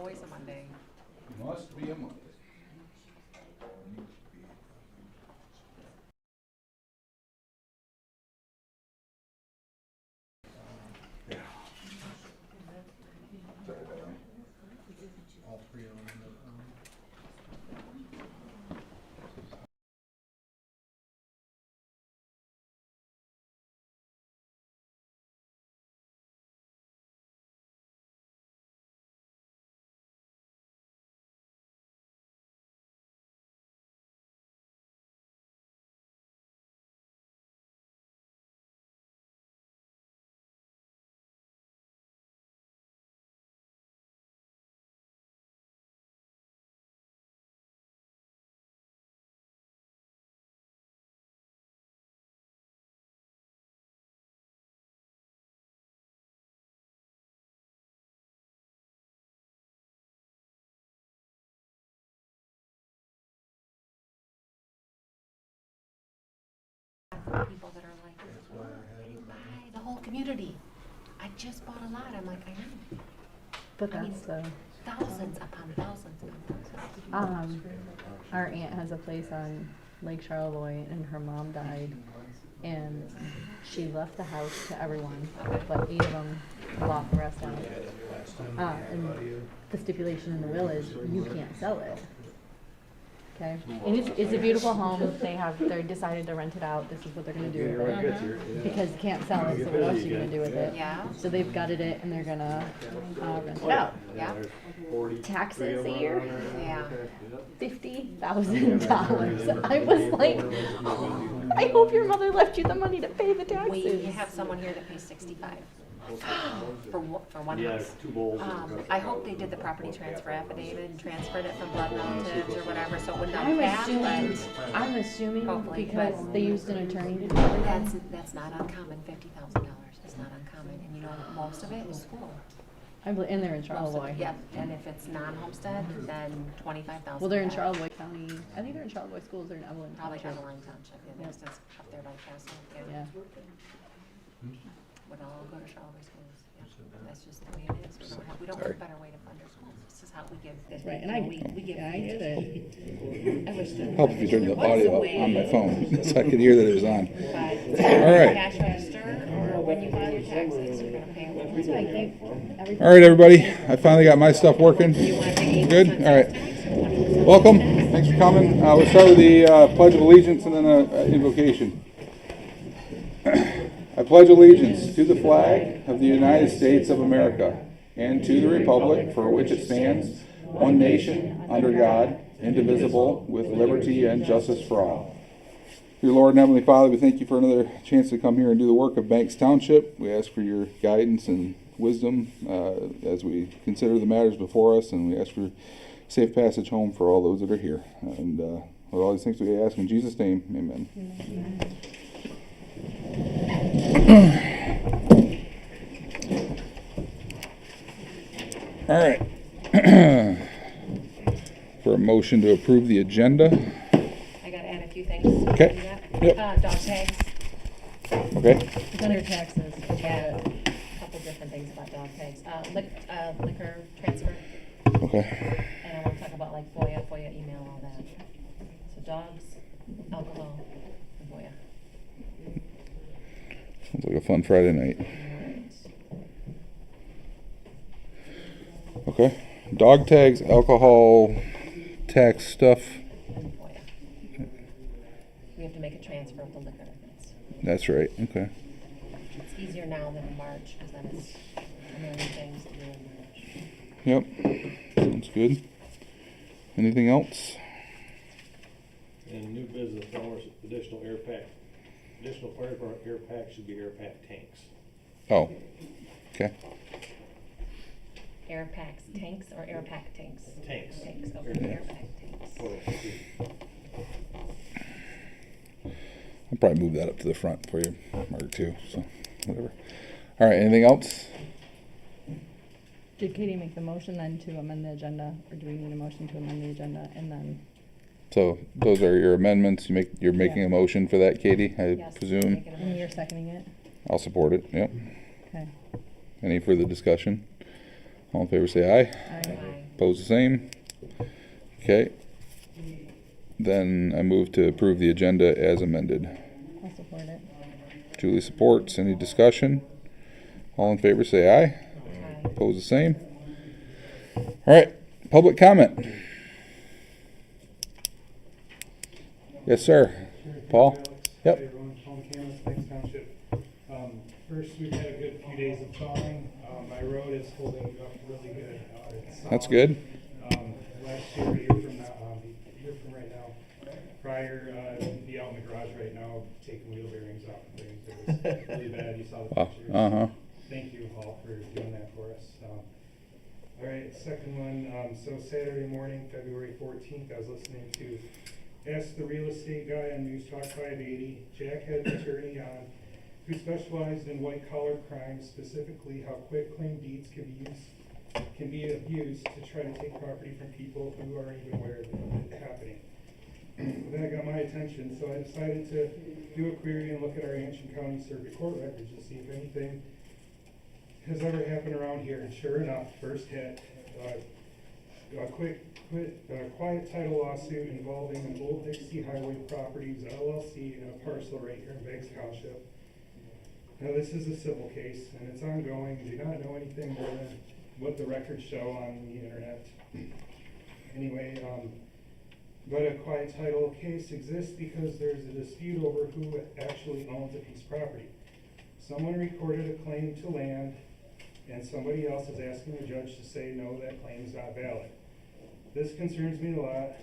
always a Monday. Must be a Monday. All three of them. People that are like, buy the whole community. I just bought a lot. I'm like, I know. But I mean, that's thousands upon thousands upon thousands. our aunt has a place on Lake Charlevoix, and her mom died, and she left the house to everyone, but 8 of them locked the rest out. And the stipulation in the will is you can't sell it. Okay, and it's a beautiful home. They decided to rent it out. This is what they're gonna do with it because you can't sell it. So what else are you gonna do with it? Yeah. So they've gutted it and they're gonna rent it out. Yeah. Taxes a year, Yeah. $50,000. I was like, I hope your mother left you the money to pay the taxes. We have someone here that pays 65 for one house. I hope they did the property transfer affidavit and transferred it from blood relatives or whatever, so it would not pass. I'm assuming Hopefully, because but- they used an attorney to do it. That's not uncommon. $50,000 is not uncommon, and you know most of it is school. And they're in Most of Charlevoix. it, yep. And if it's non-homestead, then 25,000. Well, they're in Charlevoix County. I think they're in Charlevoix schools. They're in Evelyn Probably Township. Evelyn Township. Yeah, Yep. that's up there by the castle. Yeah. Would all go to Charlevoix schools. Yeah. That's just the way it is. We don't have a better way to fund our schools. This is how we give. Right, and I give. I get it. I wish there Help if you turn the was a audio way, up on my phone, so I could hear that it was on. but All right. cash register or when you file your taxes, you're gonna pay a That's why I gave everything. All right, everybody. I finally got my stuff working. Good? All right. Welcome. Thanks for coming. We'll start with the Pledge of Allegiance and then an invocation. I pledge allegiance to the flag of the United States of America and to the republic for which it stands, one nation, under God, indivisible, with liberty and justice for all. Dear Lord and Heavenly Father, we thank you for another chance to come here and do the work of Banks Township. We ask for your guidance and wisdom as we consider the matters before us, and we ask for safe passage home for all those that are here. And with all these things we ask in Jesus' name, amen. All right. For a motion to approve the agenda. I gotta add a few things. Okay. You got? Yep. Dog tags. Okay. It's under taxes. Add a couple different things about dog tags. Liquor transfer. Okay. And I want to talk about like FOIA email, all that. So dogs, alcohol, and FOIA. Sounds like a fun Friday night. Alright. Okay. Dog tags, alcohol, tax stuff. And FOIA. We have to make a transfer of the liquor license. That's right. Okay. It's easier now than in March, because then it's a million things to do in March. Yep. Sounds good. Anything else? And new business hours, additional fire department air pack should be air pack tanks. Oh. Okay. Air packs, tanks, or air pack tanks? Tanks. Tanks, okay, air pack tanks. I'll probably move that up to the front for you, Mark, too. So, whatever. All right. Anything else? Did Katie make the motion then to amend the agenda, or do we need a motion to amend the agenda and then? So those are your amendments. You're making a motion for that, Katie, I Yes, presume. make it a And you're motion. seconding it? I'll support it. Yep. Okay. Any further discussion? All in favor say aye. Aye. Opposed, the same. Okay. Then I move to approve the agenda as amended. I'll support it. Julie supports. Any discussion? All in favor say aye. Aye. Opposed, the same. All right. Public comment. Yes, sir. Paul? Yep. Hi, everyone. Paul McCandless, thanks, Township. First, we've had a good few days of thawing. My road is holding up really good. It's That's solid. good. Last year, a year from right now, prior, be out in the garage right now, taking wheel bearings off and things. It was really bad. You saw the pictures. Uh-huh. Thank you all for doing that for us. All right, second one, so Saturday morning, February 14th, I was listening to Ask the Real Estate Guy on News Talk 580. Jack had an attorney on who specialized in white-collar crimes, specifically how quitclaim deeds can be abused to try to take property from people who aren't even aware of it happening. That got my attention, so I decided to do a query and look at our Anshin County Circuit Court records to see if anything has ever happened around here. And sure enough, first hit, a quiet title lawsuit involving an Old Dixie Highway Properties LLC and a parcel right here in Banks Township. Now, this is a civil case, and it's ongoing. Do not know anything more than what the records show on the internet. Anyway, but a quiet title case exists because there's a dispute over who actually owns a piece of property. Someone recorded a claim to land, and somebody else is asking the judge to say, no, that claim is not valid. This concerns me a lot,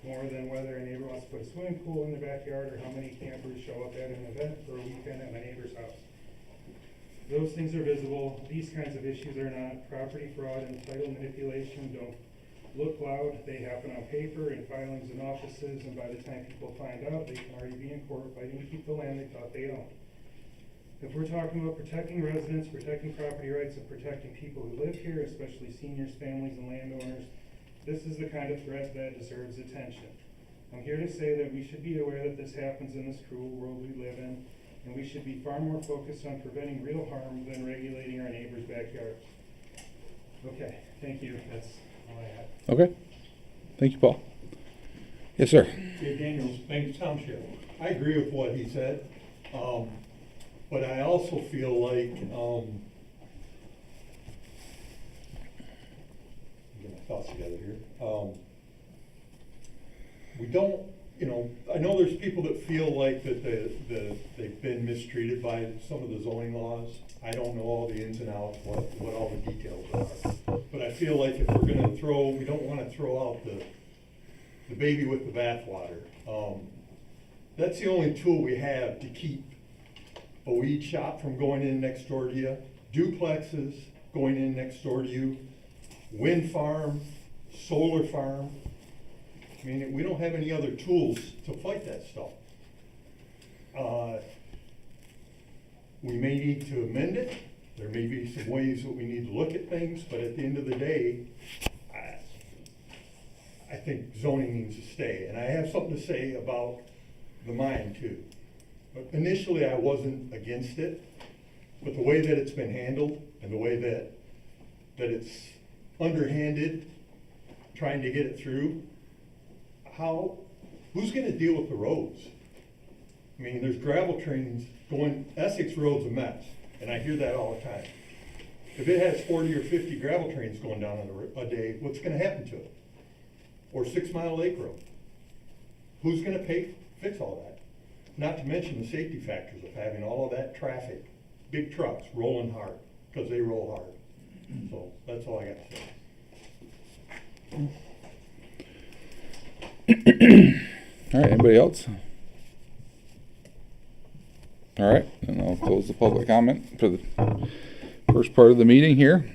more than whether a neighbor wants to put a swimming pool in their backyard or how many campers show up at an event for a weekend at my neighbor's house. Those things are visible. These kinds of issues are not. Property fraud and title manipulation don't look loud. They happen on paper, in filings in offices, and by the time people find out, they can already be in court fighting to keep the land they thought they owned. If we're talking about protecting residents, protecting property rights, and protecting people who live here, especially seniors, families, and landowners, this is the kind of threat that deserves attention. I'm here to say that we should be aware that this happens in this cruel world we live in, and we should be far more focused on preventing real harm than regulating our neighbors' backyards. Okay, thank you. That's all I have. Okay. Thank you, Paul. Yes, sir. Dave Daniels, Banks Township. I agree with what he said, but I also feel like, get my thoughts together here. We don't, I know there's people that feel like that they've been mistreated by some of the zoning laws. I don't know all the ins and outs, what all the details are. But I feel like if we're gonna we don't wanna throw out the baby with the bathwater. That's the only tool we have to keep a weed shop from going in next door to you, duplexes going in next door to you, wind farm, solar farm. I mean, we don't have any other tools to fight that stuff. We may need to amend it. There may be some ways that we need to look at things, but at the end of the day, I think zoning needs to stay. And I have something to say about the mine too. But initially I wasn't against it, but the way that it's been handled and the way that it's underhanded, trying to get it through, who's gonna deal with the roads? I mean, there's gravel trains going, Essex Road's a mess, and I hear that all the time. If it has 40 or 50 gravel trains going down a day, what's gonna happen to it? Or 6 Mile Lake Road? Who's gonna fix all that? Not to mention the safety factors of having all of that traffic, big trucks rolling hard, because they roll hard. So that's all I got to say. All right, anybody else? All right, and I'll close the public comment for the first part of the meeting here.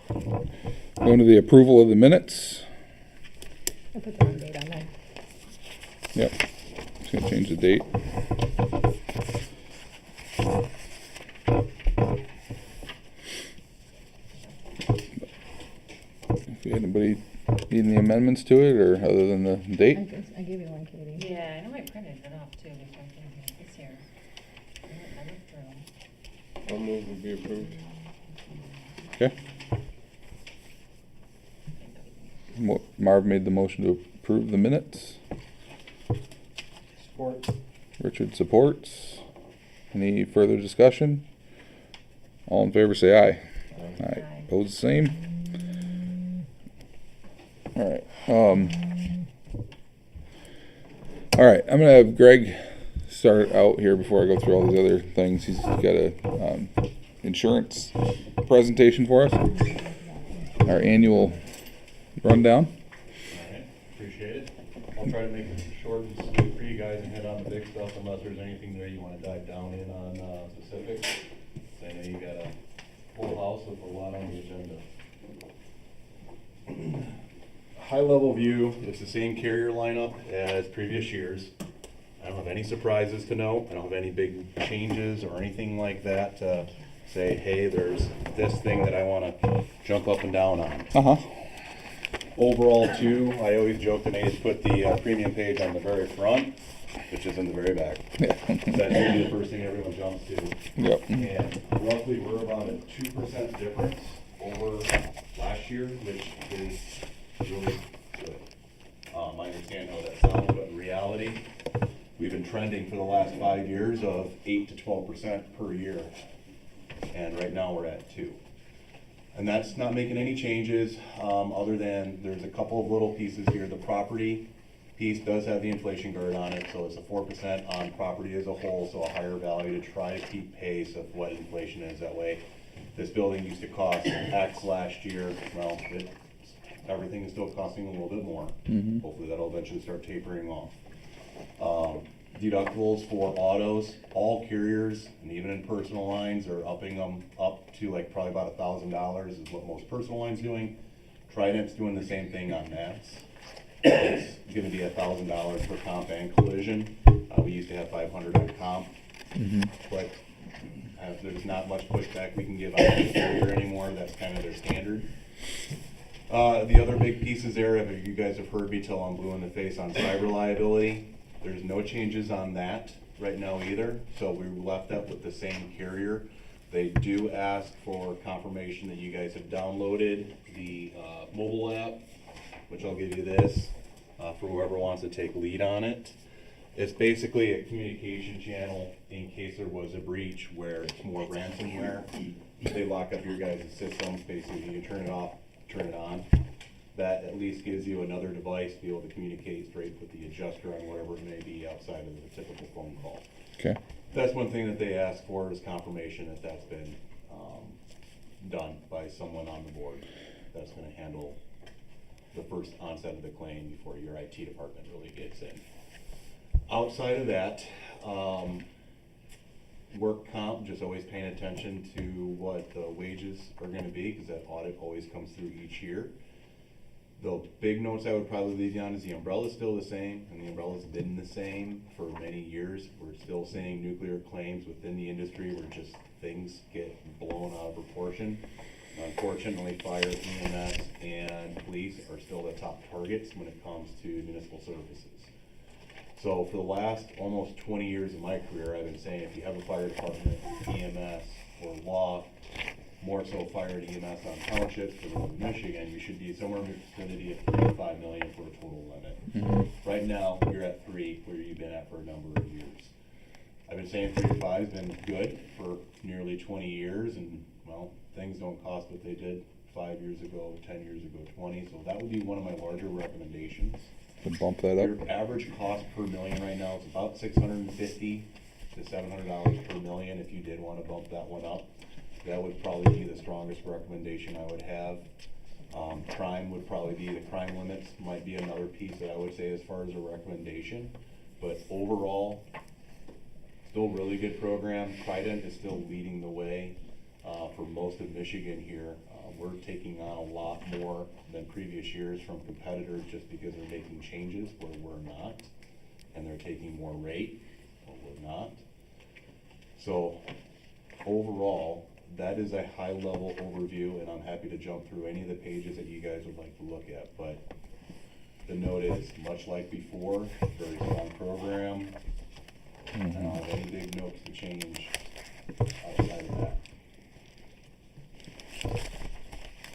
Going to the approval of the minutes. I put the wrong date on there. Yep, just gonna change the date. If anybody need any amendments to it, or other than the date? I gave you one, Katie. Yeah, I know I printed it off too before I came here. It's here. I looked through them. I'll move will be approved. Okay, Marv made the motion to approve the minutes. Support. Richard supports. Any further discussion? All in favor say aye. Aye. Aye. Opposed, the same. All right. All right. I'm gonna have Greg start out here before I go through all these other things. He's got a insurance presentation for us. Our annual rundown. Alright, appreciate it. I'll try to make it short and sweet for you guys and hit on the big stuff unless there's anything there you wanna dive down in on specifics. So I know you got a full house with a lot on the agenda. High level view, it's the same carrier lineup as previous years. I don't have any surprises to note. I don't have any big changes or anything like that to say, hey, there's this thing that I wanna jump up and down on. Uh-huh. Overall, too, I always joke that I need to put the premium page on the very front, which is in the very back. That's usually the first thing everyone jumps to. Yep. And roughly, we're about a 2% difference over last year, which is really good. I understand how that sounds, but in reality, we've been trending for the last 5 years of 8 to 12% per year. And right now, we're at 2. And that's not making any changes, other than there's a couple of little pieces here. The property piece does have the inflation guard on it, so it's a 4% on property as a whole, so a higher value to try to keep pace of what inflation is. That way, this building used to cost X last year. Well, everything is still costing a little bit more. Mhm. Hopefully that'll eventually start tapering off. Deductibles for autos, all carriers, and even in personal lines, are upping them up to like probably about $1,000 is what most personal lines doing. Trident's doing the same thing on maps. It's gonna be $1,000 for comp and collision. We used to have 500 on comp, but there's not much pushback we can give on the carrier anymore. That's kind of their standard. The other big pieces there, you guys have heard me till I'm blue in the face on cyber liability. There's no changes on that right now either, so we left that with the same carrier. They do ask for confirmation that you guys have downloaded the mobile app, which I'll give you this for whoever wants to take lead on it. It's basically a communication channel in case there was a breach where it's more ransomware. They lock up your guys' systems, basically you can turn it off, turn it on. That at least gives you another device to be able to communicate straight with the adjuster on whatever it may be outside of the typical phone call. Okay. That's one thing that they ask for is confirmation that that's been done by someone on the board that's going to handle the first onset of the claim before your IT department really gets in. Outside of that, work comp, just always paying attention to what the wages are going to be because that audit always comes through each year. The big notes I would probably leave you on is the umbrella's still the same, and the umbrella's been the same for many years. We're still seeing nuclear claims within the industry where just things get blown out of proportion. Unfortunately, fire, EMS, and police are still the top targets when it comes to municipal services. So for the last almost 20 years of my career, I've been saying if you have a fire department, EMS, or law, more so fire and EMS on townships for Michigan, you should be somewhere in the vicinity of 3 to 5 million for a total limit. Right now, you're at 3, where you've been at for a number of years. I've been saying 3 to 5 has been good for nearly 20 years, and well, things don't cost what they did 5 years ago, 10 years ago, 20, so that would be one of my larger recommendations. To bump that up. Your average cost per million right now is about $650 to $700 per million if you did want to bump that one up. That would probably be the strongest recommendation I would have. Crime would probably be, the crime limits might be another piece that I would say as far as a recommendation. But overall, still really good program. Trident is still leading the way for most of Michigan here. We're taking on a lot more than previous years from competitors just because they're making changes where we're not. And they're taking more rate, but we're not. So overall, that is a high-level overview, and I'm happy to jump through any of the pages that you guys would like to look at. But the note is, much like before, very strong program. I don't have any big notes to change outside of that.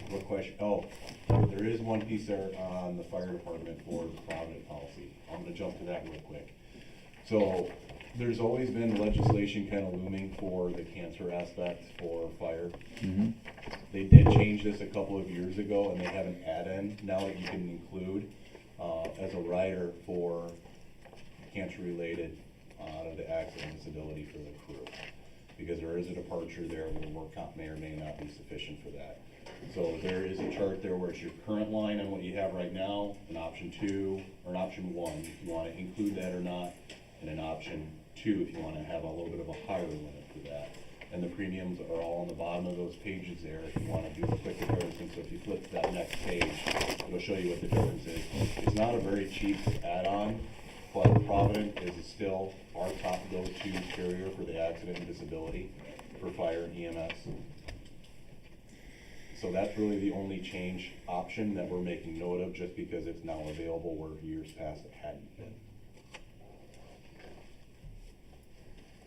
What question? Oh, There is one piece there on the fire department for the Provident policy. I'm gonna jump to that real quick. So, there's always been legislation kind of looming for the cancer aspect for fire. Mhm. They did change this a couple of years ago, and they have an add-in now that you can include as a rider for cancer-related the accident disability for the crew. Because there is a departure there where work comp may or may not be sufficient for that. So there is a chart there where it's your current line on what you have right now, an option 2, or an option 1, if you wanna include that or not, and an option 2 if you wanna have a little bit of a higher limit for that. And the premiums are all on the bottom of those pages there if you wanna do the quick comparison. So if you flip to that next page, it'll show you what the difference is. It's not a very cheap add-on, but Provident is still our top go-to carrier for the accident and disability for fire and EMS. So that's really the only change option that we're making note of, just because it's now available where years past it hadn't been.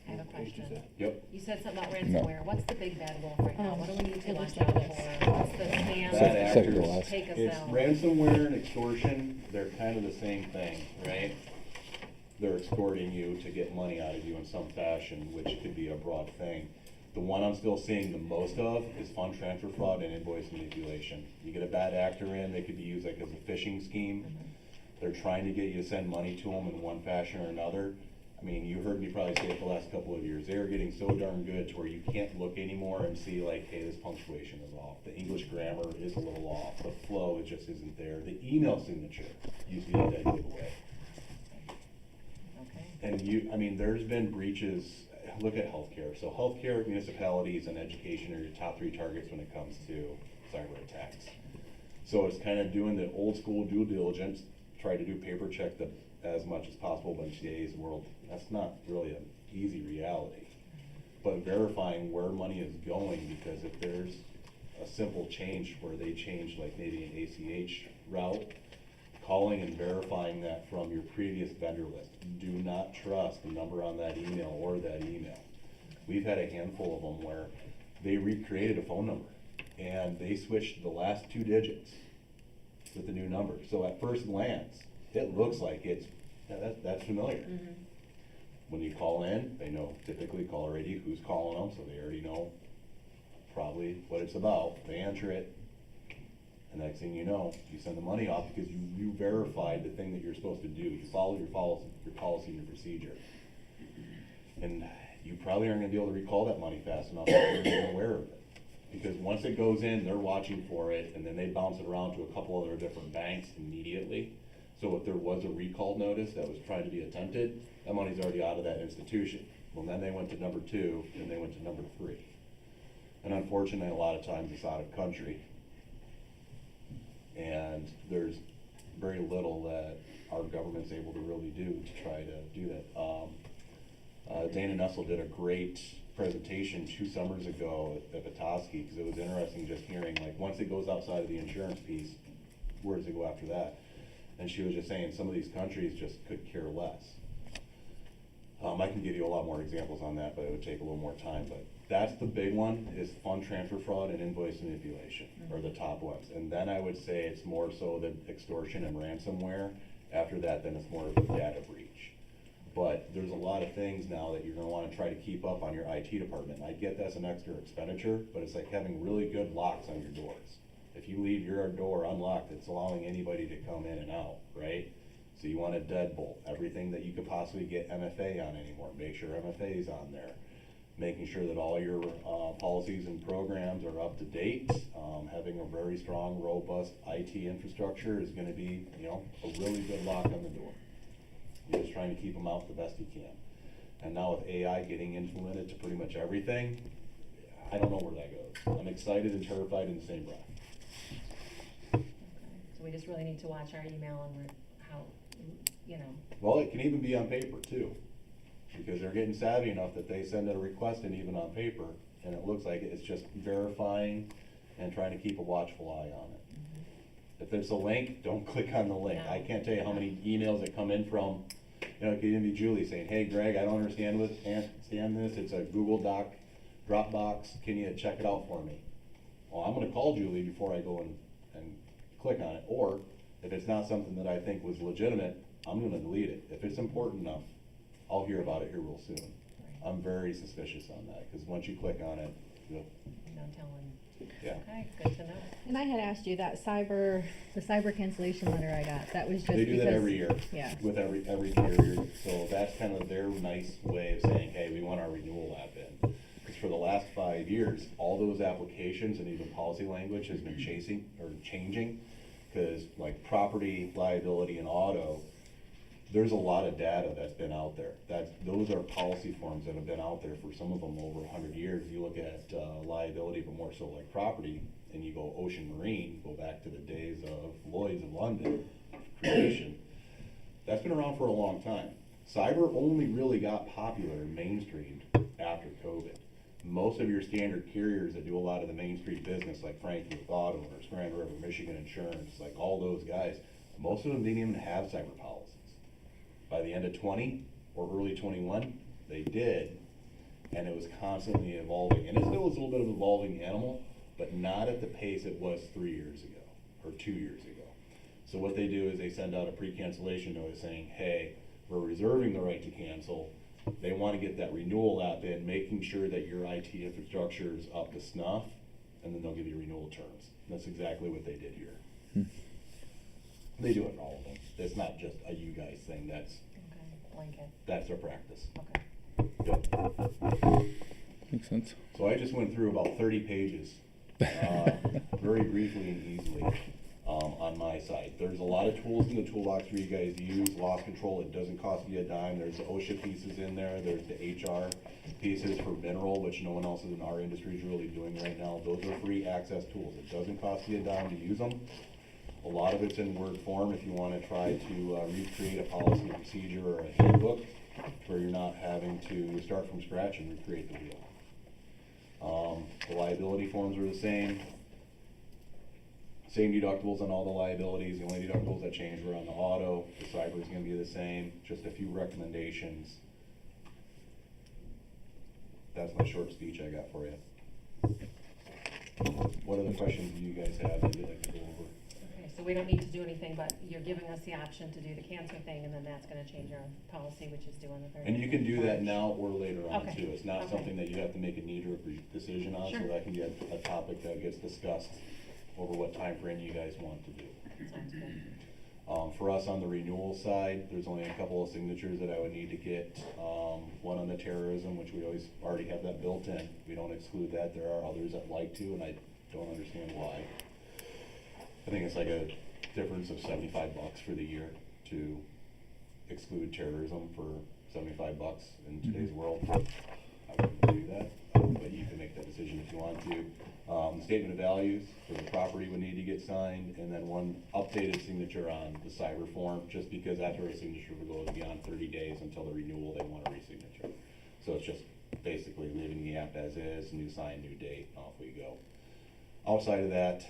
I have a question. Yep. You said something about ransomware. What's the big bad wolf right now? What do we need to It watch looks out like this. for? What's the scam? Bad that Second to actors. last. take us It's out? ransomware and extortion, they're kind of the same thing, right? They're extorting you to get money out of you in some fashion, which could be a broad thing. The one I'm still seeing the most of is fund transfer fraud and invoice manipulation. You get a bad actor in, they could be used like as a phishing scheme. They're trying to get you to send money to them in one fashion or another. I mean, you heard me probably say it the last couple of years. They are getting so darn good to where you can't look anymore and see like, hey, this punctuation is off. The English grammar is a little off. The flow, it just isn't there. The email signature used to be a dead giveaway. Okay. And I mean, there's been breaches. Look at healthcare. So healthcare, municipalities, and education are your top 3 targets when it comes to cyber attacks. So it's kind of doing the old school due diligence, try to do paper check as much as possible, but in today's world, that's not really an easy reality. But verifying where money is going, because if there's a simple change where they change like maybe an ACH route, calling and verifying that from your previous vendor list. Do not trust the number on that email or that email. We've had a handful of them where they recreated a phone number and they switched the last 2 digits with the new number. So at first glance, it looks like that's familiar. Mm-hmm. When you call in, they know typically caller ID who's calling them, so they already know probably what it's about. They answer it. And next thing you know, you send the money off because you verified the thing that you're supposed to do. You followed your policy and your procedure. And you probably aren't gonna be able to recall that money fast enough if you're even aware of it. Because once it goes in, they're watching for it, and then they bounce it around to a couple other different banks immediately. So if there was a recall notice that was trying to be attempted, that money's already out of that institution. Well, then they went to number 2, and they went to number 3. And unfortunately, a lot of times it's out of country. And there's very little that our government's able to really do to try to do that. Dana Nessel did a great presentation 2 summers ago at Petoskey, because it was interesting just hearing, like, once it goes outside of the insurance piece, where does it go after that? And she was just saying some of these countries just could care less. I can give you a lot more examples on that, but it would take a little more time. But that's the big one, is fund transfer fraud and invoice manipulation, are the top ones. And then I would say it's more so than extortion and ransomware. After that, then it's more of a data breach. But there's a lot of things now that you're gonna wanna try to keep up on your IT department. I get that's an extra expenditure, but it's like having really good locks on your doors. If you leave your door unlocked, it's allowing anybody to come in and out, right? So you want a deadbolt, everything that you could possibly get MFA on anymore, make sure MFA is on there. Making sure that all your policies and programs are up to date. Having a very strong, robust IT infrastructure is gonna be, a really good lock on the door. You're just trying to keep them out the best you can. And now with AI getting implemented to pretty much everything, I don't know where that goes. I'm excited and terrified in the same breath. So we just really need to watch our email and how, Well, it can even be on paper too, because they're getting savvy enough that they send a request in even on paper, and it looks like it's just verifying and trying to keep a watchful eye on it. If there's a link, don't click on the link. No. I can't tell you how many emails that come in from, it could even be Julie saying, hey Greg, I don't understand this, it's a Google Doc, Dropbox, can you check it out for me? Well, I'm gonna call Julie before I go and click on it. Or if it's not something that I think was legitimate, I'm gonna delete it. If it's important enough, I'll hear about it here real soon. I'm very suspicious on that, because once you click on it, you'll, No telling. yeah. Okay, good to know. And I had asked you that the cyber cancellation letter I got, that was just They do that because- every year. Yeah. With every carrier, so that's kind of their nice way of saying, hey, we want our renewal app in. Because for the last 5 years, all those applications and even policy language has been changing. Because like property, liability, and auto, there's a lot of data that's been out there. Those are policy forms that have been out there for some of them over 100 years. You look at liability, but more so like property, and you go ocean marine, go back to the days of Lloyd's of London creation. That's been around for a long time. Cyber only really got popular and mainstreamed after COVID. Most of your standard carriers that do a lot of the Main Street business, like Frankie with Auto or Grand River, Michigan Insurance, like all those guys, most of them didn't even have cyber policies. By the end of 20 or early 21, they did, and it was constantly evolving. And it still is a little bit of an evolving animal, but not at the pace it was 3 years ago or 2 years ago. So what they do is they send out a pre-cancellation notice saying, hey, we're reserving the right to cancel. They want to get that renewal app in, making sure that your IT infrastructure is up to snuff, and then they'll give you renewal terms. And that's exactly what they did here. They do it for all of them. It's not just a you guys thing. That's Okay, blanket. That's their practice. Okay. Yep. Makes sense. So I just went through about 30 pages, very briefly and easily, on my side. There's a lot of tools in the toolbox for you guys to use. Loss control, it doesn't cost you a dime. There's the OSHA pieces in there. There's the HR pieces for mineral, which no one else in our industry is really doing right now. Those are free access tools. It doesn't cost you a dime to use them. A lot of it's in Word form if you want to try to recreate a policy, a procedure, or a handbook where you're not having to start from scratch and recreate the wheel. The liability forms are the same. Same deductibles on all the liabilities. The only deductibles that change were on the auto. The cyber is going to be the same. Just a few recommendations. That's my short speech I got for you. What other questions do you guys have that you'd like to go over? Okay, so we don't need to do anything, but you're giving us the option to do the cancer thing, and then that's gonna change our policy, which is due on the 30th. And you can do that now or later on Okay. too. It's not Okay. something that you have to make a knee-jerk decision on, so Sure. that can get a topic that gets discussed over what time frame you guys want to do. Sounds good. For us on the renewal side, there's only a couple of signatures that I would need to get. One on the terrorism, which we always already have that built in. We don't exclude that. There are others that like to, and I don't understand why. I think it's like a difference of $75 for the year to exclude terrorism for $75 in today's world. I wouldn't do that, but you can make that decision if you want to. The statement of values for the property would need to get signed, and then one updated signature on the cyber form, just because after a signature goes beyond 30 days until the renewal, they want a re-signature. So it's just basically leaving the app as is, new sign, new date, off we go. Outside of that,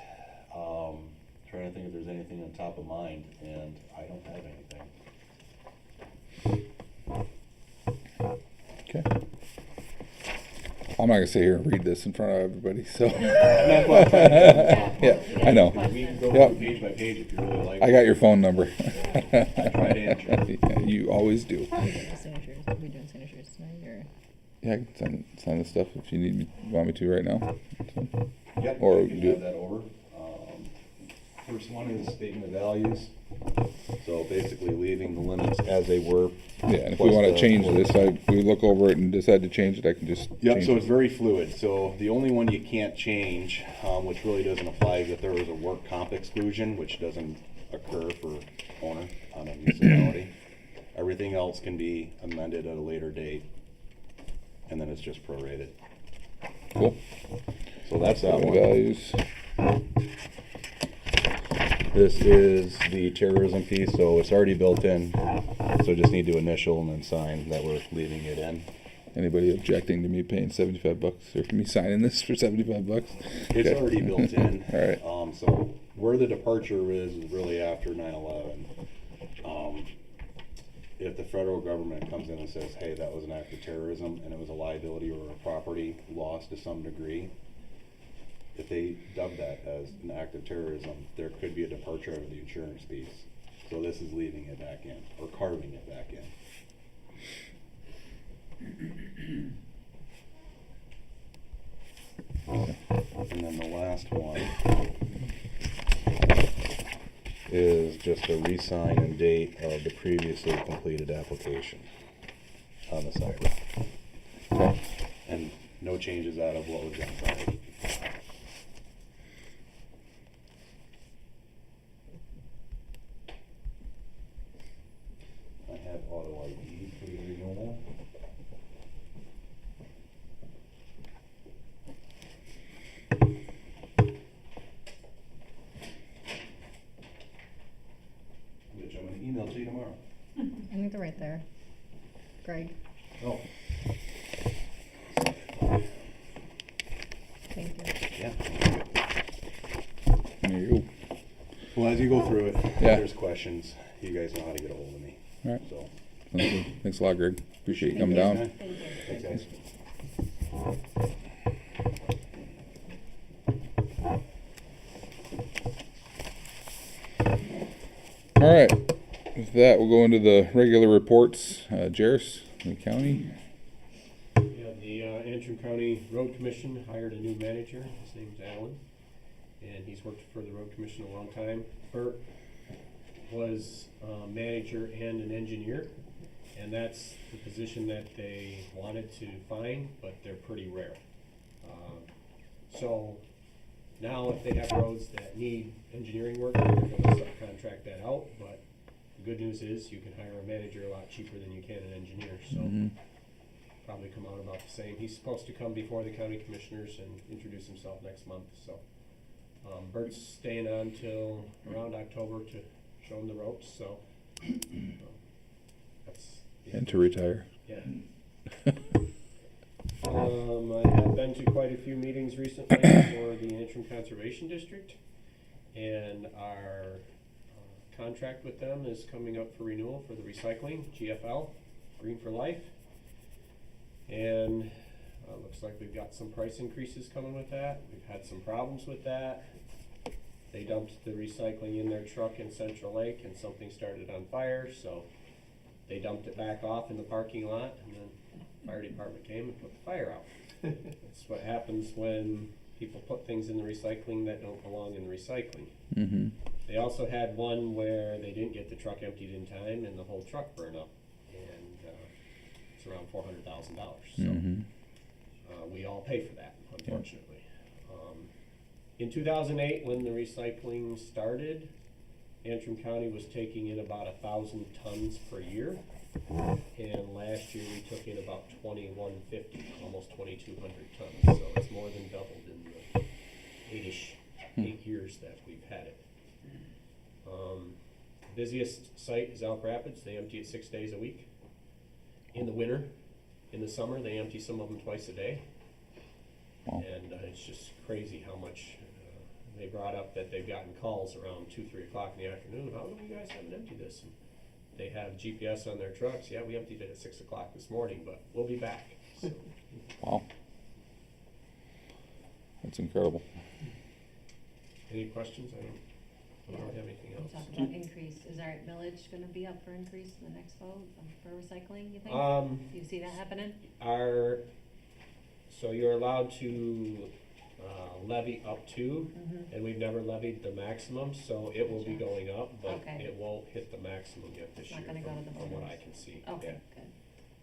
trying to think if there's anything on top of mind, and I don't have anything. Okay. I'm not gonna sit here and read this in front of everybody, so. That's what I'm trying to do. Yeah, I know. We can go Yep. through page by page if you really like. I got your phone number. I try to answer. Yeah, you always do. Signatures, are we doing signatures tonight, or? Yeah, I can sign the stuff if you need me, want me to right now. So, Yep, Or we we can can do have it. that over. First one is statement of values. So basically leaving the limits as they were. Yeah, and if we Plus wanna the- change this, we look over it and decide to change it, I can just Yep, change so it. it's very fluid. So the only one you can't change, which really doesn't apply, is if there was a work comp exclusion, which doesn't occur for owner on a municipality. Everything else can be amended at a later date, and then it's just prorated. Cool. So that's that one. Values. This is the terrorism piece, so it's already built in. So just need to initial and then sign that we're leaving it in. Anybody objecting to me paying $75 or me signing this for $75? It's Okay. already built in. All right. So where the departure is really after 9/11. If the federal government comes in and says, hey, that was an act of terrorism and it was a liability or a property loss to some degree, if they dub that as an act of terrorism, there could be a departure of the insurance piece. So this is leaving it back in, or carving it back in. And then the last one is just a re-sign and date of the previously completed application on the side. Okay. And no changes out of what was done prior. I have auto ID for the renewal. Which I'm gonna email to you tomorrow. I think they're right there. Greg, Oh. thank you. Yeah. There you go. Well, as you go through it, if Yeah. there's questions, you guys know how to get a hold of me. All right. So. Sounds good. Thanks a lot, Greg. Appreciate you coming down. Thank you. Thanks, guys. All right. With that, we'll go into the regular reports. Jairus, the county. Yeah, the Antrim County Road Commission hired a new manager. His name's Alan, and he's worked for the road commission a long time. Bert was manager and an engineer, and that's the position that they wanted to find, but they're pretty rare. So now if they have roads that need engineering work, they're going to subcontract that out, but the good news is you can hire a manager a lot cheaper than you can an engineer, so probably come out about the same. He's supposed to come before the county commissioners and introduce himself next month, so. Bert's staying on till around October to show him the ropes, so. That's. And to retire. Yeah. I have been to quite a few meetings recently for the Antrim Conservation District, and our contract with them is coming up for renewal for the recycling, GFL, Green for Life. And looks like we've got some price increases coming with that. We've had some problems with that. They dumped the recycling in their truck in Central Lake and something started on fire, so they dumped it back off in the parking lot, and then the fire department came and put the fire out. That's what happens when people put things in the recycling that don't belong in the recycling. Mm-hmm. They also had one where they didn't get the truck emptied in time and the whole truck burned up, and it's around $400,000. So we all pay for that, unfortunately. In 2008, when the recycling started, Antrim County was taking in about 1,000 tons per year, and last year we took in about 2,150, almost 2,200 tons. So it's more than doubled in the 8 years that we've had it. Busiest site is Elk Rapids. They empty it 6 days a week. In the winter, in the summer, they empty some of them twice a day. Wow. And it's just crazy how much they brought up that they've gotten calls around 2-3 o'clock in the afternoon. How come you guys haven't emptied this? And they have GPS on their trucks. Yeah, we emptied it at 6 o'clock this morning, but we'll be back. So. Wow. That's incredible. Any questions? I don't have anything else. Talk about increase. Is our millage gonna be up for increase in the next vote for recycling, you think? Do you see that happening? So you're allowed to levy up to, and we've never levied the maximum, so it will be going up, but Okay. it won't hit the maximum yet this It's not year gonna go to the from what I voters. can see. Okay, Yeah. good.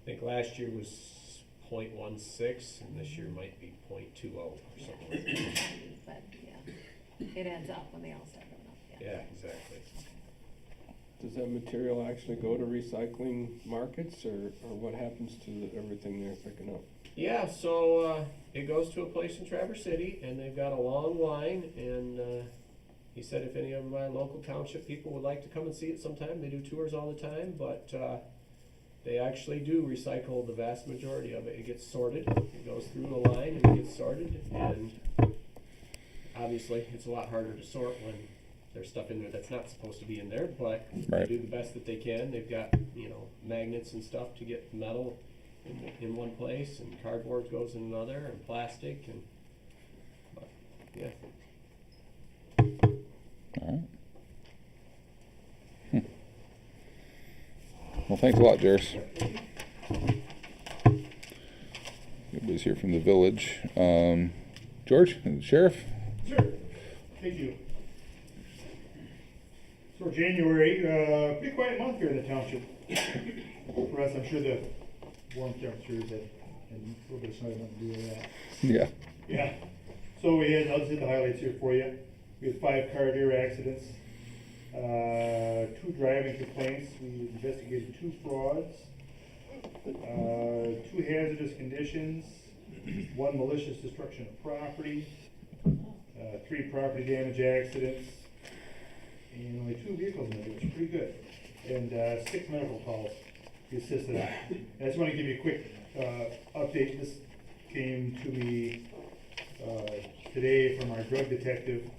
I think last year was 0.16, and this year might be 0.20 or something like that. But, yeah, it adds up when they all start going up, yeah. Yeah, exactly. Does that material actually go to recycling markets, or what happens to everything they're picking up? Yeah, so it goes to a place in Traverse City, and they've got a long line, and he said if any of my local township people would like to come and see it sometime, they do tours all the time, but they actually do recycle the vast majority of it. It gets sorted, it goes through a line and it gets sorted, and obviously it's a lot harder to sort when there's stuff in there that's not supposed to be in there, but they Right. do the best that they can. They've got, magnets and stuff to get metal in one place, and cardboard goes in another, and plastic, and but Yes. All right. Well, thanks a lot, Jairus. Everybody's here from the village. George, Sheriff? Sure, thank you. So January, pretty quiet month here in the township. For us, I'm sure the warm temperatures and a little bit of snow have nothing to do with that. Yeah. Yeah, so I'll just hit the highlights here for you. We had 5 car deer accidents, 2 driving complaints, we investigated 2 frauds, 2 hazardous conditions, 1 malicious destruction of property, 3 property damage accidents, and only 2 vehicles in it, which is pretty good, and 6 medical calls we assisted on. And I just want to give you a quick update. This came to me today from our drug detective.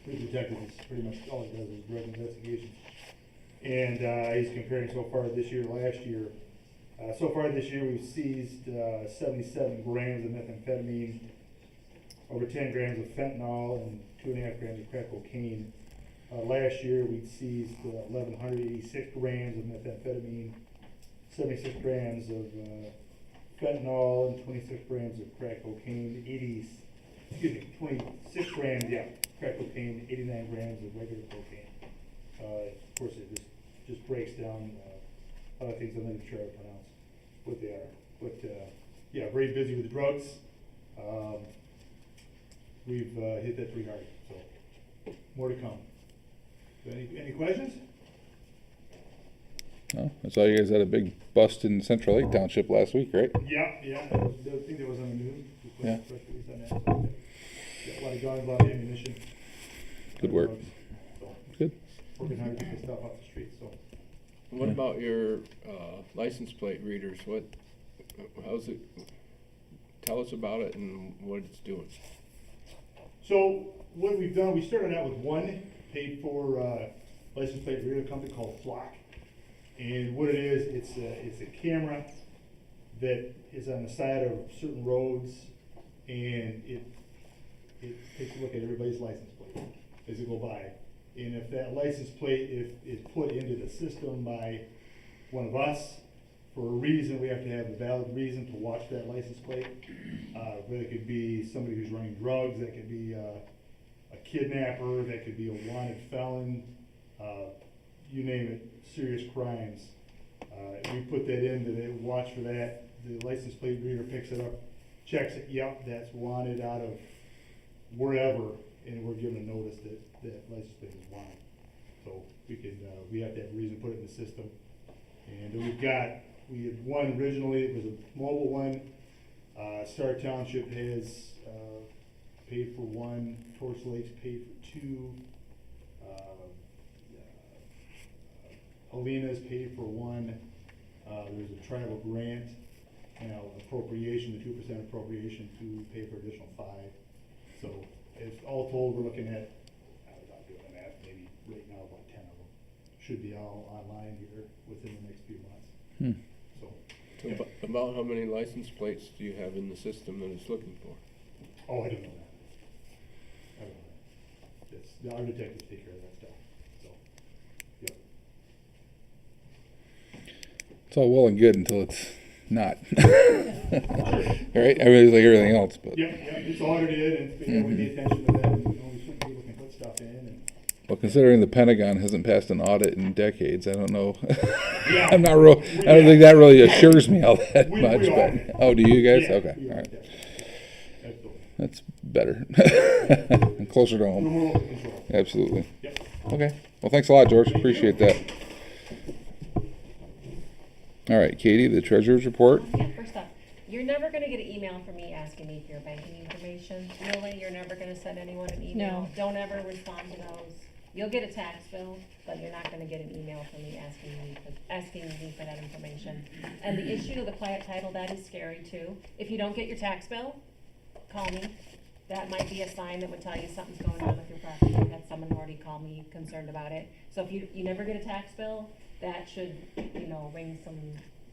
Drug detective is pretty much all he does is drug investigations. And he's comparing so far this year to last year. So far this year we've seized 77 grams of methamphetamine, over 10 grams of fentanyl, and 2.5 grams of crack cocaine. Last year we seized 1,186 grams of methamphetamine, 76 grams of fentanyl, and 26 grams of crack cocaine, 26 grams, crack cocaine, 89 grams of regular cocaine. Of course, it just breaks down a lot of things I'm not even sure how to pronounce what they are. But yeah, very busy with the drugs. We've hit that pretty hard, so more to come. So any questions? No, I saw you guys had a big bust in Central Lake Township last week, right? Yeah. I think that was on the news. Just put Yeah. a press release on that. So, yeah, a lot of guns, a lot of ammunition. Good work. So, Good. working hard to get the stuff off the street. So. What about your license plate readers? How's it? Tell us about it and what it's doing. So what we've done, we started out with one paid for license plate reader company called Flock. And what it is, it's a camera that is on the side of certain roads, and it takes a look at everybody's license plate as they go by. And if that license plate is put into the system by one of us, for a reason, we have to have a valid reason to watch that license plate. Whether it could be somebody who's running drugs, that could be a kidnapper, that could be a wanted felon, you name it, serious crimes. We put that in, they watch for that. The license plate reader picks it up, checks it, yep, that's wanted out of wherever, and we're given a notice that license plate is wanted. So we have to have a reason to put it in the system. And we had one originally, it was a mobile one. Star Township has paid for one, Torch Lakes paid for 2, Alina's paid for 1. There's a tribal grant, appropriation, the 2% appropriation to pay for additional 5. So it's all told, we're looking at, without doing the math, maybe right now about 10 of them should be all online here within the next few months. So About how many license plates do you have in the system that it's looking for? Oh, I don't know that. Our detectives take care of that stuff. So, yeah. It's all well and good until it's not. Right? I mean, it's like everything else, but. Yeah, it's audited, and we pay attention to that, and we shouldn't be looking to put stuff in. And, Well, considering the Pentagon hasn't passed an audit in decades, I don't know. yeah. I don't think that really assures me all that much. We But audit. oh, do you guys? Yeah, Okay, we all audit right. that. Absolutely. That's better. And closer to A little home. more under control. Absolutely. Yep. Okay. Well, thanks a lot, George. Appreciate that. All right, Katie, the treasurer's report. Yeah, first off, you're never gonna get an email from me asking me for your banking information. Really, you're never gonna send anyone an email. No. Don't ever respond to those. You'll get a tax bill, but you're not gonna get an email from me asking me for that information. And the issue of the quiet title, that is scary too. If you don't get your tax bill, call me. That might be a sign that would tell you something's going on with your property. I've had someone already call me concerned about it. So if you never get a tax bill, that should, ring some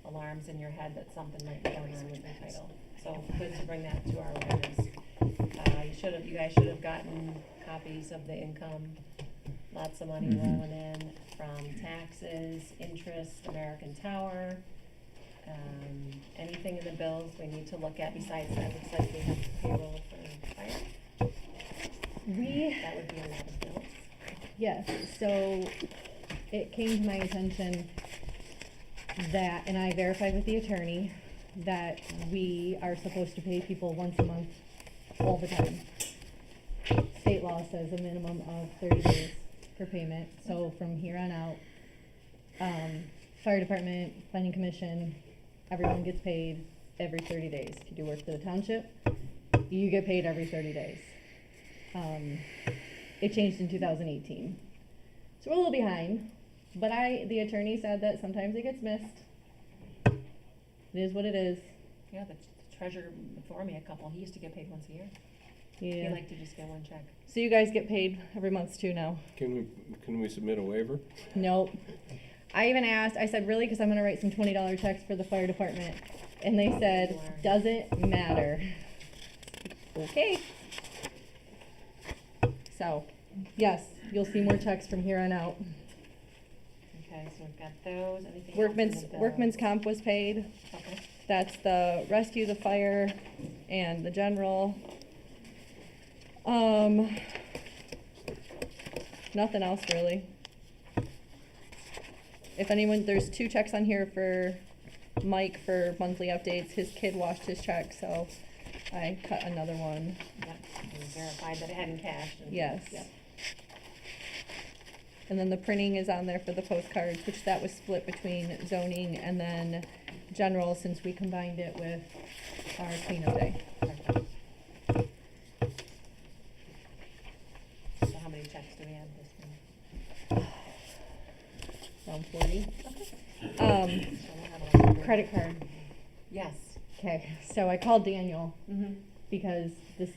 alarms in your head that something might be going on with your title. So good to bring that to our awareness. you guys should have gotten copies of the income. Lots of money rolling in from taxes, interest, American Tower. Anything in the bills we need to look at besides that, looks like we have payroll for fire. That would be a lot of bills. Yes, so it came to my attention that, and I verified with the attorney, that we are supposed to pay people once a month all the time. State law says a minimum of 30 days for payment, so from here on out, fire department, planning commission, everyone gets paid every 30 days. If you do work for the township, you get paid every 30 days. It changed in 2018. So we're a little behind, but the attorney said that sometimes it gets missed. It is what it is. Yeah, the treasurer before me, he used to get paid once a year. He Yeah. liked to just get one check. So you guys get paid every month too now? Can we submit a waiver? Nope. I even asked, I said, really? Because I'm going to write some $20 checks for the fire department. And they said, doesn't matter. Okay. So, yes, you'll see more checks from here on out. Okay, so we've got those, anything else in the bills? Workman's comp was paid. Okay. That's the rescue, the fire, and the general. Nothing else really. If anyone, there's 2 checks on here for Mike for monthly updates. His kid washed his check, so I cut another one. Yep, and verified that it hadn't cashed. Yes. Yep. And then the printing is on there for the postcards, which that was split between zoning and then general, since we combined it with our cleanup day. Perfect. So how many checks do we have this one? Around 40. So we'll have a lot of- Credit card. Yes. Okay, so I called Daniel Mm-hmm. because the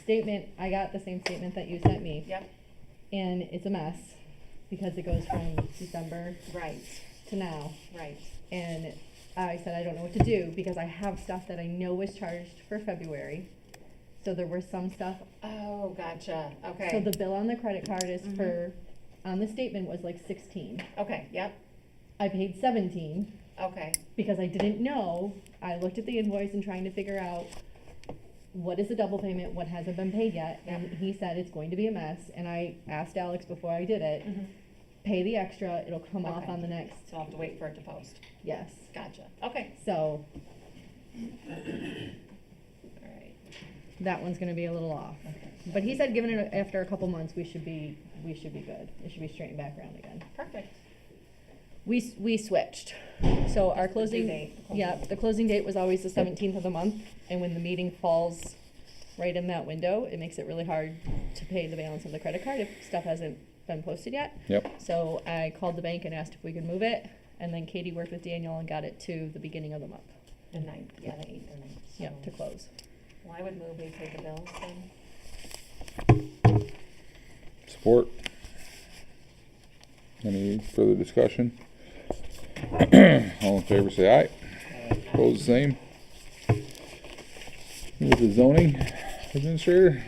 statement, I got the same statement that you sent me. Yep. And it's a mess because it goes from December Right, to now. right. And I said I don't know what to do because I have stuff that I know was charged for February. So there was some stuff. Oh, gotcha, okay. So the bill on the credit card is Mhm. for, on the statement was like 16. Okay, yep, I paid 17 okay, because I didn't know. I looked at the invoice and trying to figure out what is a double payment, what hasn't been paid yet. And Yep. he said it's going to be a mess. And I asked Alex before I did it, Mhm. pay the extra, it'll come off Okay. on the next. So I'll have to wait for it to post. Yes. Gotcha, okay, So alright. that one's gonna be a little off. But he said given it after a couple months, we should be good. It should be straightened back around again. Perfect. We switched. So our The due closing, date, the closing yeah, date. the closing date was always the 17th of the month. And when the meeting falls right in that window, it makes it really hard to pay the balance of the credit card if stuff hasn't been posted yet. Yep. So I called the bank and asked if we could move it. And then Katie worked with Daniel and got it to the beginning of the month. The 9th, yeah, the 8th or 9th. Yep, to So- close. Well, I would move we pay the bills then. Support. Any further discussion? All in favor, say aye. Opposed, the same. With the zoning administrator?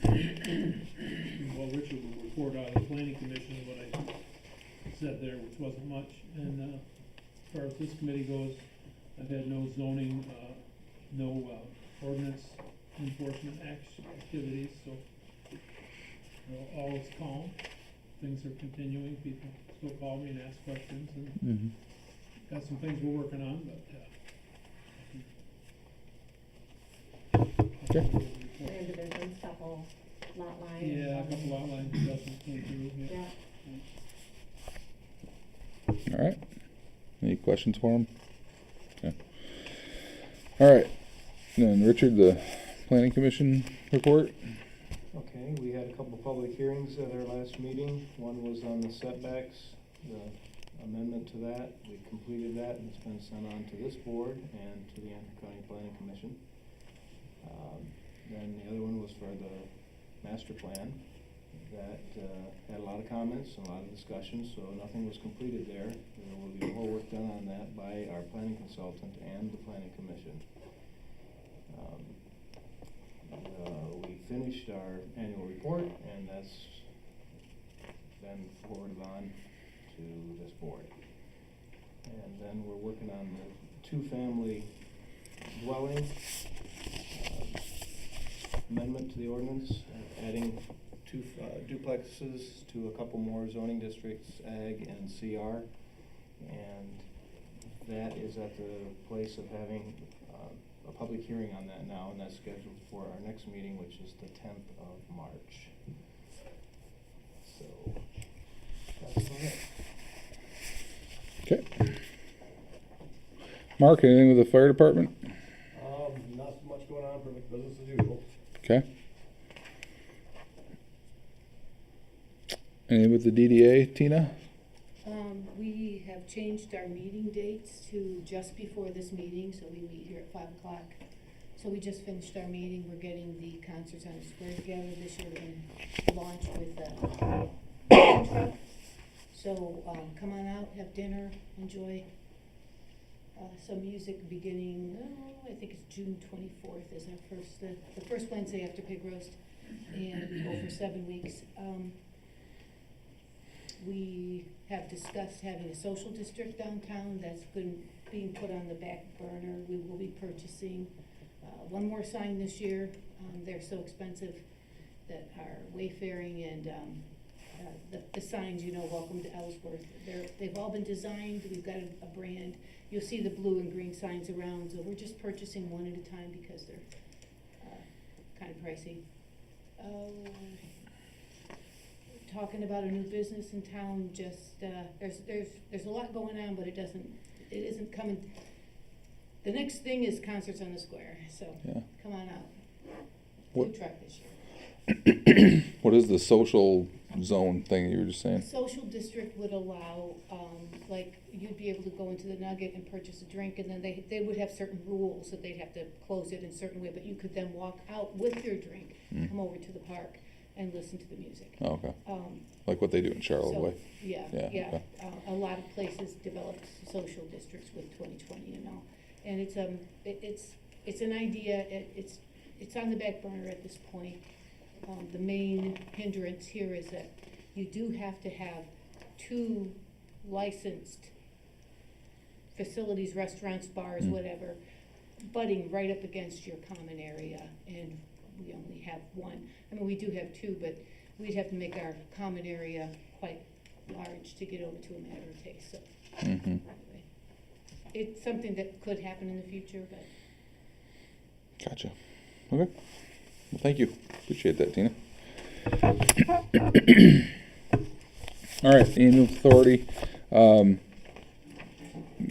Well, Richard will report out of the planning commission what I said there, which wasn't much. And as far as this committee goes, I've had no zoning, no ordinance enforcement activities, so all is calm. Things are continuing. People still call me and ask questions, and Mm-hmm. got some things we're working on, but Okay. Land divisions, couple lot lines. yeah, a couple outline adjustments came through, yeah. Yeah. All right. Any questions for him? Okay. All right. Then Richard, the planning commission report. Okay, we had a couple public hearings at our last meeting. One was on the setbacks, the amendment to that. We completed that and it's been sent on to this board and to the Antrim County Planning Commission. Then the other one was for the master plan. That had a lot of comments, a lot of discussion, so nothing was completed there. There will be more work done on that by our planning consultant and the planning commission. We finished finished our annual report, and that's been forwarded on to this board. And then we're working on the two-family dwelling amendment to the ordinance, adding two duplexes to a couple more zoning districts, Ag and CR. And that is at the place of having a public hearing on that now, and that's scheduled for our next meeting, which is the 10th of March. So, that's about it. Okay. Mark, anything with the fire department? Not much going on for business as usual. Okay. Anything with the DDA, Tina? We have changed our meeting dates to just before this meeting, so we meet here at 5 o'clock. So we just finished our meeting. We're getting the concerts on the square together. This year we're gonna launch with Township. So come on out, have dinner, enjoy some music beginning, I think it's June 24th is our first, the first Wednesday after pig roast, and go for 7 weeks. We have discussed having a social district downtown. That's being put on the back burner. We will be purchasing one more sign this year. They're so expensive that our wayfaring and the signs, you know, welcome to Ellsworth, they've all been designed. We've got a brand. You'll see the blue and green signs around, so we're just purchasing one at a time because they're kind of pricey. Talking about a new business in town, just there's a lot going on, but it isn't coming. The next thing is concerts on the square, so Yeah. come on out. What- Food truck this year. What is the social zone thing you were just saying? Social district would allow, like, you'd be able to go into the Nugget and purchase a drink, and then they would have certain rules that they'd have to close it in a certain way, but you could then walk out with your drink, come over to the park and listen to the music. Oh, okay. Um, Like what they do in Charlotte. Yeah, Yeah, yeah. okay. A lot of places developed social districts with 2020 and all. And it's an idea, it's on the back burner at this point. The main hindrance here is that you do have to have 2 licensed facilities, restaurants, bars, whatever, butting right up against your common area, and we only have 1. I mean, we do have 2, but we'd have to make our common area quite large to get over to a matter of taste, so. Anyway, it's something that could happen in the future, but. Gotcha. Okay. Well, thank you. Appreciate that, Tina. All right, annual authority.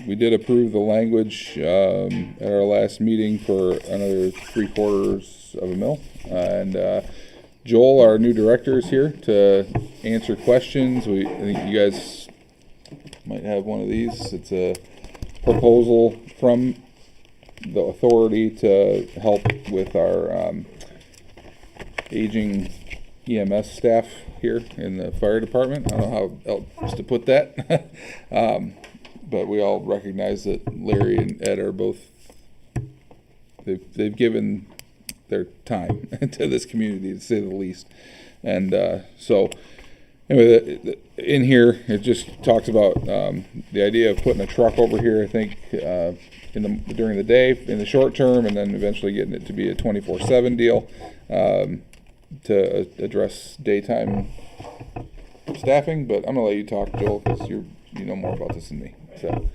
We did approve the language at our last meeting for another 3/4 of a mil. And Joel, our new director, is here to answer questions. I think you guys might have one of these. It's a proposal from the authority to help with our aging EMS staff here in the fire department. I don't know how else to put that. But we all recognize that Larry and Ed are both, they've given their time to this community, to say the least. And so anyway, in here, it just talks about the idea of putting a truck over here, I think, during the day, in the short term, and then eventually getting it to be a 24/7 deal to address daytime staffing. But I'm gonna let you talk, Joel, because you know more about this than me. So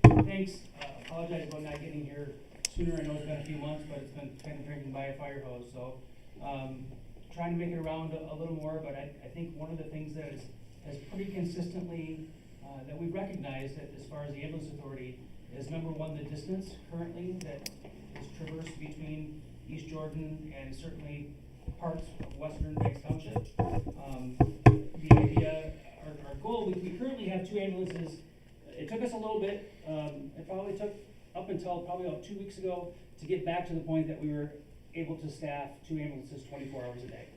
thanks. Apologize about not getting here sooner. I know it's been a few months, but it's been kind of drinking by a fire hose. So trying to make it around a little more. But I think one of the things that has pretty consistently that we've recognized that as far as the ambulance authority is, number one, the distance currently that is traversed between East Jordan and certainly parts of western Banks Township. The idea, our goal, we currently have 2 ambulances. It took us a little bit. It probably took up until probably about 2 weeks ago to get back to the point that we were able to staff 2 ambulances 24 hours a day.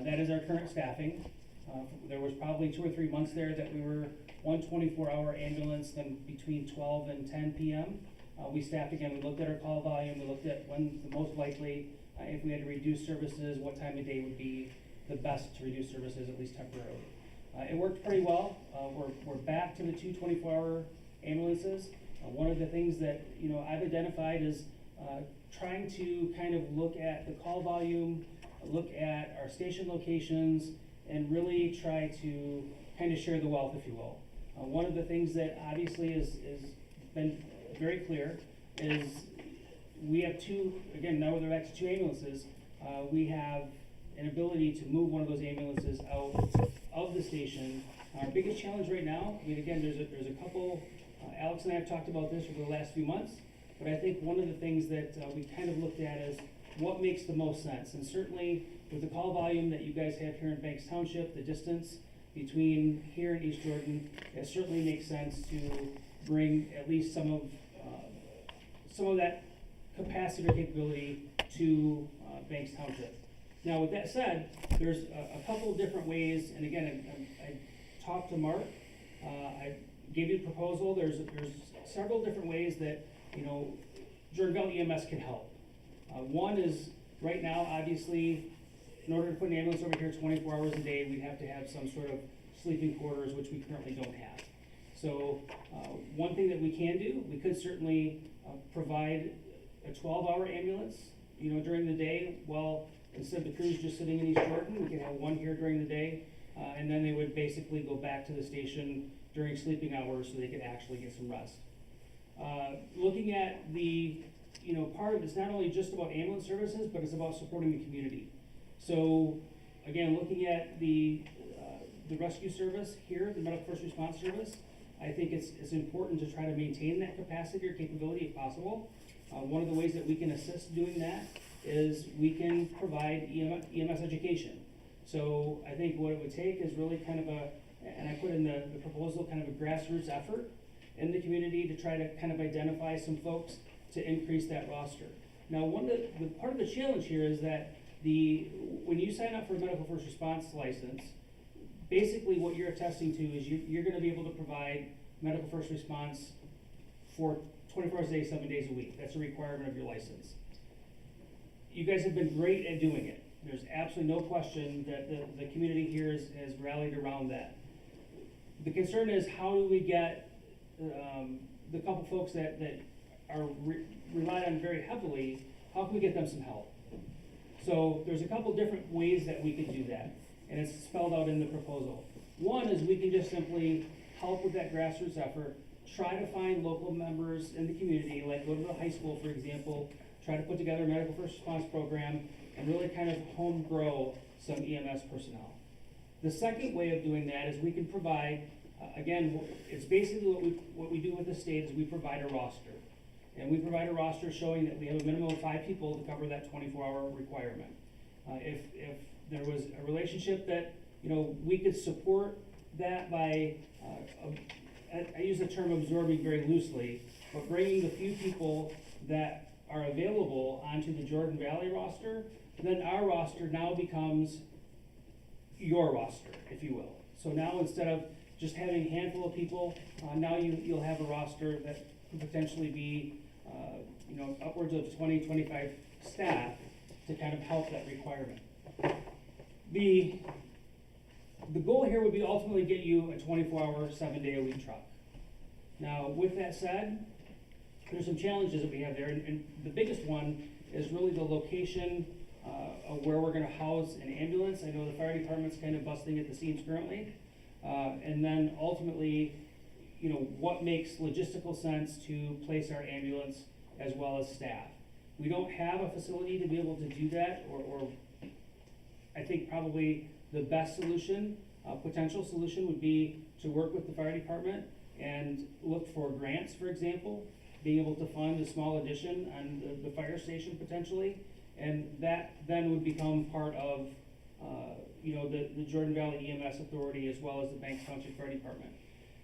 That is our current staffing. There was probably 2 or 3 months there that we were 1 24-hour ambulance, then between 12 and 10 p.m. We staffed again. We looked at our call volume. We looked at when the most likely if we had to reduce services, what time of day would be the best to reduce services, at least temporarily. It worked pretty well. We're back to the 2 24-hour ambulances. One of the things that I've identified is trying to kind of look at the call volume, look at our station locations, and really try to kind of share the wealth, if you will. One of the things that obviously is been very clear is we have now we're back to 2 ambulances. We have an ability to move one of those ambulances out of the station. Our biggest challenge right now, again, there's a couple, Alex and I have talked about this over the last few months, but I think one of the things that we kind of looked at is what makes the most sense. And certainly with the call volume that you guys have here in Banks Township, the distance between here and East Jordan, it certainly makes sense to bring at least some of that capacity or capability to Banks Township. Now, with that said, there's a couple different ways, and again, I talked to Mark, I gave you a proposal. There's several different ways that Jordan Valley EMS can help. One is right now, obviously, in order to put an ambulance over here 24 hours a day, we'd have to have some sort of sleeping quarters, which we currently don't have. So one thing that we can do, we could certainly provide a 12-hour ambulance, during the day. Well, instead of the crews just sitting in East Jordan, we could have one here during the day, and then they would basically go back to the station during sleeping hours so they could actually get some rest. Looking at the, part of it's not only just about ambulance services, but it's about supporting the community. So again, looking at the rescue service here, the medical first response service, I think it's important to try to maintain that capacity or capability if possible. One of the ways that we can assist doing that is we can provide EMS education. So I think what it would take is really kind of and I put in the proposal, kind of a grassroots effort in the community to try to kind of identify some folks to increase that roster. Now, part of the challenge here is that when you sign up for a medical first response license, basically what you're attesting to is you're going to be able to provide medical first response for 24 hours a day, 7 days a week. That's a requirement of your license. You guys have been great at doing it. There's absolutely no question that the community here has rallied around that. The concern is, how do we get the couple folks that are relied on very heavily, how can we get them some help? So there's a couple different ways that we could do that, and it's spelled out in the proposal. One is we can just simply help with that grassroots effort, try to find local members in the community, like go to the high school, for example, try to put together a medical first response program, and really kind of home grow some EMS personnel. The second way of doing that is we can provide, again, it's basically what we do with the state is we provide a roster. And we provide a roster showing that we have a minimum of 5 people to cover that 24-hour requirement. If there was a relationship that, we could support that by, I use the term absorbing very loosely, but bringing the few people that are available onto the Jordan Valley roster, then our roster now becomes your roster, if you will. So now instead of just having a handful of people, now you'll have a roster that could potentially be upwards of 20, 25 staff to kind of help that requirement. The goal here would be ultimately get you a 24-hour, 7-day-a-week truck. Now, with that said, there's some challenges that we have there, and the biggest one is really the location of where we're going to house an ambulance. I know the fire department's kind of busting at the seams currently, and then ultimately, what makes logistical sense to place our ambulance as well as staff. We don't have a facility to be able to do that, or I think probably the best solution, potential solution, would be to work with the fire department and look for grants, for example, being able to fund a small addition on the fire station potentially, and that then would become part of the Jordan Valley EMS Authority as well as the Banks Township Fire Department.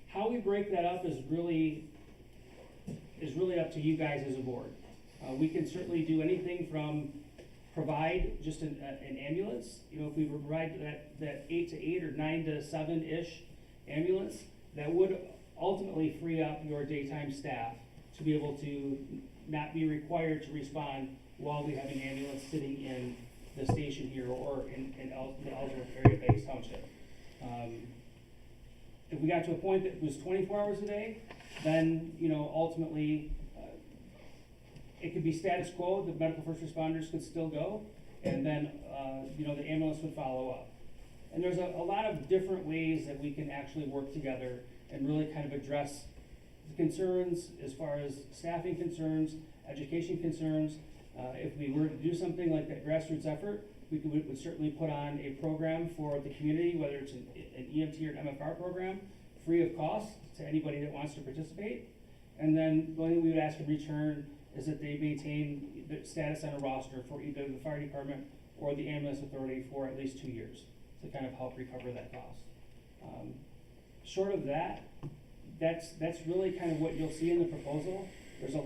How we break that up is really up to you guys as a board. We can certainly do anything from provide just an ambulance. If we provide that 8 to 8 or 9 to 7-ish ambulance, that would ultimately free up your daytime staff to be able to not be required to respond while we have an ambulance sitting in the station here or in the Ellsworth area of Banks Township. If we got to a point that it was 24 hours a day, then, you know, ultimately, it could be status quo, the medical first responders could still go, and then, you know, the ambulance would follow up. And there's a lot of different ways that we can actually work together and really kind of address the concerns as far as staffing concerns, education concerns. If we were to do something like that grassroots effort, we would certainly put on a program for the community, whether it's an EMT or an MFR program, free of cost to anybody that wants to participate. And then the only thing we would ask in return is that they maintain the status on a roster for either the fire department or the ambulance authority for at least 2 years to kind of help recover that cost. Short of that, that's really kind of what you'll see in the proposal. There's a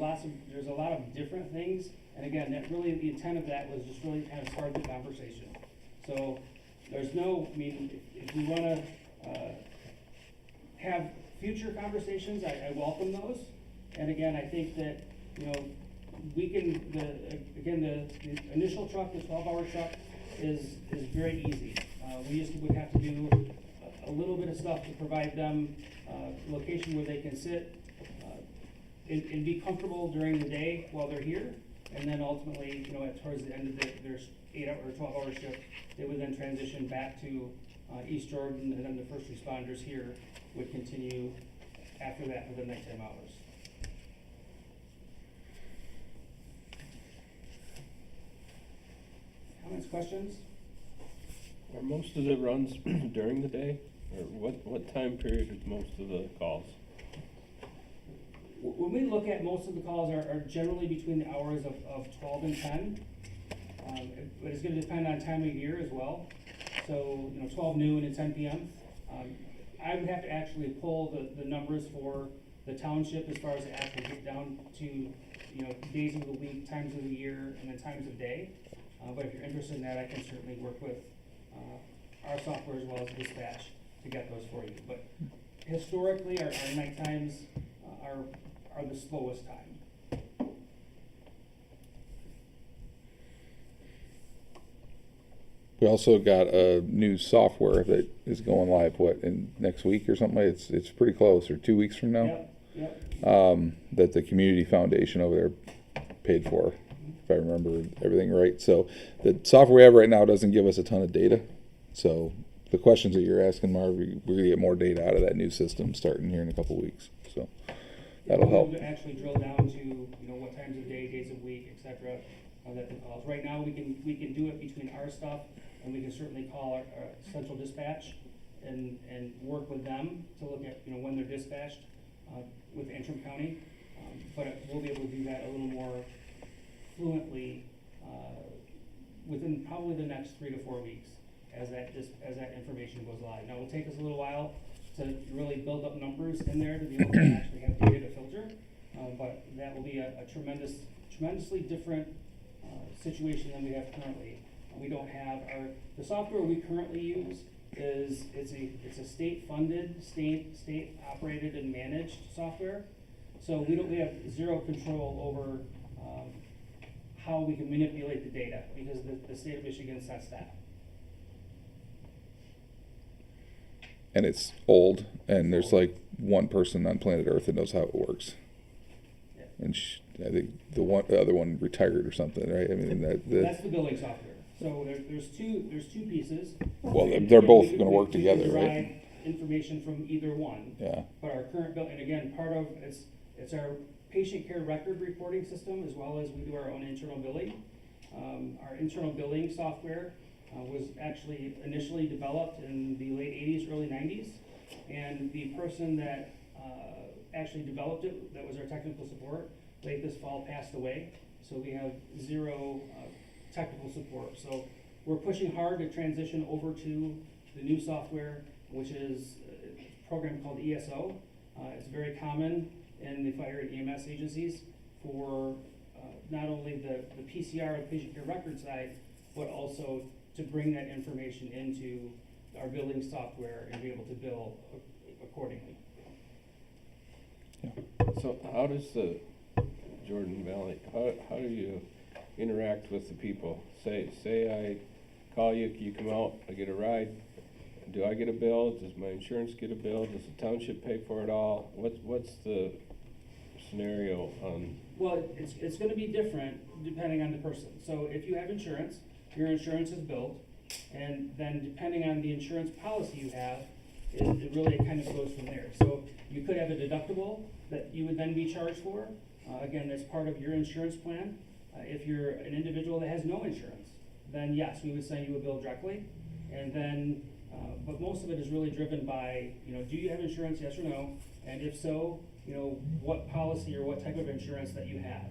lot of different things, and again, that really the intent of that was just really kind of start the conversation. So there's no, I mean, if we want to have future conversations, I welcome those. And again, I think that, you know, we can, the initial truck, the 12-hour truck, is very easy. We would have to do a little bit of stuff to provide them a location where they can sit and be comfortable during the day while they're here. And then ultimately, you know, towards the end of their 8-hour or 12-hour shift, they would then transition back to East Jordan, and then the first responders here would continue after that for the next 10 hours. Comments, questions? Are most of the runs during the day, or what time period is most of the calls? When we look at, most of the calls are generally between the hours of 12 and 10. But it's going to depend on time of year as well. So, you know, 12 noon and 10 p.m. I would have to actually pull the numbers for the township as far as it actually get down to, you know, days of the week, times of the year, and then times of day. But if you're interested in that, I can certainly work with our software as well as dispatch to get those for you. But historically, our night times are the slowest time. We also got a new software that is going live, in next week or something? It's pretty close, or 2 weeks from now? Yep. That the community foundation over there paid for, if I remember everything right. So the software we have right now doesn't give us a ton of data. So the questions that you're asking, Marv, we're going to get more data out of that new system starting here in a couple weeks. So that'll help. We'll actually drill down to, you know, what times of day, days of week, et cetera, that the calls. Right now, we can do it between our stuff, and we can certainly call our central dispatch and work with them to look at, you know, when they're dispatched with Antrim County. But we'll be able to do that a little more fluently within probably the next 3 to 4 weeks as that information goes live. Now, it'll take us a little while to really build up numbers in there to be able to actually have data to filter, but that will be a tremendously different situation than we have currently. We don't have the software we currently use it's a state-funded, state-operated and managed software. So we have zero control over how we can manipulate the data because the state of Michigan sets that. And it's old, and there's like one person on planet Earth that knows how it works. Yeah. And I think the other one retired or something, right? I mean, that's the billing software. So there's two pieces. Well, they're both going to work together, derive right? Information from either one. Yeah. But our current bill, and again, part of it's our patient care record reporting system, as well as we do our own internal billing. Our internal billing software was actually initially developed in the late 80s, early 90s, and the person that actually developed it, that was our technical support, late this fall passed away. So we have zero technical support. So we're pushing hard to transition over to the new software, which is a program called ESO. It's very common in the fire and EMS agencies for not only the PCR of patient care record side, but also to bring that information into our billing software and be able to bill accordingly. So how does the Jordan Valley, how do you interact with the people? Say I call you, you come out, I get a ride. Do I get a bill? Does my insurance get a bill? Does the township pay for it all? What's the scenario on? Well, it's gonna be different depending on the person. So if you have insurance, your insurance is billed, and then depending on the insurance policy you have, it really kind of goes from there. So you could have a deductible that you would then be charged for. Again, that's part of your insurance plan. If you're an individual that has no insurance, then yes, we would send you a bill directly. And then, but most of it is really driven by, do you have insurance, yes or no? And if so, what policy or what type of insurance that you have.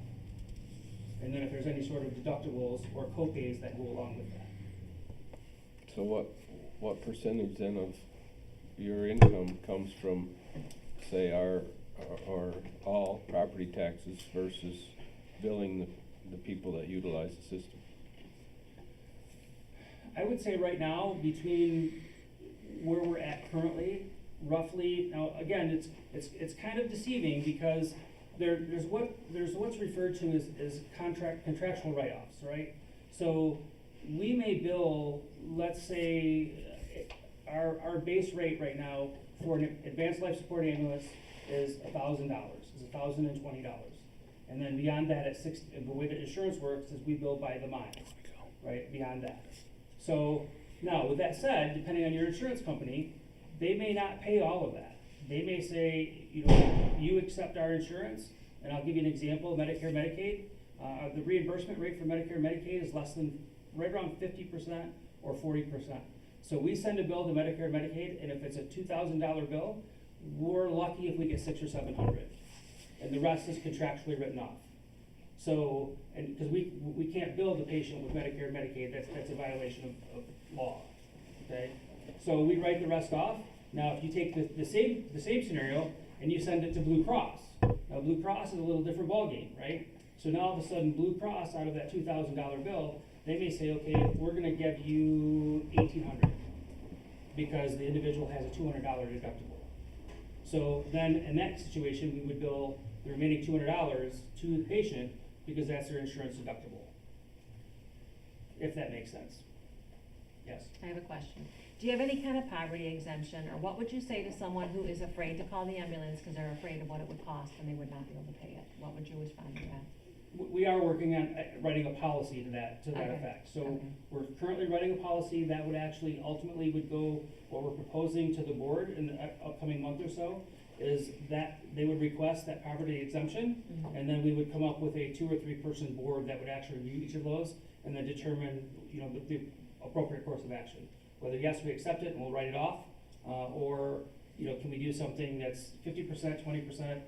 And then if there's any sort of deductibles or co-pays that go along with that. So what percentage then of your income comes from, say, our or all property taxes versus billing the people that utilize the system? I would say right now, between where we're at currently, roughly, now again, it's kind of deceiving because there's what's referred to as contractual write-offs, right? So we may bill, let's say, our base rate right now for an advanced life support ambulance is $1,000, is $1,020. And then beyond that, the way that insurance works is we bill by the mile, right, beyond that. So now, with that said, depending on your insurance company, they may not pay all of that. They may say, you accept our insurance, and I'll give you an example, Medicare, Medicaid. The reimbursement rate for Medicare, Medicaid is right around 50% or 40%. So we send a bill to Medicare, Medicaid, and if it's a $2,000 bill, we're lucky if we get $600 or $700, and the rest is contractually written off. So, and because we can't bill the patient with Medicare, Medicaid, that's a violation of law. Okay, so we write the rest off. Now, if you take the same scenario and you send it to Blue Cross, now Blue Cross is a little different ballgame, right? So now all of a sudden, Blue Cross, out of that $2,000 bill, they may say, okay, we're going to give you $1,800 because the individual has a $200 deductible. So then, in that situation, we would bill the remaining $200 to the patient because that's their insurance deductible. If that makes sense. Yes. I have a question. Do you have any kind of poverty exemption, or what would you say to someone who is afraid to call the ambulance because they're afraid of what it would cost and they would not be able to pay it? What would you respond to that? We are working on writing a policy to that Okay. effect. So Okay. we're currently writing a policy that would actually ultimately would go, what we're proposing to the board in the upcoming month or so, is that they would request that poverty exemption, and then we would come up with a 2 or 3 person board that would actually review each of those and then determine, the appropriate course of action. Whether yes, we accept it and we'll write it off, or can we do something that's 50%, 20%,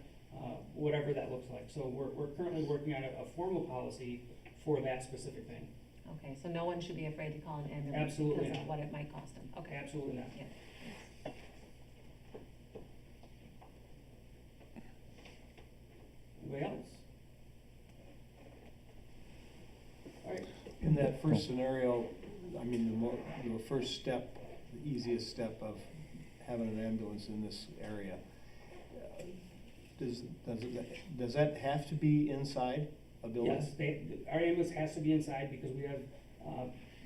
whatever that looks like. So we're currently working on a formal policy for that specific thing. Okay, so no one should be afraid to call an ambulance Absolutely because of not. what it might cost them. Okay. Absolutely not. Yeah. Anybody else? All right. In that first scenario, I mean, the first step, the easiest step of having an ambulance in this area, does that have to be inside a building? Yes, our ambulance has to be inside because we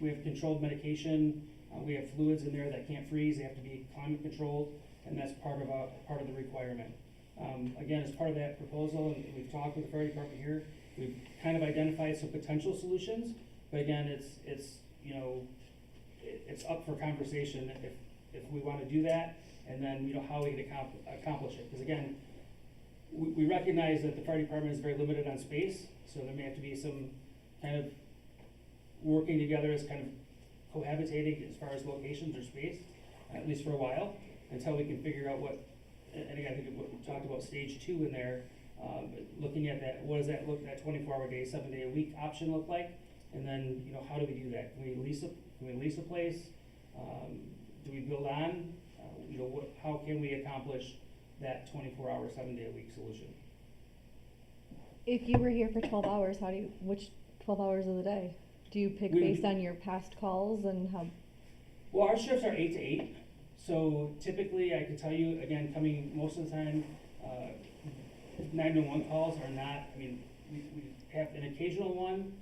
have controlled medication, we have fluids in there that can't freeze, they have to be climate controlled, and that's part of the requirement. Again, as part of that proposal, and we've talked with the fire department here, we've kind of identified some potential solutions, but again, it's up for conversation if we want to do that, and then how we can accomplish it. Because again, we recognize that the fire department is very limited on space, so there may have to be some kind of working together as kind of cohabitating as far as locations or space, at least for a while, until we can figure out what, and again, I think we talked about stage 2 in there, looking at that, what does that 24-hour day, 7-day a week option look like? And then, how do we do that? Can we lease a place? Do we build on? How can we accomplish that 24-hour, 7-day a week solution? If you were here for 12 hours, which 12 hours of the day? Do you pick based on your past calls and how? Well, our shifts are 8 to 8. So typically, I can tell you, again, coming most of the time, 911 calls are not, we have an occasional one,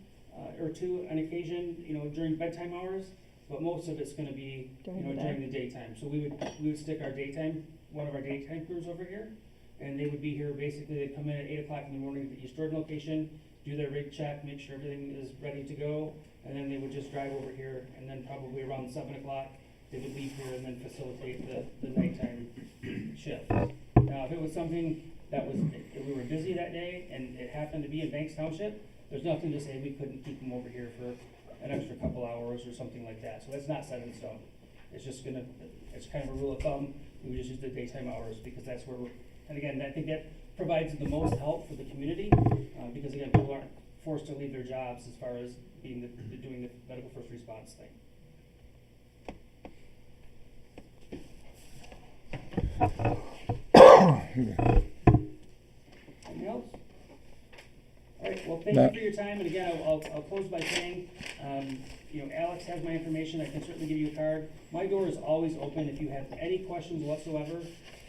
or two on occasion, you know, during bedtime hours, but most of it's gonna be, you During know, the day. during the daytime. So we would stick our daytime, one of our daytime crews over here, and they would be here, basically, they'd come in at 8 o'clock in the morning at the East Jordan location, do their rig check, make sure everything is ready to go, and then they would just drive over here, and then probably around 7 o'clock, they would leave here and then facilitate the nighttime shift. Now, if it was something that was, if we were busy that day and it happened to be in Banks Township, there's nothing to say we couldn't keep them over here for an extra couple hours or something like that. So that's not set in stone. It's just gonna, it's kind of a rule of thumb. We would just use the daytime hours because that's where we're, and again, I think that provides the most help for the community, because again, people aren't forced to leave their jobs as far as being doing the medical first response thing. Anything else? All right, well, thank you for your time, and again, I'll close by saying, you know, Alex has my information, I can certainly give you a card. My door is always open if you have any questions whatsoever,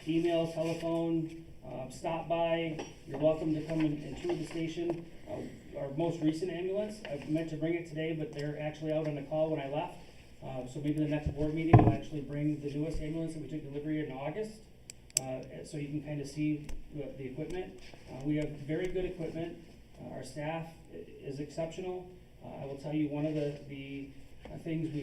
email, telephone, stop by, you're welcome to come and tour the station. Our most recent ambulance, I meant to bring it today, but they're actually out on a call when I left. So maybe the next board meeting, I'll actually bring the newest ambulance that we took delivery in August, so you can kind of see the equipment. We have very good equipment. Our staff is exceptional. I will tell you, one of the things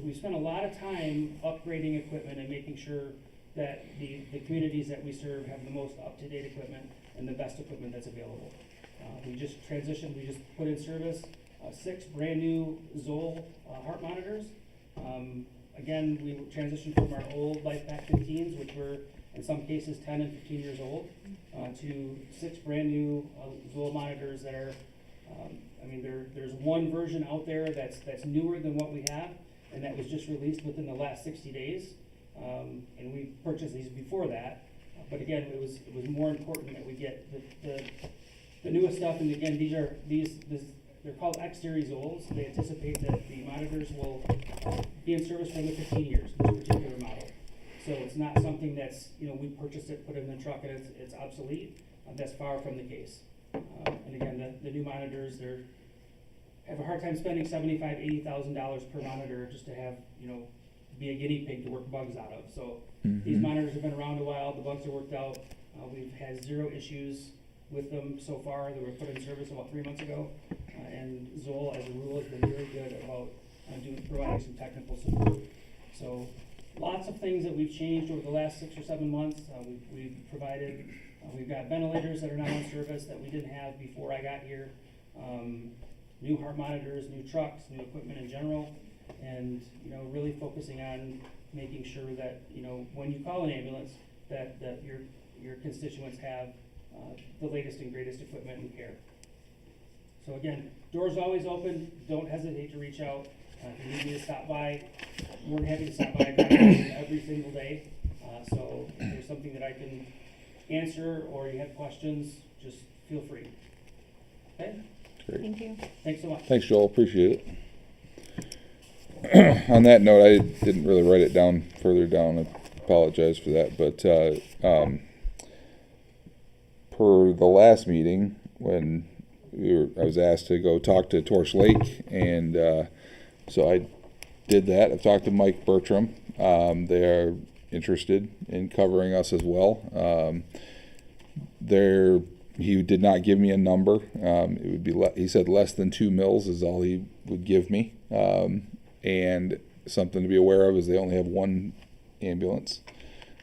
we spent a lot of time upgrading equipment and making sure that the communities that we serve have the most up-to-date equipment and the best equipment that's available. We just transitioned, we just put in service 6 brand new Zoll heart monitors. Again, we transitioned from our old LifePak 15s, which were in some cases 10 and 15 years old, to 6 brand new Zoll monitors that are, I mean, there's one version out there that's newer than what we have, and that was just released within the last 60 days. And we purchased these before that, but again, it was more important that we get the newest stuff. And again, they're called X Series Zolls. They anticipate that the monitors will be in service for another 15 years, this particular model. So it's not something that's, you know, we purchased it, put it in the truck, and it's obsolete. That's far from the case. And again, the new monitors, have a hard time spending $75,000, $80,000 per monitor just to have, you know, be a guinea pig to work bugs out of. So these monitors have been around a while. The bugs are worked out. We've had 0 issues with them so far. They were put in service about 3 months ago. And Zoll, as a rule, has been very good about providing some technical support. So lots of things that we've changed over the last 6 or 7 months. We've provided, we've got ventilators that are now in service that we didn't have before I got here. New heart monitors, new trucks, new equipment in general. And, you know, really focusing on making sure that, you know, when you call an ambulance, that your constituents have the latest and greatest equipment and care. So again, doors always open. Don't hesitate to reach out. If you need me to stop by, more than happy to stop by. I'm every single day. So if there's something that I can answer or you have questions, just feel free. Okay? Great. Thank you. Thanks so much. Thanks, Joel. Appreciate it. On that note, I didn't really write it down further down. I apologize for that. But per the last meeting, when I was asked to go talk to Torch Lake, and so I did that. I've talked to Mike Bertram. They are interested in covering us as well. He did not give me a number. It would be he said less than 2 mills is all he would give me. And something to be aware of is they only have 1 ambulance.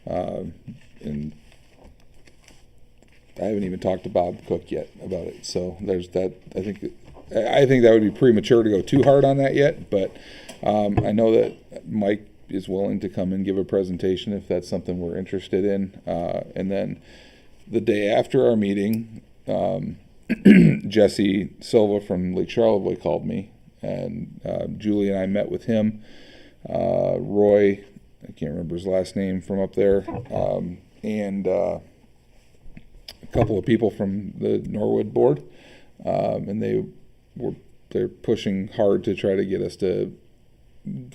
And I haven't even talked to Bob Cook yet about it. So there's that. I think that would be premature to go too hard on that yet. But I know that Mike is willing to come and give a presentation if that's something we're interested in. And then the day after our meeting, Jesse Silva from Lake Charlevoix called me. And Julie and I met with him. Roy, I can't remember his last name from up there, and a couple of people from the Norwood board, and they're pushing hard to try to get us to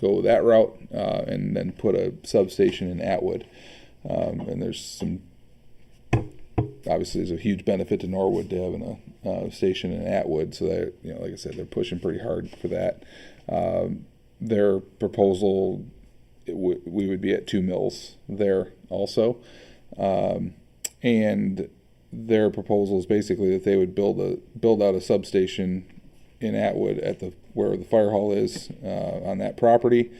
go that route, and then put a substation in Atwood. And there's some obviously there's a huge benefit to Norwood to having a station in Atwood, so that, you know, like I said, they're pushing pretty hard for that. Their proposal, we would be at 2 mills there also, and their proposal is basically that they would build out a substation in Atwood at where the fire hall is on that property,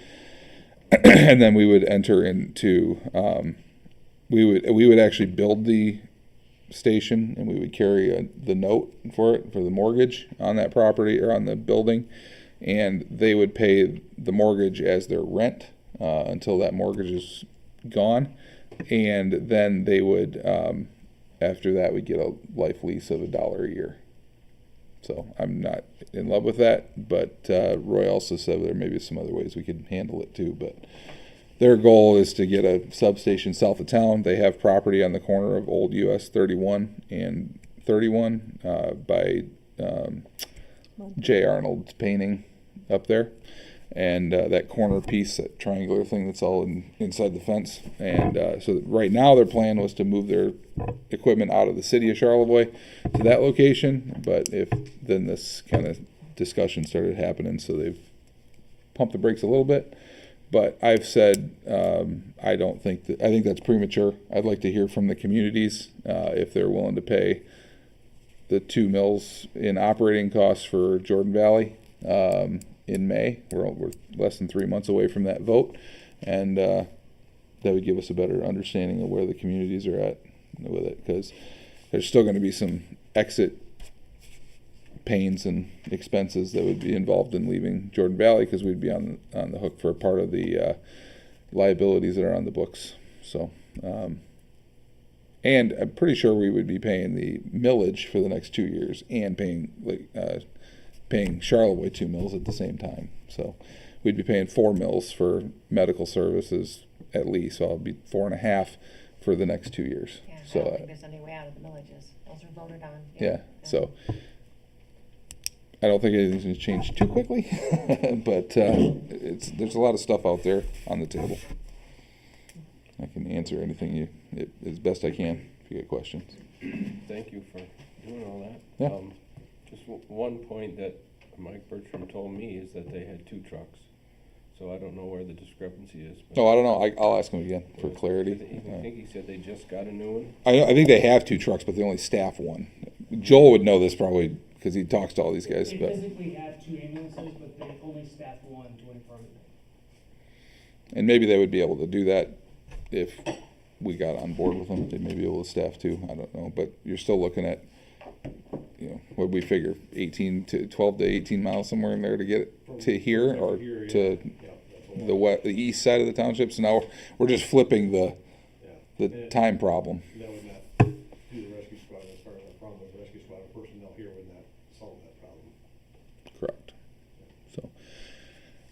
and then we would enter into we would actually build the station, and we would carry the note for the mortgage on that property or on the building, and they would pay the mortgage as their rent until that mortgage is gone, and then they would after that we'd get a life lease of $1 a year. So I'm not in love with that, but Roy also said there may be some other ways we could handle it too. But their goal is to get a substation south of town. They have property on the corner of Old US 31 and 31 by J. Arnold's painting up there. And that corner piece, that triangular thing that's all inside the fence. And so right now their plan was to move their equipment out of the city of Charlevoix to that location. But then this kind of discussion started happening, so they've pumped the brakes a little bit. But I've said I think that's premature. I'd like to hear from the communities if they're willing to pay the 2 mills in operating costs for Jordan Valley. In May. We're less than 3 months away from that vote, and that would give us a better understanding of where the communities are at with it, because there's still going to be some exit pains and expenses that would be involved in leaving Jordan Valley, because we'd be on the hook for a part of the liabilities that are on the books. So, and I'm pretty sure we would be paying the millage for the next 2 years and paying Charlevoix 2 mills at the same time. So we'd be paying 4 mills for medical services at least. So it'll be 4.5 for the next 2 years. Yeah, So I don't think there's any way out of the millages. Those are voted on. yeah. So I don't think anything's going to change too quickly, but there's a lot of stuff out there on the table. I can answer anything as best I can if you get questions. Thank you for doing all that. Yeah. Just one point that Mike Bertram told me is that they had 2 trucks. So I don't know where the discrepancy is. Oh, I don't know. I'll ask him again for clarity. I think he said they just got a new one. I think they have 2 trucks, but they only staff 1. Joel would know this probably because he talks to all these guys. They But physically have 2 ambulances, but they only staff 1 24 hours. and maybe they would be able to do that if we got on board with them. They may be able to staff 2. I don't know, but you're still looking at, what we figure 12 to 18 miles somewhere in there to get it to here or to the east side of the township. So now we're just flipping the time problem. That would not do the rescue squad as far as our problem with the rescue squad. A personnel here would not solve that problem. Correct. So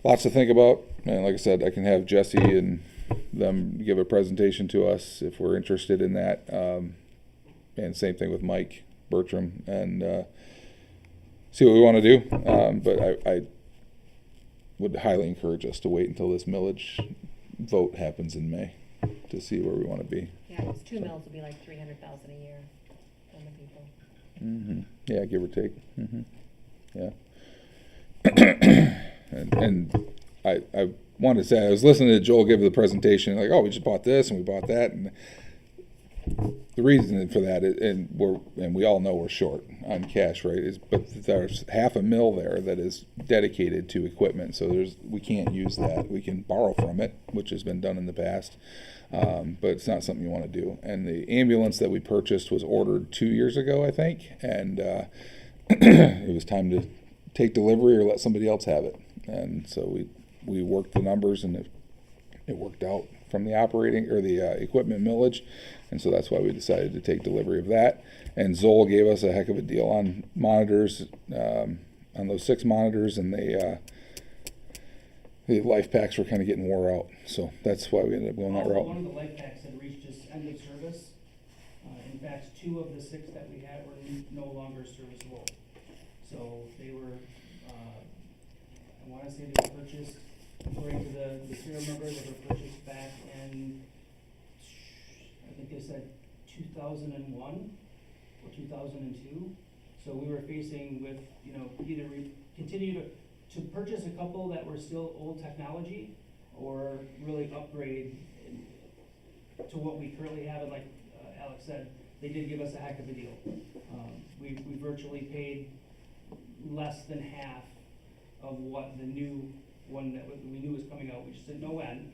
lots to think about. And like I said, I can have Jesse and them give a presentation to us if we're interested in that. And same thing with Mike Bertram, and see what we want to do. But I would highly encourage us to wait until this millage vote happens in May to see where we want to be. Yeah, because 2 mills would be like $300,000 a year from the people. Mm-hmm. Yeah, give or take. Mm-hmm. Yeah. and I wanted to say, I was listening to Joel give the presentation, like, oh, we just bought this and we bought that, and the reason for that is, and we all know we're short on cash, right? But there's half a mill there that is dedicated to equipment, so we can't use that. We can borrow from it, which has been done in the past, but it's not something you want to do. And the ambulance that we purchased was ordered 2 years ago, I think, and it was time to take delivery or let somebody else have it. And so we worked the numbers, and it worked out from the operating or the equipment millage, and so that's why we decided to take delivery of that. And Zoll gave us a heck of a deal on monitors, on those 6 monitors, and the life packs were kind of getting wore out, so that's why we ended up going that route. One of the life packs had reached its end of service. In fact, 2 of the 6 that we had were no longer serviceable. So they were, I want to say they were purchased, according to the serial number, they were purchased back in, I think they said 2001. 2002. So we were facing with, you know, either we continue to purchase a couple that were still old technology, or really upgrade to what we currently have. And like Alex said, they did give us a heck of a deal. We virtually paid less than half of what the new one that we knew was coming out. We just didn't know when.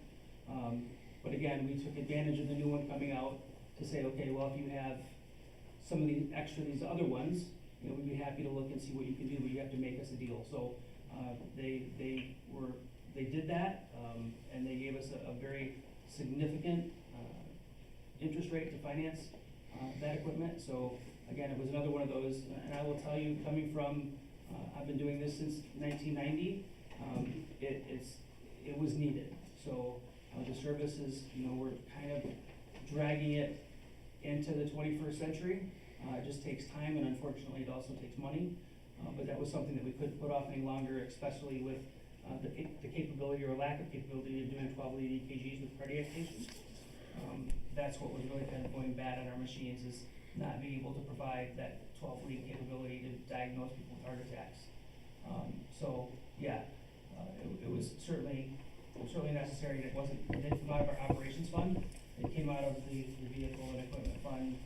But again, we took advantage of the new one coming out to say, okay, well, if you have some of these other ones, you know, we'd be happy to look and see what you can do, but you have to make us a deal. So they did that, and they gave us a very significant interest rate to finance that equipment. So again, it was another one of those, and I will tell you, coming from, I've been doing this since 1990, it was needed. So the services, you know, we're kind of dragging it into the 21st century. It just takes time, and unfortunately it also takes money. But that was something that we couldn't put off any longer, especially with the capability or lack of capability of doing 12 lead EKGs with cardiac patients. That's what was really kind of going bad on our machines, is not being able to provide that 12 lead capability to diagnose people with heart attacks. So yeah, it was certainly necessary. It didn't come out of our operations fund. It came out of the vehicle and equipment fund.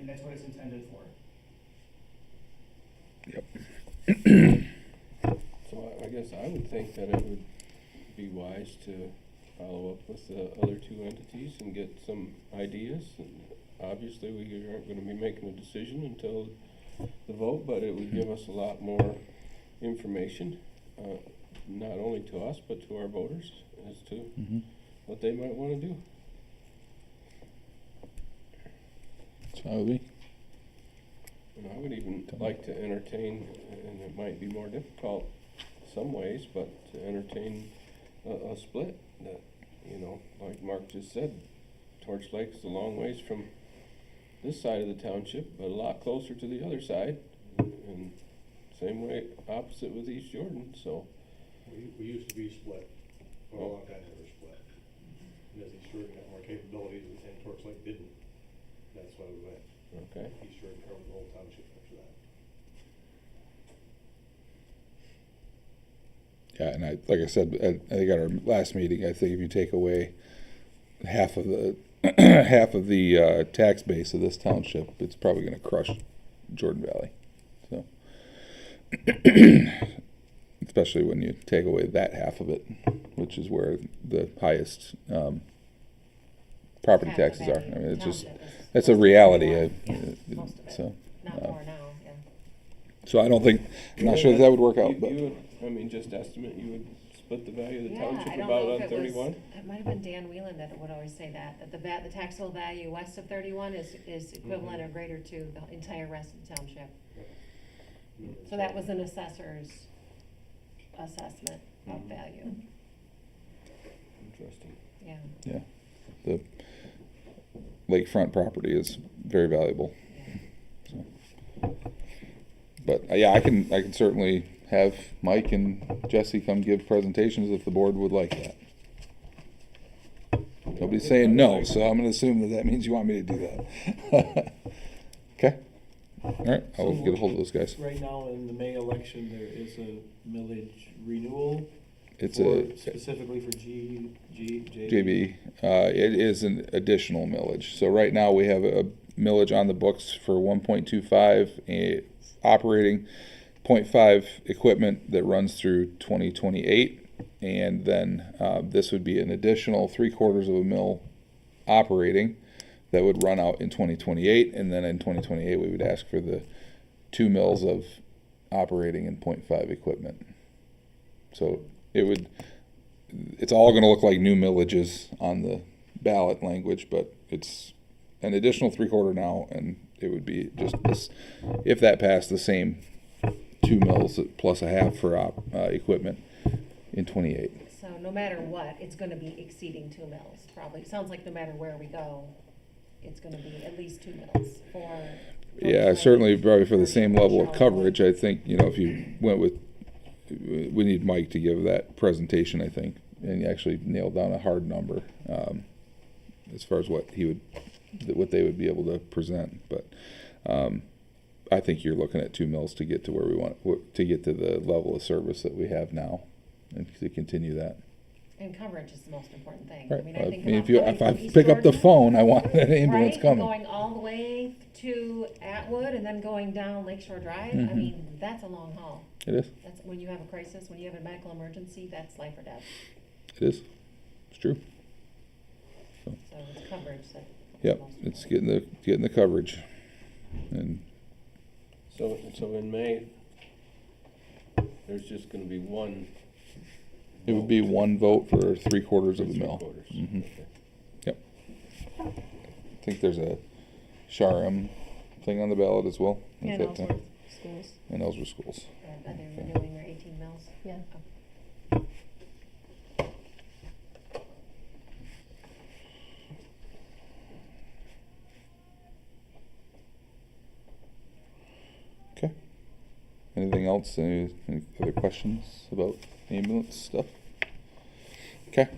That's what it's intended for. So I guess I would think that it would be wise to follow up with the other two entities and get some ideas. And obviously, we aren't going to be making a decision until the vote, but it would give us a lot more information, not only to us, but to our voters as to what they might want to do. So we. And I would even like to entertain, and it might be more difficult some ways, but to entertain a split that, you know, like Mark just said, Torch Lake's a long ways from this side of the township, but a lot closer to the other side, and same way opposite with East Jordan. So we used to be split for a long time. We were split because East Jordan got more capabilities and Torch Lake didn't. That's why we went. okay. East Jordan covered the whole township after that. Yeah, and like I said, I think at our last meeting, I think if you take away half of the tax base of this township, it's probably going to crush Jordan Valley. So, especially when you take away that half of it, which is where the highest property Half the taxes are. value. I mean, it's just Township is that's a most of reality. it. Most of it. So, Not more now, yeah. so I don't think I'm not sure that would work out, but. You would, I mean, just estimate, you would split the value of the Yeah, township I don't about know on if it was, 31? it might have been Dan Whelan that would always say that the taxable value west of 31 is equivalent or greater to the entire rest of the township. So that was an assessor's assessment of value, Interesting. yeah. Yeah, the lakefront property is very valuable. So. But yeah, I can certainly have Mike and Jesse come give presentations if the board would like that. Nobody's saying no, so I'm going to assume that means you want me to do that. Okay. All right, I'll get a hold of those guys. Right now, in the May election, there is a millage renewal. It's specifically for JB. It is an additional millage. So right now we have a millage on the books for 1.25 operating, 0.5 equipment that runs through 2028, and then this would be an additional 3/4 of a mil operating that would run out in 2028, and then in 2028 we would ask for the 2 mils of operating and 0.5 equipment. So it's all going to look like new millages on the ballot language, but it's an additional 3/4 now, and it would be just this, if that passed, the same 2 mils plus a half for equipment in 28. So no matter what, it's gonna be exceeding 2 mils, probably. It sounds like no matter where we go, it's gonna be at least 2 mils for. Yeah, certainly probably for the same level of coverage. I think, if you went with, we need Mike to give that presentation, I think, and actually nail down a hard number. as far as what they would be able to present, but, I think you're looking at 2 mills to get to where we want, to get to the level of service that we have now, and to continue that. And coverage is the most important thing. Right. I mean, I think about if I coming from East pick up the Jordan, phone, I want an ambulance right, coming. and going all the way to Atwood and then going down Lakeshore Drive, I Mhm. mean, that's a long haul. It is. That's when you have a crisis, when you have a medical emergency, that's life or death. It is. It's true. So it's coverage that. Yep. It's getting the coverage, and So in May, there's just gonna be one. it would be 1 vote for 3/4 of the mill. 3/4. Mhm. Okay. Yep. I think there's a Shoreham thing on the ballot as well. Is And that Ellsworth schools. And Ellsworth schools. Are they renewing their 18 mills? Yeah. Okay. Anything else? Any other questions about ambulance stuff? Okay.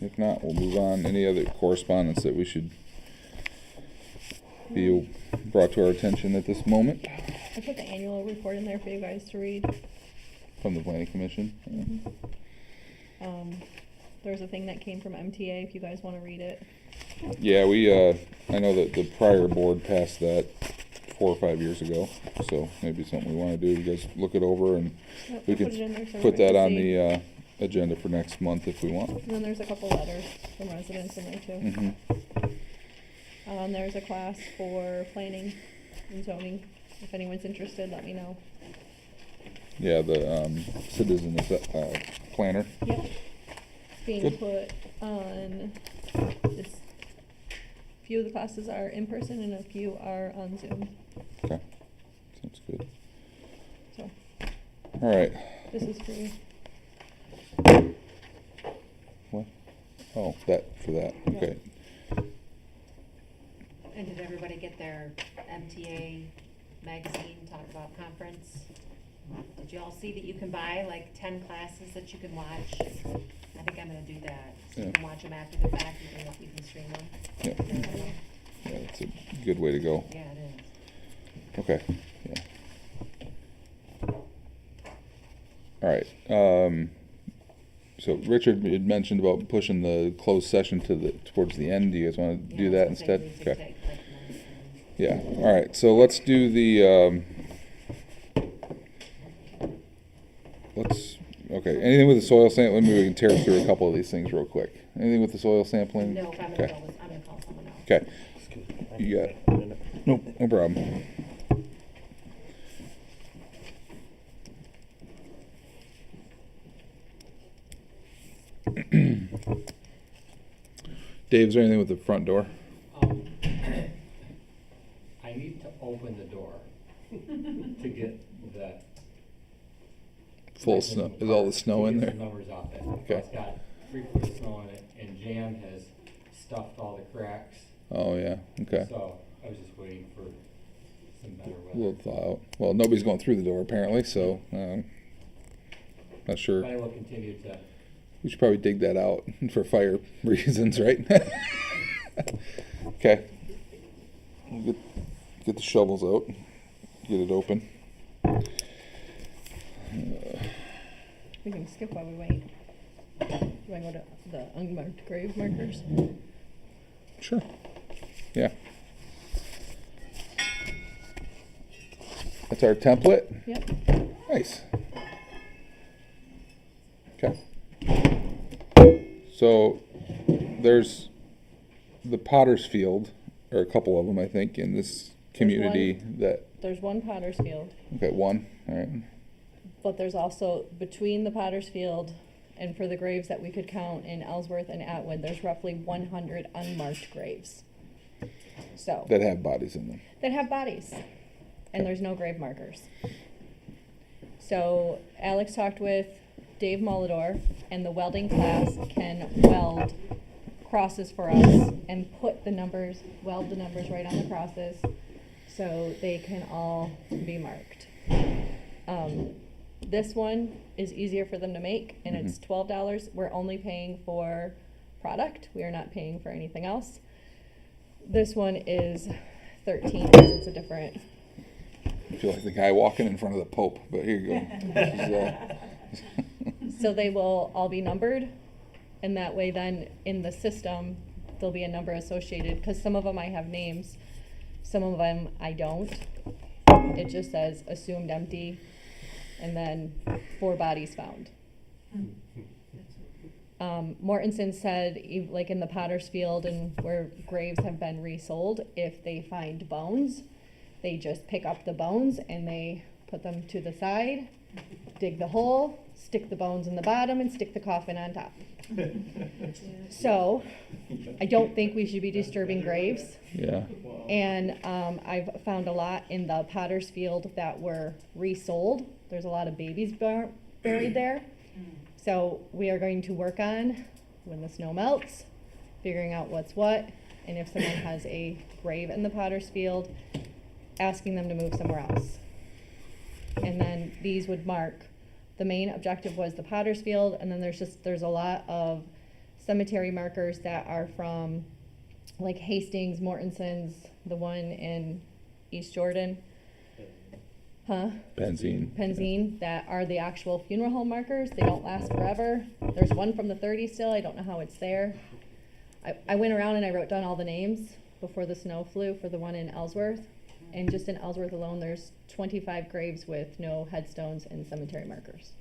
If not, we'll move on. Any other correspondence that we should be brought to our attention at this moment I put the annual report in there for you guys to read. from the planning commission? There's a thing that came from MTA if you guys wanna read it. Yeah, I know that the prior board passed that 4 or 5 years ago, so maybe something we wanna do, you guys look it over and Yep, we I can put it in there so put that everybody on can see. the, agenda for next month if we want. And then there's a couple letters from residents in there too. Mhm. There's a class for planning and zoning. If anyone's interested, let me know. Yeah, the, citizen, planner. Yep. It's being Good. put on this. Few of the classes are in person and a few are on Zoom. Okay, sounds good. So All right. this is free. What? Oh, that, for that, Yeah. okay. And did everybody get their MTA magazine, talk about conference? Did you all see that you can buy like 10 classes that you can watch? I think I'm gonna do that. So you Yeah. can watch them after the fact, you can stream them. Yeah. Yeah, that's a good way to go. Yeah, it is. Okay, yeah. All right, so Richard had mentioned about pushing the closed session towards the end. Do you guys wanna do that instead? Okay. Yeah, all right, so let's do the, okay, anything with the soil sampling, maybe we can tear through a couple of these things real quick. Anything with the soil sampling? No, I'm Okay. gonna call someone else. Okay. You got it. Nope, no problem. Dave, is there anything with the front door? I need to open the door to get the. Full snow, is all the snow in to there? get the numbers off it. Okay. It's got 3 foot of snow in it, and Jan has stuffed all the cracks. Oh, yeah, okay. So I was just waiting for some better A little weather. thaw out. Well, nobody's going through the door apparently, so, not sure. But I will continue to. We should probably dig that out for fire reasons, right? Okay. We'll get the shovels out, get it open. We can skip while we wait. Do I go to the unmarked grave markers? Sure. Yeah. That's our template? Yep. Nice. Okay. So there's the Potter's Field, or a couple of them, I think, in this community that, There's one Potter's Field, okay, one, all right. but there's also between the Potter's Field and for the graves that we could count in Ellsworth and Atwood, there's roughly 100 unmarked graves. So That have bodies in them. that have bodies, and there's no grave markers. So Alex talked with Dave Molidor, and the welding class can weld crosses for us and put the numbers, weld the numbers right on the crosses, so they can all be marked. This one is easier for them to make, and it's $12. We're only paying for product. We are not paying for anything else. This one is 13 because it's a different. I feel like the guy walking in front of the Pope, but here you go. This is, So they will all be numbered, and that way then in the system, there'll be a number associated, because some of them I have names, some of them I don't. It just says assumed empty, and then 4 bodies found. Mortensen said, like in the Potter's Field and where graves have been resold, if they find bones, they just pick up the bones and they put them to the side, dig the hole, stick the bones in the bottom, and stick the coffin on top. So, I don't think we should be disturbing graves. yeah. And I've found a lot in the Potter's Field that were resold. There's a lot of babies buried there. So we are going to work on, when the snow melts, figuring out what's what, and if someone has a grave in the Potter's Field, asking them to move somewhere else. And then these would mark, the main objective was the Potter's Field, and then there's a lot of cemetery markers that are from like Hastings, Mortensen's, the one in East Jordan. Penzine, that are the actual funeral home markers. They don't last forever. There's one from the 30s still. I don't know how it's there. I went around and I wrote down all the names before the snow flew for the one in Ellsworth. And just in Ellsworth alone, there's 25 graves with no headstones and cemetery markers.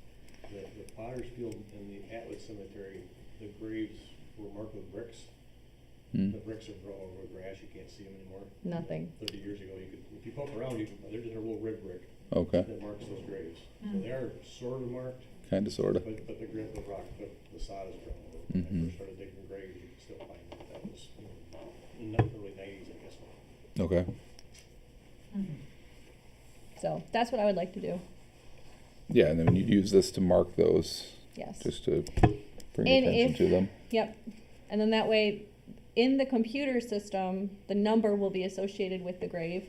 The Potter's Field and the Atlas Cemetery, the graves were marked with bricks. The bricks are grown over grass, you can't see them anymore. Nothing. 30 years ago, you could, if you poke around, there's just a little red brick Okay. that marks those graves. So they are sort of marked, Kind of, sort of. but the grit, the rock, the sod is grown over. When I first started digging graves, you could still find them. That was in the early 90s, I guess. Okay. So that's what I would like to do. Yeah, and then you'd use this to mark those, Yes. just to bring And attention if- to them. Yep. And then that way, in the computer system, the number will be associated with the grave.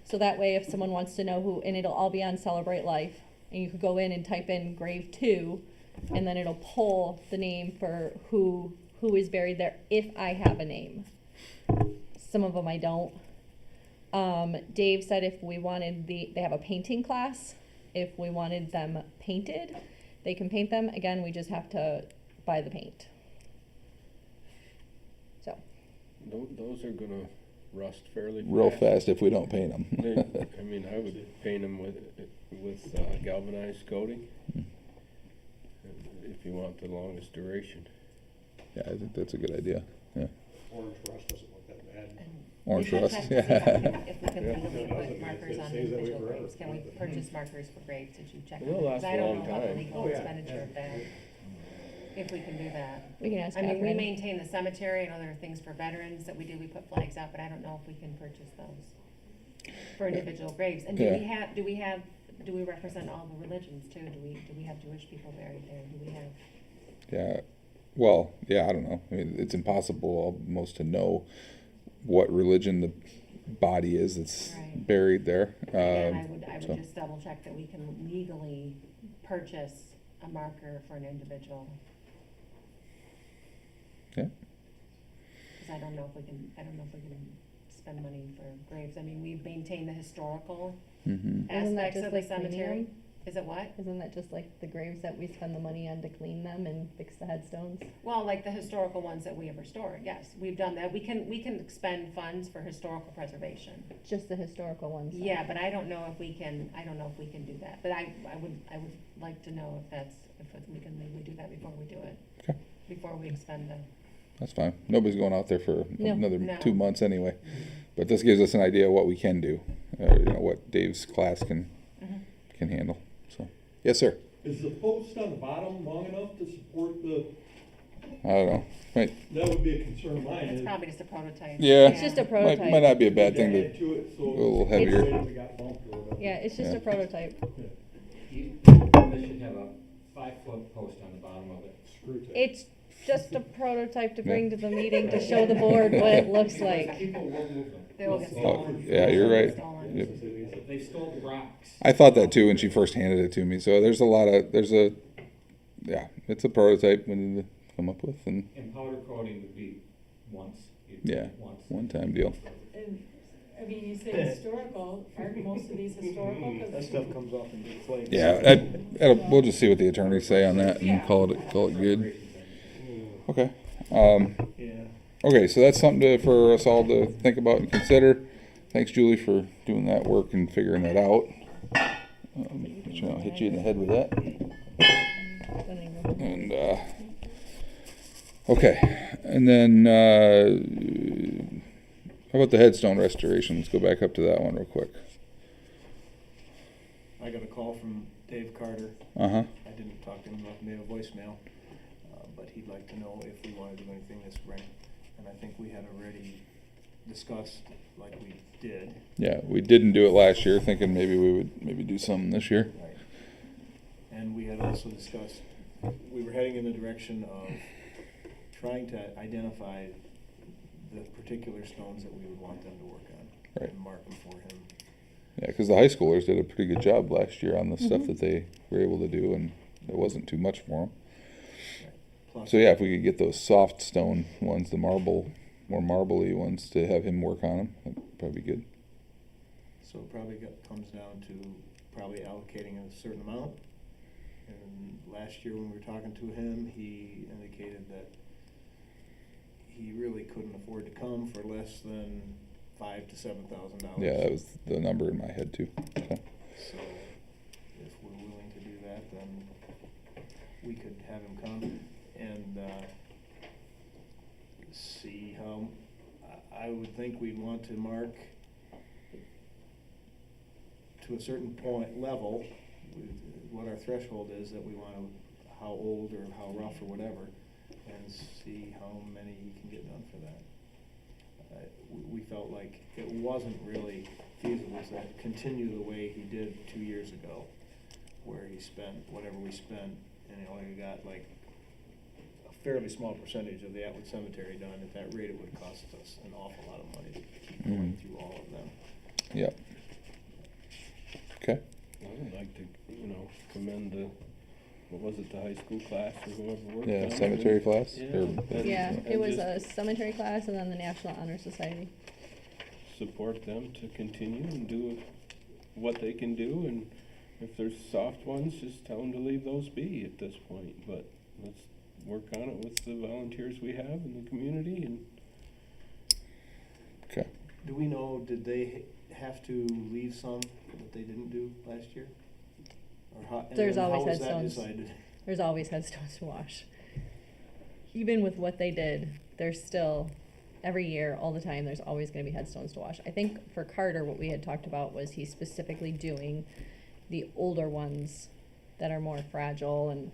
So that way, if someone wants to know who, and it'll all be on Celebrate Life, and you could go in and type in grave 2, and then it'll pull the name for who is buried there, if I have a name. Some of them I don't. Dave said if we wanted they have a painting class, if we wanted them painted, they can paint them. Again, we just have to buy the paint. So. Those are gonna rust fairly Real fast if we don't paint them. I mean, I would paint them with galvanized coating, if you want the longest duration. Yeah, I think that's a good idea. Yeah. Orange rust doesn't look that bad. Orange We should rust, check to see yeah. If we can legally Yeah. put markers on Stays that way individual forever. graves, can we purchase markers for graves, did you check? They'll on that? last 'Cause a I don't long know how the time. legal Oh, yeah, expenditure of yeah. that, if we can do that. We can ask I mean, we Catherine. maintain the cemetery, I know there are things for veterans that we do, we put flags out, but I don't know if we can purchase those for individual graves. And Yeah. do we represent all the religions too? Do we have Jewish people buried there? Do we have? Yeah. Well, yeah, I don't know. I mean, it's impossible almost to know what religion the body is that's Right. buried there. Again, I so- would just double check that we can legally purchase a marker for an individual. Yeah. Because I don't know if we can spend money for graves. I mean, we maintain the historical Mhm. Isn't that aspects just of the like cleaning cemetery. them? Is it what? Isn't that just like the graves that we spend the money on to clean them and fix the headstones? Well, like the historical ones that we have restored, yes, we've done that. We can expend funds for historical preservation. Just the historical ones? though. Yeah, but I don't know if we can do that. But I would like to know if we can legally do that before we do it. Okay. Before we expend the. That's fine. Nobody's going out there for No. another No. 2 months anyway. But this gives us an idea of what we can do, what Dave's class can handle. So, yes, sir. Is the post on the bottom long enough to support the, I don't know. that would be a concern of mine. It's is- probably just a prototype. Yeah. It's just a prototype. Might not be a bad thing Add to. to it, so a little if heavier. it got bumped or whatever. Yeah, it's just Yeah. a prototype. This should have a 5-foot post on the bottom of it. Screw tape. It's just a prototype to bring to the meeting to show the board what it looks like. People will move them. They will get They'll stolen. Yeah, you're right. Stolen. Yep. They stole the rocks. I thought that too when she first handed it to me. So it's a prototype. We need to come up with, and, And powder coating would be once. You'd do yeah, it once. one-time deal. And, I mean, you say historical, aren't most of these historical? 'Cause- That stuff comes off in big flakes. Yeah, we'll just see what the attorneys say on that and call it good. Okay. Yeah. Okay, so that's something for us all to think about and consider. Thanks, Julie, for doing that work and figuring that out. I'll hit you in the head with that. And, okay, and then, how about the headstone restoration? Let's go back up to that one real quick. I got a call from Dave Carter. Uh-huh. I didn't talk to him, left me a voicemail, but he'd like to know if we want to do anything this spring. And I think we had already discussed, like we did. Yeah, we didn't do it last year, thinking maybe we would do something this year. Right. And we had also discussed, we were heading in the direction of trying to identify the particular stones that we would want them to work on. Right. And mark them for him. Yeah, because the high schoolers did a pretty good job last year on the stuff that they were able to do, and it wasn't too much for them. Right. Plus, So yeah, if we could get those soft stone ones, the marble, more marbly ones, to have him work on them, that'd probably be good. So it probably comes down to probably allocating a certain amount. And last year when we were talking to him, he indicated that he really couldn't afford to come for less than $5,000 to $7,000. Yeah, that was the number in my head too. Okay. So if we're willing to do that, then we could have him come and see how, I would think we'd want to mark to a certain point level, what our threshold is that we want to, how old or how rough or whatever, and see how many he can get done for that. We felt like it wasn't really feasible to continue the way he did 2 years ago, where he spent whatever we spent, and he only got like a fairly small percentage of the Atwood Cemetery done. At that rate, it would cost us an awful lot of money to keep going through all of them. Yep. Okay. I would like to, commend the, what was it, the high school class or whoever worked on Yeah, it. cemetery class. Yeah. Or- And- Yeah, and it was just a cemetery class and then the National Honor Society. support them to continue and do what they can do, and if there's soft ones, just tell them to leave those be at this point, but let's work on it with the volunteers we have in the community, and Okay. Do we know, did they have to leave some that they didn't do last year? Or how, and There's then always how was that headstones. decided? There's always headstones to wash. Even with what they did, there's still, every year, all the time, there's always gonna be headstones to wash. I think for Carter, what we had talked about was he's specifically doing the older ones that are more fragile and,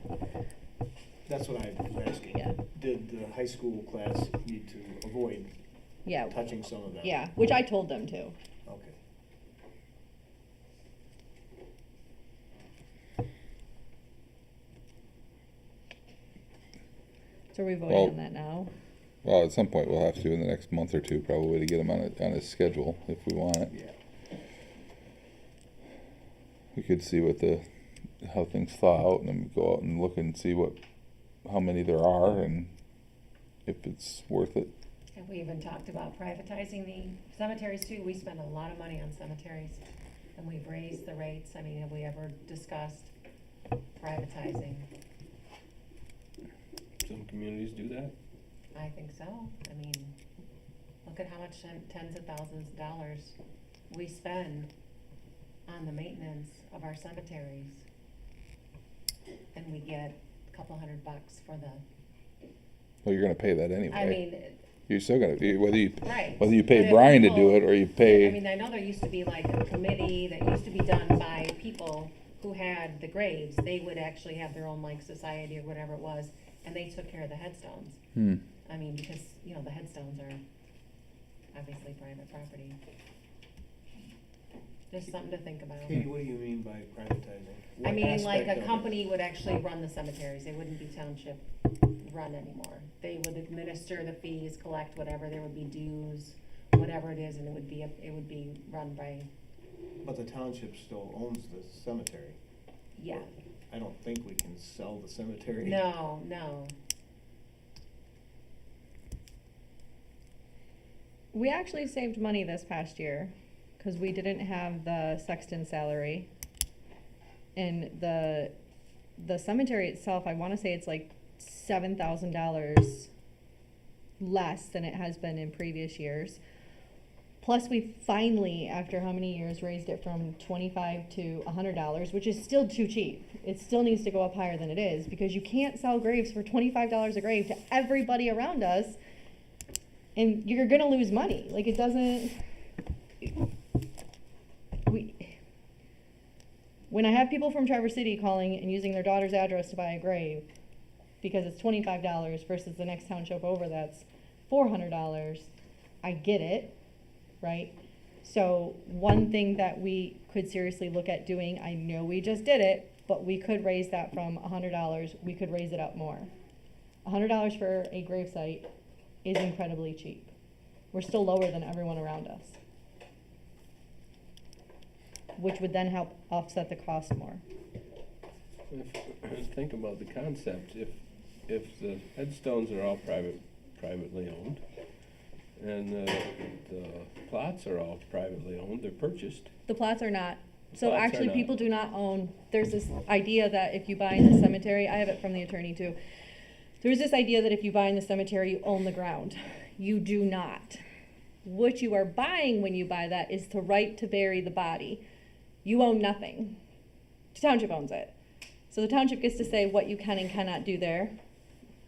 That's what I was asking. Yeah. Did the high school class need to avoid yeah, touching some of them? yeah, which I told them to. Okay. So are we voting Well- on that now? Well, at some point we'll have to in the next month or two, probably, to get him on his schedule if we want it. Yeah. We could see how things thaw out, and then go out and look and see how many there are, and if it's worth it. And we even talked about privatizing the cemeteries too. We spend a lot of money on cemeteries, and we've raised the rates. I mean, have we ever discussed privatizing? some communities do that. I think so. I mean, look at how much tens of thousands of dollars we spend on the maintenance of our cemeteries. And we get a couple $100 for the, Well, you're gonna pay that anyway. I mean, You're still gonna, whether you right. pay But if Brian to do people- it, or you I pay, mean, I know there used to be like a committee that used to be done by people who had the graves. They would actually have their own like society or whatever it was, and they took care of the headstones. I mean, because, the headstones are obviously private property. Just something to think about. Katie, what do you mean by privatizing? I What mean, like aspect of a it? company would actually run the cemeteries. They wouldn't be township run anymore. They would administer the fees, collect whatever, there would be dues, whatever it is, and it would be run by, But the township still owns the cemetery. yeah. I don't think we can sell the cemetery. No. We actually saved money this past year, cause we didn't have the sexton salary. And the cemetery itself, I wanna say it's like $7,000 less than it has been in previous years. Plus, we finally, after how many years, raised it from $25 to $100, which is still too cheap. It still needs to go up higher than it is, because you can't sell graves for $25 a grave to everybody around us, and you're gonna lose money. Like, it doesn't, when I have people from Traverse City calling and using their daughter's address to buy a grave, because it's $25 versus the next township over that's $400, I get it, right? So one thing that we could seriously look at doing, I know we just did it, but we could raise that from $100, we could raise it up more. $100 for a gravesite is incredibly cheap. We're still lower than everyone around us, which would then help offset the cost more. Think about the concept, if the headstones are all privately owned, and the plots are all privately owned, they're purchased. The plots are not. So Plots are actually, not. people do not own, there's this idea that if you buy in the cemetery, I have it from the attorney too. There's this idea that if you buy in the cemetery, you own the ground. You do not. What you are buying when you buy that is the right to bury the body. You own nothing. The township owns it. So the township gets to say what you can and cannot do there.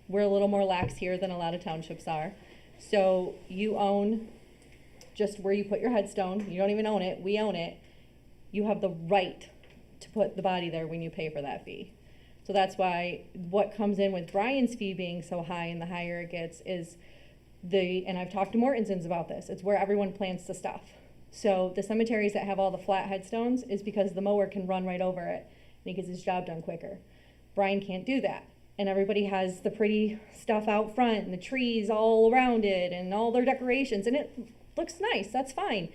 We're a little more lax here than a lot of townships are. So you own just where you put your headstone. You don't even own it. We own it. You have the right to put the body there when you pay for that fee. So that's why what comes in with Brian's fee being so high, and the higher it gets, is and I've talked to Mortensons about this, it's where everyone plants the stuff. So the cemeteries that have all the flat headstones is because the mower can run right over it and he gets his job done quicker. Brian can't do that. And everybody has the pretty stuff out front and the trees all around it and all their decorations, and it looks nice, that's fine.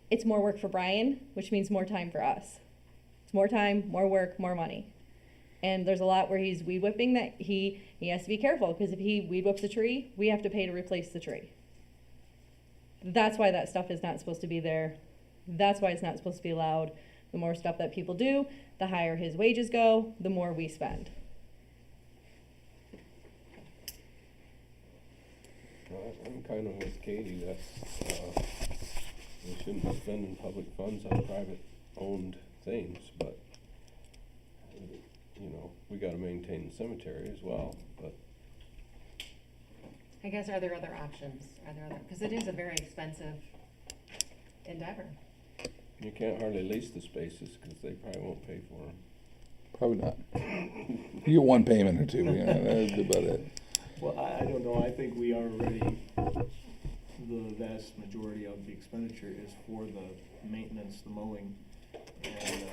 It's more work for Brian, which means more time for us. It's more time, more work, more money. And there's a lot where he's weed whipping that he has to be careful, because if he weed whips a tree, we have to pay to replace the tree. That's why that stuff is not supposed to be there. That's why it's not supposed to be allowed. The more stuff that people do, the higher his wages go, the more we spend. I'm kind of with Katie that we shouldn't be spending public funds on private owned things, but you know, we gotta maintain the cemetery as well, but. I guess, are there other options? Are there other, because it is a very expensive endeavor. You can't hardly lease the spaces, cause they probably won't pay for them. Probably not. You get one payment or two, you know, that's about it. Well, I don't know, I think we are already, the vast majority of the expenditure is for the maintenance, the mowing, and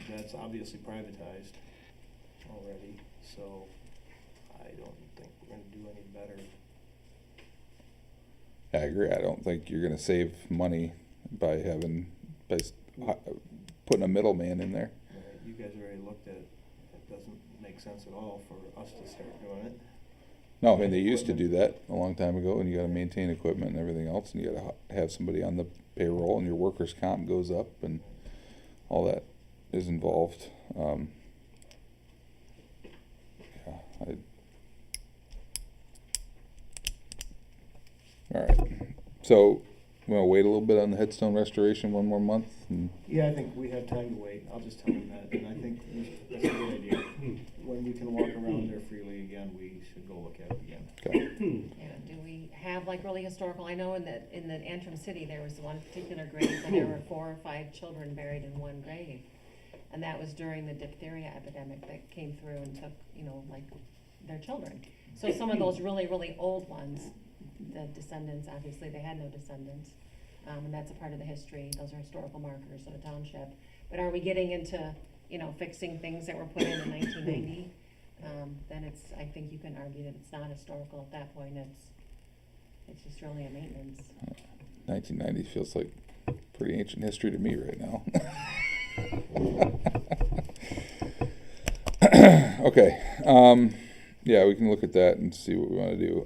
that's obviously privatized already, so I don't think we're gonna do any better. I agree. I don't think you're gonna save money by putting a middleman in there. You guys already looked at it, it doesn't make sense at all for us to start doing it. No, I mean, they used to do that a long time ago, and you gotta maintain equipment and everything else, and you gotta have somebody on the payroll, and your workers' comp goes up, and all that is involved. All right, so we wanna wait a little bit on the headstone restoration, one more month? And Yeah, I think we have time to wait, I'll just tell them that, and I think that's a good idea. When we can walk around there freely again, we should go look at it again. Okay. Yeah, do we have like really historical, I know in the Antrim City, there was one particular grave and there were 4 or 5 children buried in one grave. And that was during the diphtheria epidemic that came through and took, you know, like their children. So some of those really, really old ones, the descendants, obviously they had no descendants. And that's a part of the history, those are historical markers of the township. But are we getting into, you know, fixing things that were put in 1990? Then I think you can argue that it's not historical at that point, it's just really a maintenance. 1990 feels like pretty ancient history to me right now. Okay, yeah, we can look at that and see what we wanna do.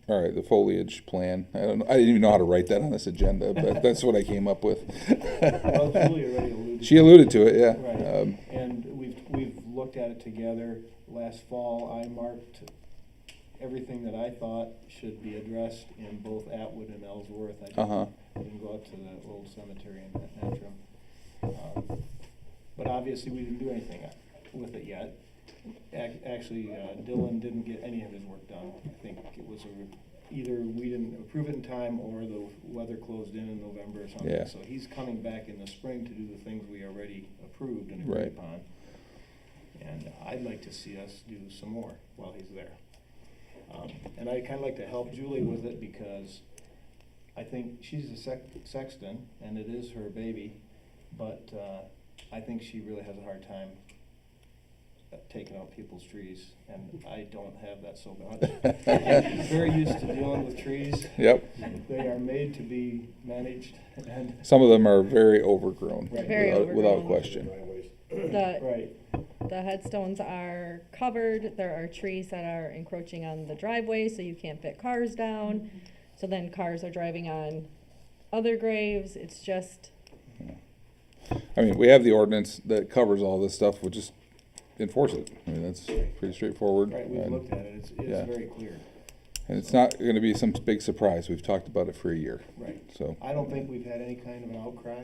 All right, the foliage plan. I didn't even know how to write that on this agenda, but that's what I came up with. Well, Julie already alluded. She alluded to it, yeah. Right, and we've looked at it together. Last fall, I marked everything that I thought should be addressed in both Atwood and Ellsworth. I didn't go out to the old cemetery in Antrim. But obviously, we didn't do anything with it yet. Actually, Dylan didn't get any of his work done. I think it was either we didn't approve it in time or the weather closed in November or something. Yeah. So he's coming back in the spring to do the things we already approved and agreed upon. And I'd like to see us do some more while he's there. And I'd kind of like to help Julie with it because I think she's a sexton and it is her baby, but I think she really has a hard time taking out people's trees, and I don't have that so much. I'm very used to dealing with trees. Yep. They are made to be managed, and Some of them are very overgrown, Right. Very without overgrown. question. right. The headstones are covered, there are trees that are encroaching on the driveway, so you can't fit cars down. So then cars are driving on other graves, it's just, I mean, we have the ordinance that covers all this stuff, we'll just enforce it. I mean, that's pretty straightforward. Right, we've and- looked at it. It's yeah. very clear. And it's not gonna be some big surprise, we've talked about it for a year, Right. so. I don't think we've had any kind of an outcry.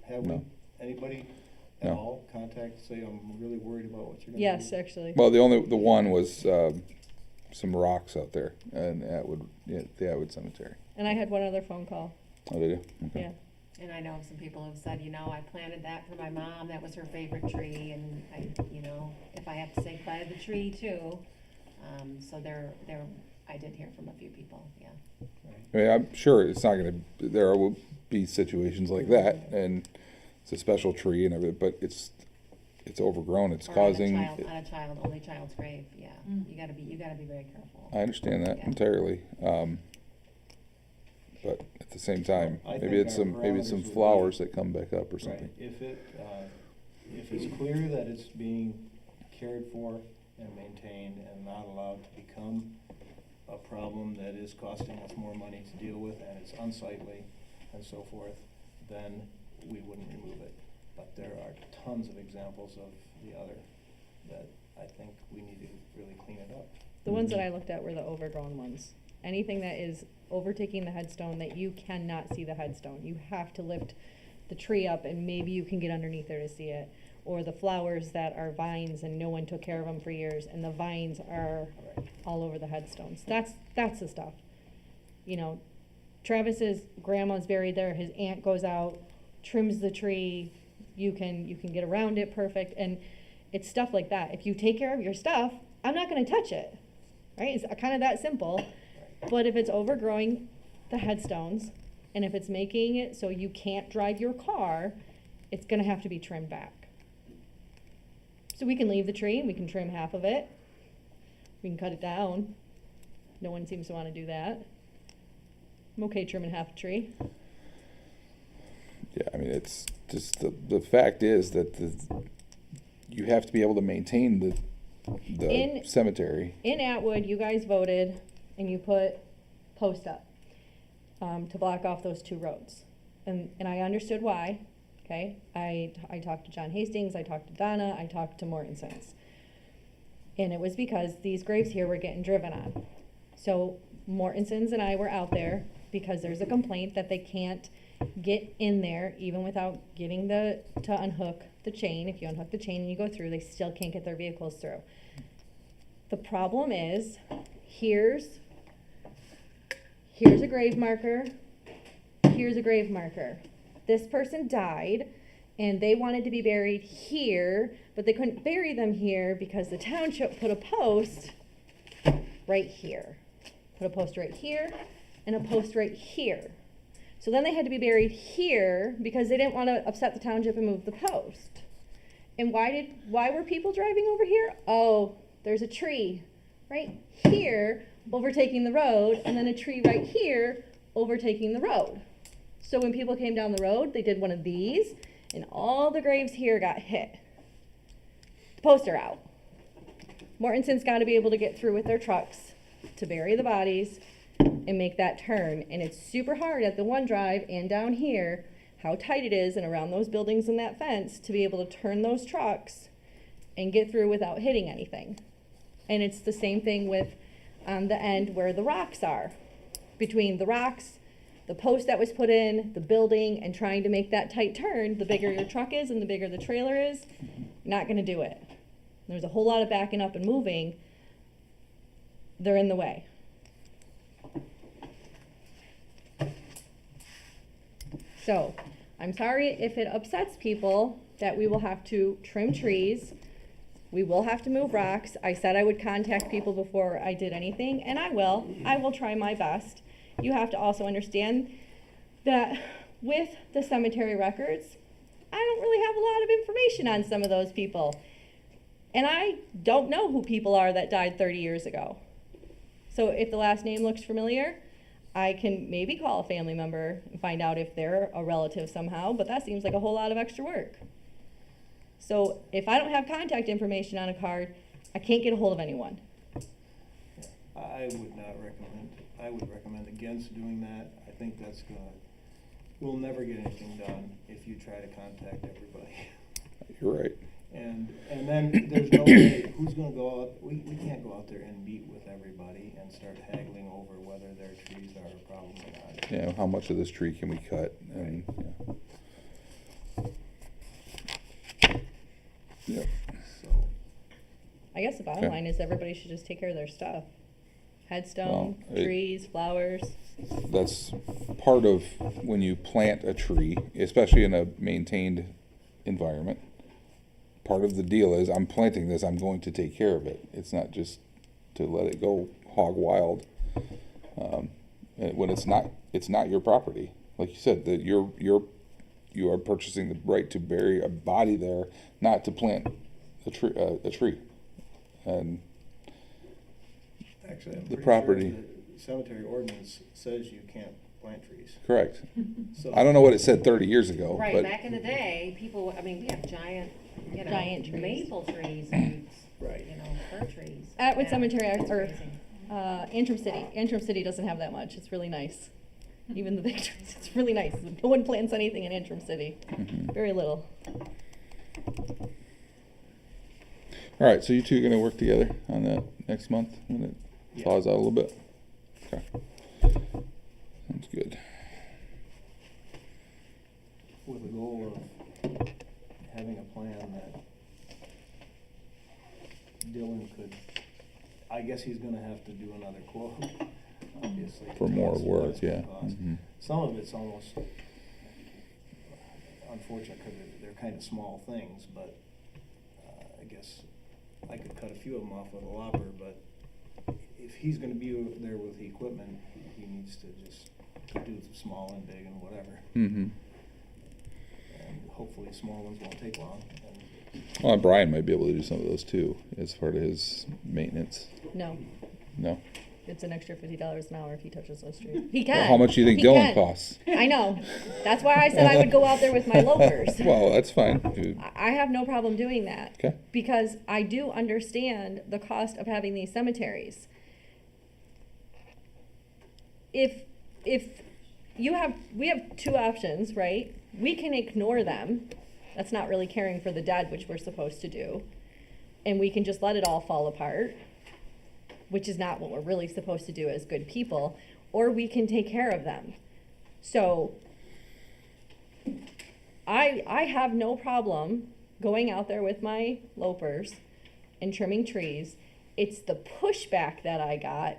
Have we? No. Anybody at No. all contact, say, I'm really worried about what you're gonna do? yes, actually. Well, the one was, some rocks out there in the Atwood Cemetery. And I had one other phone call, Oh, did you? Okay. yeah. And I know some people have said, I planted that for my mom, that was her favorite tree, and if I have to say goodbye to the tree too. So I did hear from a few people, yeah. I mean, I'm sure it's not gonna, there will be situations like that, and it's a special tree and everything, but it's overgrown, it's Or causing. on a only child's grave, yeah. You gotta be very careful. I understand that Yeah. entirely, but at the same time, I maybe think it's our some parameters would be- flowers that come back up or Right, something. if it's clear that it's being cared for and maintained and not allowed to become a problem that is costing us more money to deal with and it's unsightly and so forth, then we wouldn't remove it. But there are tons of examples of the other that I think we need to really clean it up. The ones that I looked at were the overgrown ones. Anything that is overtaking the headstone that you cannot see the headstone. You have to lift the tree up and maybe you can get underneath there to see it. Or the flowers that are vines and no one took care of them for years and the vines are all over the headstones. That's the stuff. Travis's grandma's buried there, his aunt goes out, trims the tree, you can get around it perfect, and it's stuff like that. If you take care of your stuff, I'm not gonna touch it, right? It's kind of that simple. But if it's overgrowing the headstones, and if it's making it so you can't drive your car, it's gonna have to be trimmed back. So we can leave the tree, we can trim half of it, we can cut it down. No one seems to wanna do that. I'm okay trimming half a tree. Yeah, I mean, it's just, the fact is that you have to be able to maintain the cemetery. In Atwood, you guys voted and you put posts up to block off those two roads. And I understood why, okay? I talked to John Hastings, I talked to Donna, I talked to Mortensons. And it was because these graves here were getting driven on. So Mortensons and I were out there because there's a complaint that they can't get in there even without getting to unhook the chain. If you unhook the chain and you go through, they still can't get their vehicles through. The problem is, here's a grave marker, here's a grave marker. This person died and they wanted to be buried here, but they couldn't bury them here because the township put a post right here. Put a post right here and a post right here. So then they had to be buried here because they didn't want to upset the township and move the post. And why were people driving over here? Oh, there's a tree right here overtaking the road, and then a tree right here overtaking the road. So when people came down the road, they did one of these, and all the graves here got hit. The posts are out. Mortenson's got to be able to get through with their trucks to bury the bodies and make that turn. And it's super hard at the one drive and down here, how tight it is and around those buildings and that fence to be able to turn those trucks and get through without hitting anything. And it's the same thing with on the end where the rocks are. Between the rocks, the post that was put in, the building, and trying to make that tight turn, the bigger your truck is and the bigger the trailer is, you're not gonna do it. There's a whole lot of backing up and moving. They're in the way. So, I'm sorry if it upsets people that we will have to trim trees. We will have to move rocks. I said I would contact people before I did anything, and I will. I will try my best. You have to also understand that with the cemetery records, I don't really have a lot of information on some of those people. And I don't know who people are that died 30 years ago. So if the last name looks familiar, I can maybe call a family member and find out if they're a relative somehow, but that seems like a whole lot of extra work. So if I don't have contact information on a card, I can't get a hold of anyone. I would recommend against doing that. I think we'll never get anything done if you try to contact everybody. You're right. And then there's no way, who's gonna go out, we can't go out there and meet with everybody and start haggling over whether their trees are a problem or not. Yeah, how much of this tree can we cut? And, yeah. So, I guess the bottom Okay. line is everybody should just take care of their stuff. Headstone, Well, trees, flowers. That's part of when you plant a tree, especially in a maintained environment. Part of the deal is I'm planting this, I'm going to take care of it. It's not just to let it go hog wild. And when it's not your property. Like you said, that you are purchasing the right to bury a body there, not to plant a tree. And actually, I'm the pretty property. sure the cemetery ordinance says you can't plant trees. Correct. So I don't know what it said 30 years ago, Right, but back in the day, people, I mean, we have giant, Giant trees. maple trees and, Right. fir trees. Atwood Yeah, Cemetery, it's or crazy. Antrim City. Antrim City doesn't have that much. It's really nice. Even the big trees, it's really nice. No one plants anything in Antrim City. Very little. all right. So you two are going to work together on that next month when it Yeah. thaws out a little bit. Okay, sounds good. with the goal of having a plan that Dylan could, I guess he's gonna have to do another quote, obviously. to For tell more us what work, it's gonna yeah. cost. Some of it's almost unfortunate because they're kind of small things, but I guess I could cut a few of them off with a lopper, but if he's gonna be there with the equipment, he needs to just do the small and big and whatever. Mm-hmm. And hopefully small ones won't take long. And Well, and Brian might be able to do some of those too, as part of his maintenance. No, No? it's an extra $50 an hour if he touches those trees. He Well, can. how much do you think He Dylan can. costs? I know. That's why I said I would go out there with my lopers. Well, that's fine. Dude. I have no problem doing that. Okay. Because I do understand the cost of having these cemeteries. If we have two options, right? We can ignore them. That's not really caring for the dead, which we're supposed to do. And we can just let it all fall apart, which is not what we're really supposed to do as good people. Or we can take care of them. So I have no problem going out there with my lopers and trimming trees. It's the pushback that I got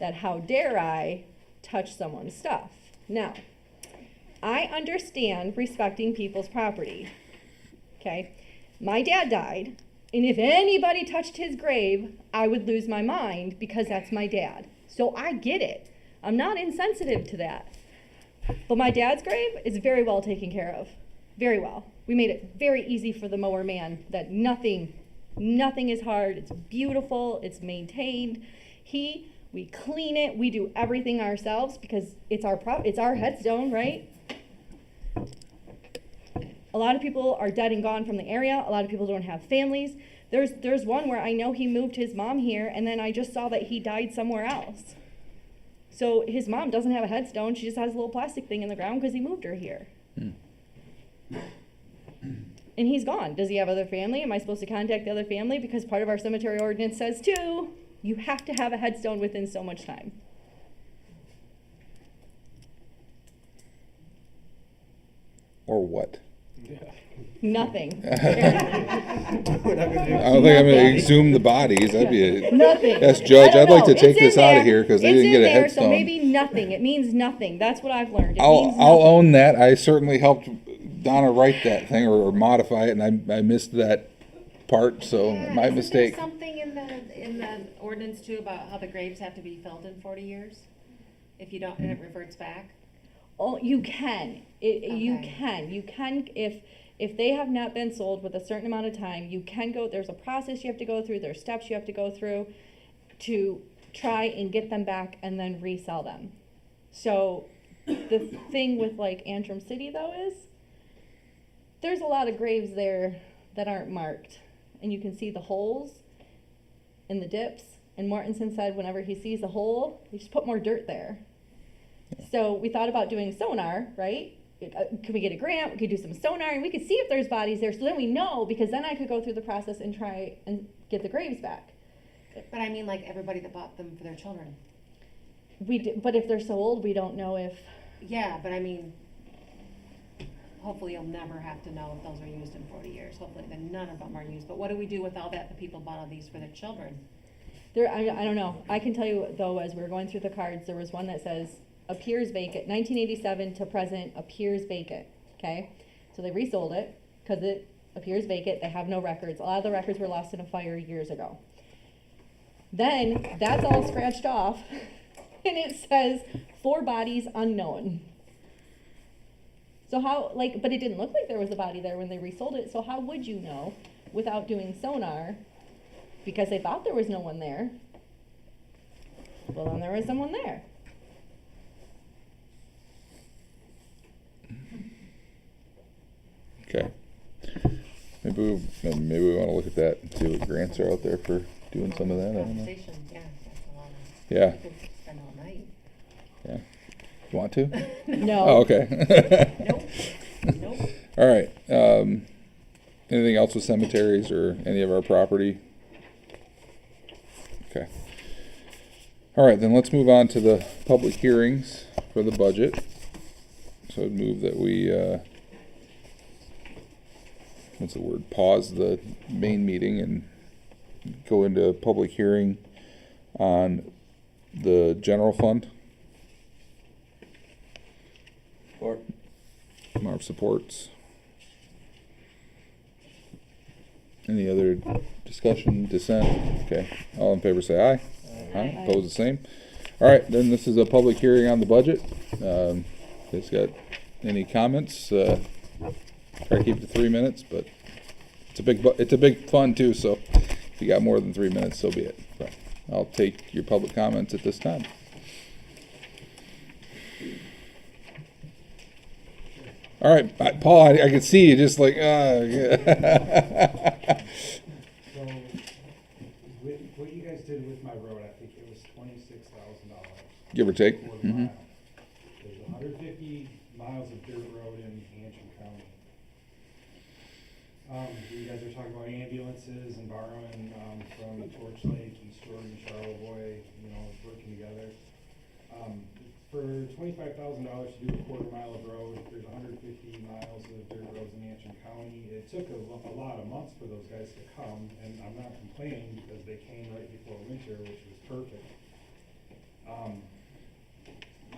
that how dare I touch someone's stuff. Now, I understand respecting people's property, okay? My dad died, and if anybody touched his grave, I would lose my mind because that's my dad. So I get it. I'm not insensitive to that. But my dad's grave is very well taken care of. Very well. We made it very easy for the mower man that nothing is hard. It's beautiful. It's maintained. We clean it. We do everything ourselves because it's our headstone, right? A lot of people are dead and gone from the area. A lot of people don't have families. There's one where I know he moved his mom here, and then I just saw that he died somewhere else. So his mom doesn't have a headstone, she just has a little plastic thing in the ground because he moved her here. And he's gone. Does he have other family? Am I supposed to contact the other family? Because part of our cemetery ordinance says too, you have to have a headstone within so much time. Or what? Nothing. I don't think I'm gonna exhume the bodies, that'd be a. Nothing. Yes, Judge, I I'd don't like to know. take It's this in out there. of here, because they It's didn't in get a there, headstone. So maybe nothing. It means nothing. That's what I've learned. It I'll means I'll nothing. own that. I certainly helped Donna write that thing or modify it, and I missed that part, so Yeah, my isn't mistake. there something in the ordinance too about how the graves have to be filled in 40 years? If you don't, and it reverts back? Oh, you can. You Okay. can. You can if they have not been sold with a certain amount of time, you can go, there's a process you have to go through, there's steps you have to go through to try and get them back and then resell them. So the thing with like Antrim City though is there's a lot of graves there that aren't marked, and you can see the holes in the dips, and Mortensen said whenever he sees a hole, you just put more dirt there. So we thought about doing sonar, right? Could we get a grant? We could do some sonar and we could see if there's bodies there, so then we know, because then I could go through the process and try and get the graves back. But I mean, like everybody that bought them for their children. But if they're so old, we don't know if. Yeah, but I mean, hopefully you'll never have to know if those are used in 40 years. Hopefully then none of them are used. But what do we do with all that, the people bought all these for their children? I don't know. I can tell you though, as we were going through the cards, there was one that says appears vacant, 1987 to present appears vacant, okay? So they resold it because it appears vacant. They have no records. A lot of the records were lost in a fire years ago. Then that's all scratched off and it says 4 bodies unknown. So how, like, but it didn't look like there was a body there when they resold it. So how would you know without doing sonar? Because they thought there was no one there. Well, then there was someone there. Okay. Maybe we want to look at that and see what grants are out there for doing some of that. I don't know. Conversation, yeah, that's a lot of. Yeah. We could spend all night. Yeah. You want to? No. Oh, okay. Nope. Nope. All right. Anything else with cemeteries or any of our property? Okay. All right, then let's move on to the public hearings for the budget. So I'd move that we, what's the word, pause the main meeting and go into a public hearing on the general fund. Or Marv supports. Any other discussion, dissent? Okay, all in favor say aye. Aye. Opposed the same. All right, then this is a public hearing on the budget. Guys got any comments? Try to keep it to 3 minutes, but it's a big fund too, so if you got more than 3 minutes, so be it. But I'll take your public comments at this time. All right, Paul, I can see you just like, yeah. So, with what you guys did with my road, I think it was $26,000. Give or take. For the mile. There's 150 miles of dirt road in Antrim County. You guys are talking about ambulances and borrowing from Torch Lake, East Jordan, Charlevoix, working together. For $25,000 to do a quarter mile of road, there's 150 miles of dirt roads in Antrim County. It took a lot of months for those guys to come, and I'm not complaining because they came right before winter, which was perfect.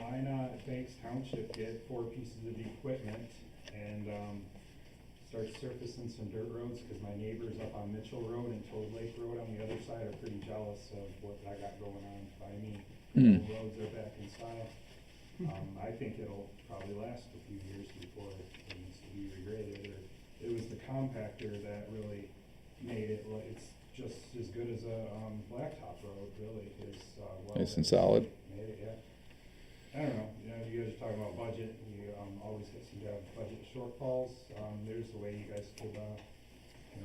Why not thanks Township get 4 pieces of equipment and start surfacing some dirt roads, because my neighbors up on Mitchell Road and Toad Lake Road on the other side are pretty jealous of what I got going on by me. The roads are back in style. I think it'll probably last a few years before it needs to be regraded. It was the compactor that really made it, it's just as good as a blacktop road, really. It's Nice and solid. made it, yeah. I don't know, you guys are talking about budget, you always get some budget shortfalls. There's the way you guys could,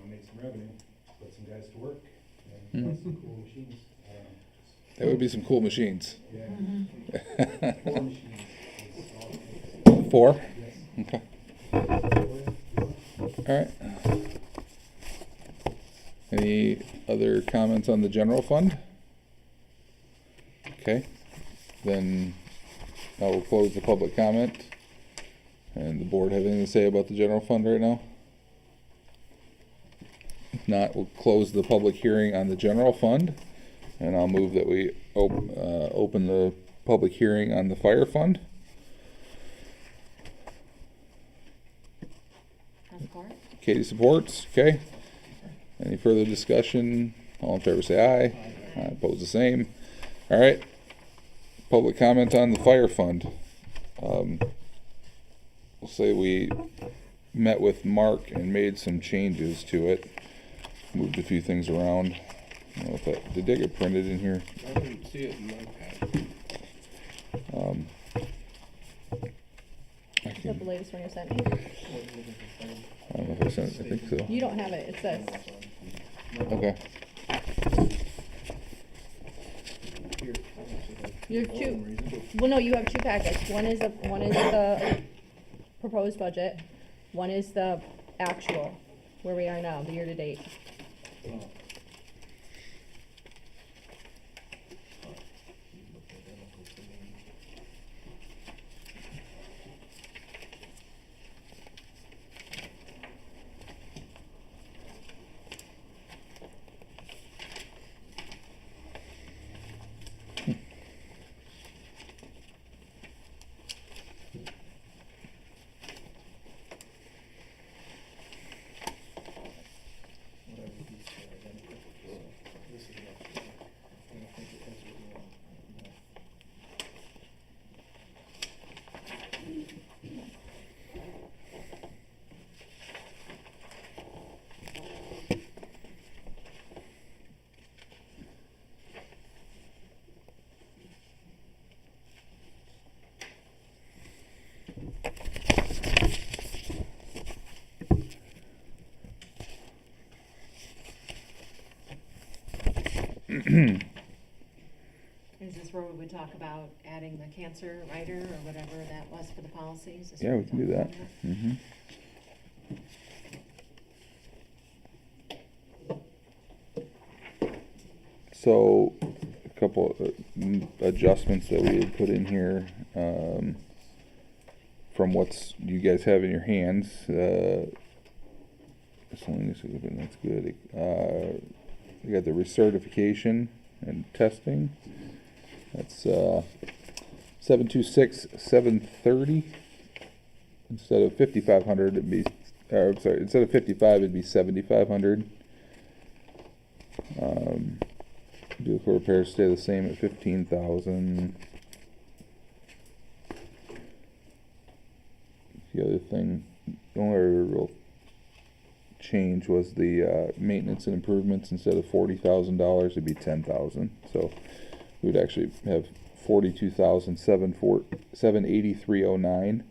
make some revenue, put some guys to work, and buy some cool machines. I don't know. That would be some cool machines. Mhm. 4? Okay. Alright. Any other comments on the general fund? Okay, then I will close the public comment. And the board have anything to say about the general fund right now? If not, we'll close the public hearing on the general fund. And I'll move that we open the public hearing on the fire fund. Support? Katie supports, okay. Any further discussion? All in favor say aye. Aye. Oppose the same. All right. Public comment on the fire fund. We'll say we met with Mark and made some changes to it. Moved a few things around. I don't know if that, did they get printed in here? I didn't see it in my packet. I Is that can, the latest one you sent me? I don't know if I sent it, I think so. You don't have it, it's this. Okay. You have two, well, no, you have two packets. One is the proposed budget. One is the actual, where we are now, the year-to-date. Is this where we would talk about adding the cancer rider or whatever that was for the policies? Is this Yeah, where we can do talk that. about Mm-hmm. So, a couple adjustments that we had put in here, from what's you guys have in your hands. That's good. We got the recertification and testing. That's 726,730 instead of 5,500. It'd be, I'm sorry, instead of 55, it'd be 7,500. Vehicle repairs stay the same at 15,000. The other thing, the only real change was the maintenance and improvements. Instead of $40,000, it'd be 10,000. So we'd actually have 42,783.09.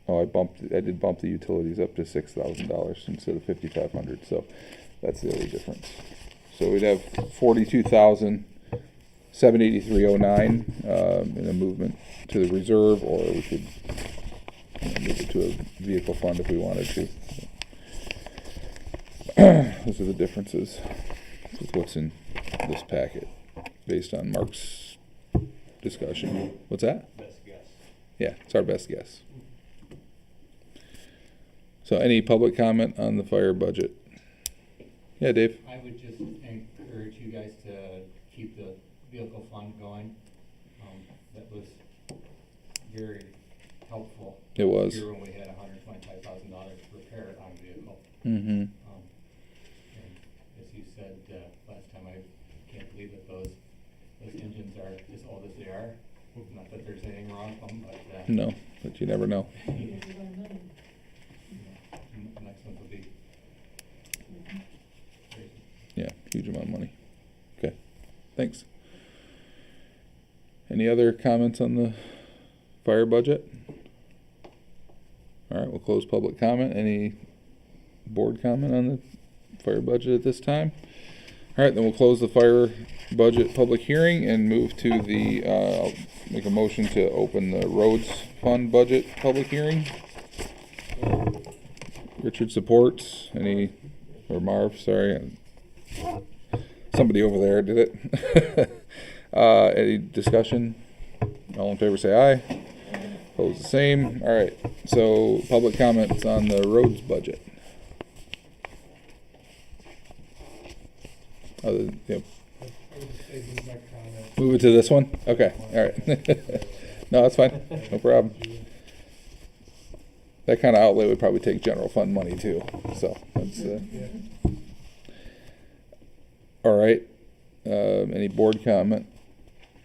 I did bump the utilities up to $6,000 instead of 5,500. So that's the other difference. So we'd have 42,783.09 in a movement to the reserve, or we could move it to a vehicle fund if we wanted to. Those are the differences with what's in this packet based on Mark's discussion. What's that? Best guess. Yeah, it's our best guess. So any public comment on the fire budget? Yeah, Dave? I would just encourage you guys to keep the vehicle fund going. That was very helpful. It was. Here when we had $125,000 to repair on a vehicle. Mm-hmm. And as you said last time, I can't believe that those engines are as old as they are. Not that there's anything wrong with them, but No, but you never know. The next one will be crazy. Yeah, huge amount of money. Okay, thanks. Any other comments on the fire budget? All right, we'll close public comment. Any board comment on the fire budget at this time? All right, then we'll close the fire budget public hearing and move to the, I'll make a motion to open the roads fund budget public hearing. Richard supports, or Marv, sorry. Somebody over there did it. Any discussion? All in favor say aye. Opposed the same. All right, so public comments on the roads budget. Yep. Move it to this one? Okay, all right. No, that's fine, no problem. That kind of outlay would probably take general fund money too, so that's, all right. Any board comment?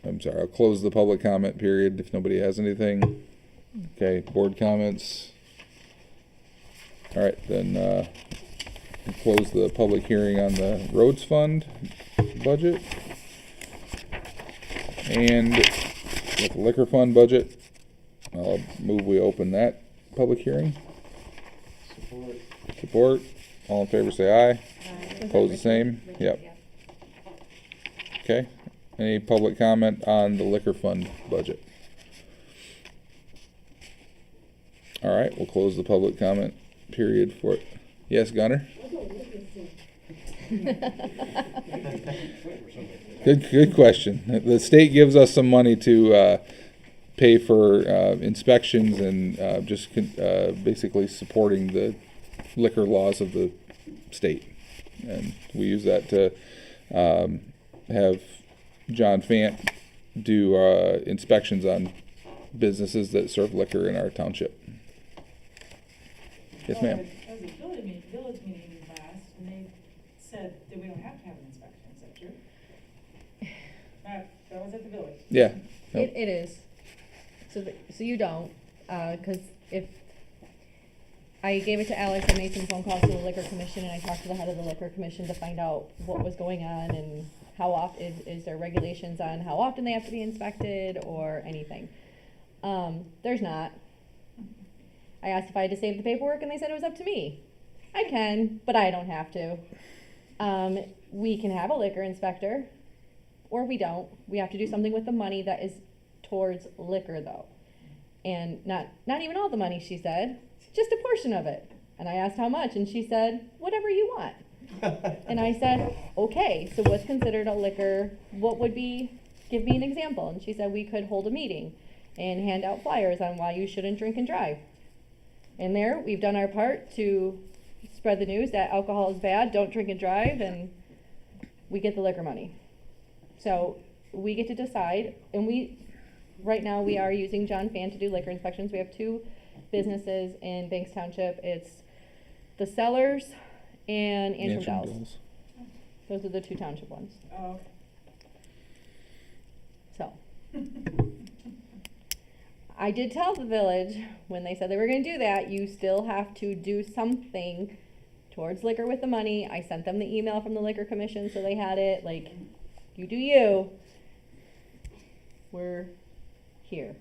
I'm sorry, I'll close the public comment period if nobody has anything. Okay, board comments. All right, then, we'll close the public hearing on the roads fund budget. And with the liquor fund budget, I'll move we open that public hearing. Support. All in favor say aye. Opposed the same? Yep. Okay. Any public comment on the liquor fund budget? All right, we'll close the public comment period for it. Yes, Gunner? Good question. The state gives us some money to pay for inspections and just basically supporting the liquor laws of the state. And we use that to have John Fant do inspections on businesses that serve liquor in our township. Yes, ma'am. That was a village meeting last, and they said that we don't have to have an inspection, is that true? That was at the village. Yeah. It is. So you don't, cause if, I gave it to Alex, I made some phone calls to the liquor commission, and I talked to the head of the liquor commission to find out what was going on and how often, is there regulations on how often they have to be inspected or anything. There's not. I asked if I had to save the paperwork, and they said it was up to me. I can, but I don't have to. We can have a liquor inspector, or we don't. We have to do something with the money that is towards liquor, though. And not even all the money, she said, just a portion of it. And I asked how much, and she said, whatever you want. And I said, okay, so what's considered a liquor? What would be, give me an example. And she said we could hold a meeting and hand out flyers on why you shouldn't drink and drive. And there, we've done our part to spread the news that alcohol is bad, don't drink and drive, and we get the liquor money. So we get to decide, and right now we are using John Fant to do liquor inspections. We have 2 businesses in Banks Township. It's the Cellars and Antrim Dells. Those are the 2 township ones. Oh. So. I did tell the village when they said they were going to do that, you still have to do something towards liquor with the money. I sent them the email from the liquor commission, so they had it. Like, you do you. We're here.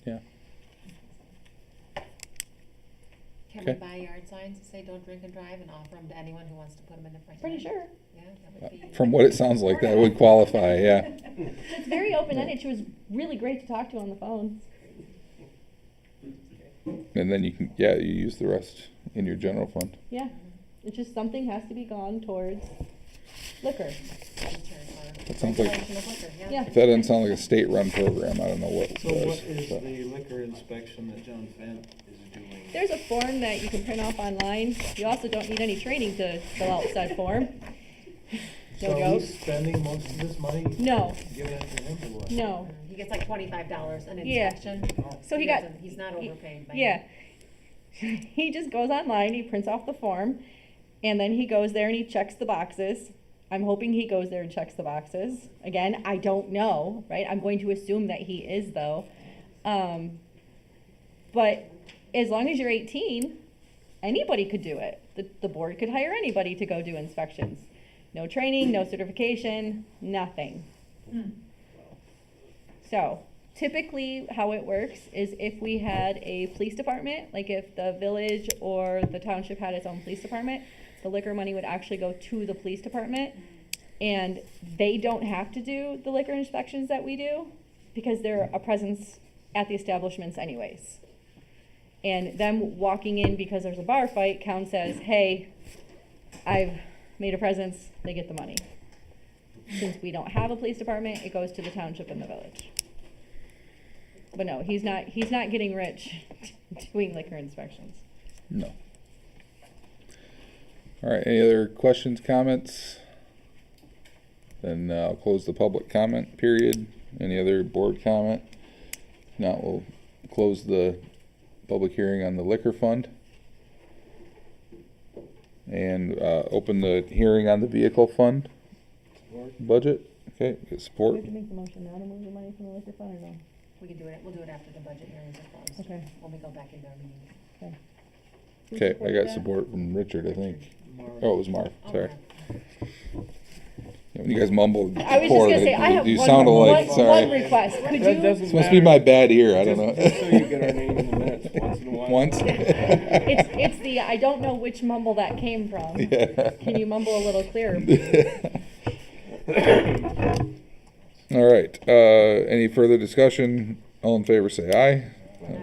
Yeah. Can Okay. we buy yard signs that say don't drink and drive and offer them to anyone who wants to put them in the front? Pretty yard? sure. Yeah, that would be. From what it sounds like, that would qualify, yeah. It's very open-ended. She was really great to talk to on the phone. And then you can, you use the rest in your general fund. Yeah. It's just something has to be gone towards liquor. That sounds like, Regulation of liquor, yeah. Yeah. if that doesn't sound like a state-run program, I don't know what So does. what is but- the liquor inspection that John Fant is doing? There's a form that you can print off online. You also don't need any training to fill out said form. No So joke. he's spending most of his money? No. Giving it to him or what? No. He gets like $25 an Yeah. inspection. So he got. He's not overpaid by. Yeah. He just goes online, he prints off the form, and then he goes there and he checks the boxes. I'm hoping he goes there and checks the boxes. Again, I don't know, right? I'm going to assume that he is, though. But as long as you're 18, anybody could do it. The board could hire anybody to go do inspections. No training, no certification, nothing. So, typically how it works is if we had a police department, like if the village or the township had its own police department, the liquor money would actually go to the police department. And they don't have to do the liquor inspections that we do because they're a presence at the establishments anyways. And them walking in because there's a bar fight counts as, hey, I've made a presence, they get the money. Since we don't have a police department, it goes to the township and the village. But no, he's not getting rich doing liquor inspections. No. All right, any other questions, comments? Then I'll close the public comment period. Any other board comment? Now we'll close the public hearing on the liquor fund. And open the hearing on the vehicle fund budget. Okay, get Do we support. have to make the motion now to move the money from the liquor fund or no? We can do it, we'll do it after the budget hearings are closed. Okay. When we go back into our meeting. Okay. Who Okay, I supported got that? support from Richard, I think. Marv. Oh, it was Marv, Oh, sorry. yeah. Yeah, when you guys mumbled I was just support, gonna say, I have you one, sounded like, one sorry. request. Could That you, doesn't This must be matter. my bad ear, I don't know. Just so you get our name in the minutes once in a while. Once? it's the, I don't know which mumble that came from. Yeah. Can you mumble a little clearer? All right, any further discussion? All in favor say aye.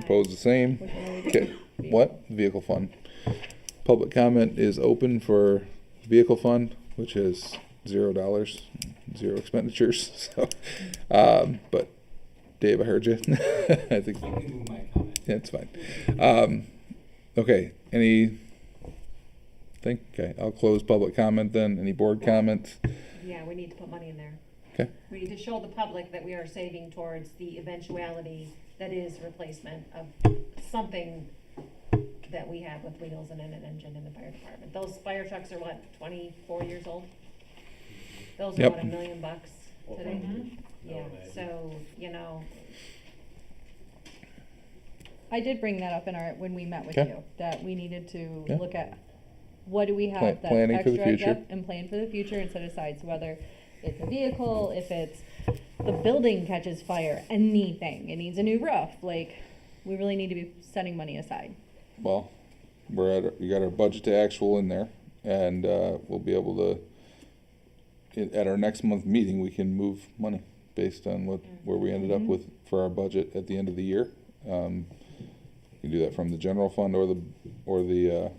Opposed the same. Which one are we Okay, doing? what? Vehicle fund. Public comment is open for vehicle fund, which is $0, 0 expenditures, so, but Dave, I heard you. I think, You can move my comment. yeah, it's fine. Okay, anything? Okay, I'll close public comment then. Any board comments? Yeah, we need to put money in there. Okay, We need to show the public that we are saving towards the eventuality that is replacement of something that we have with wheels and an engine in the fire department. Those fire trucks are what, 24 years old? Those are Yep. what, $1 million today? Mhm. Yeah, so, you know, I did bring that up in our, when we met with Okay. you, that we needed to Yeah. look at what do we Pla- have that's planning for the extra, future. yep, and plan for the future and set aside, so whether it's a vehicle, if it's the building catches fire, anything, it needs a new roof, like, we really need to be setting money aside. well, we got our budget to actual in there, and we'll be able to, at our next month meeting, we can move money based on where we ended up with for our budget at the end of the year. You can do that from the general fund or the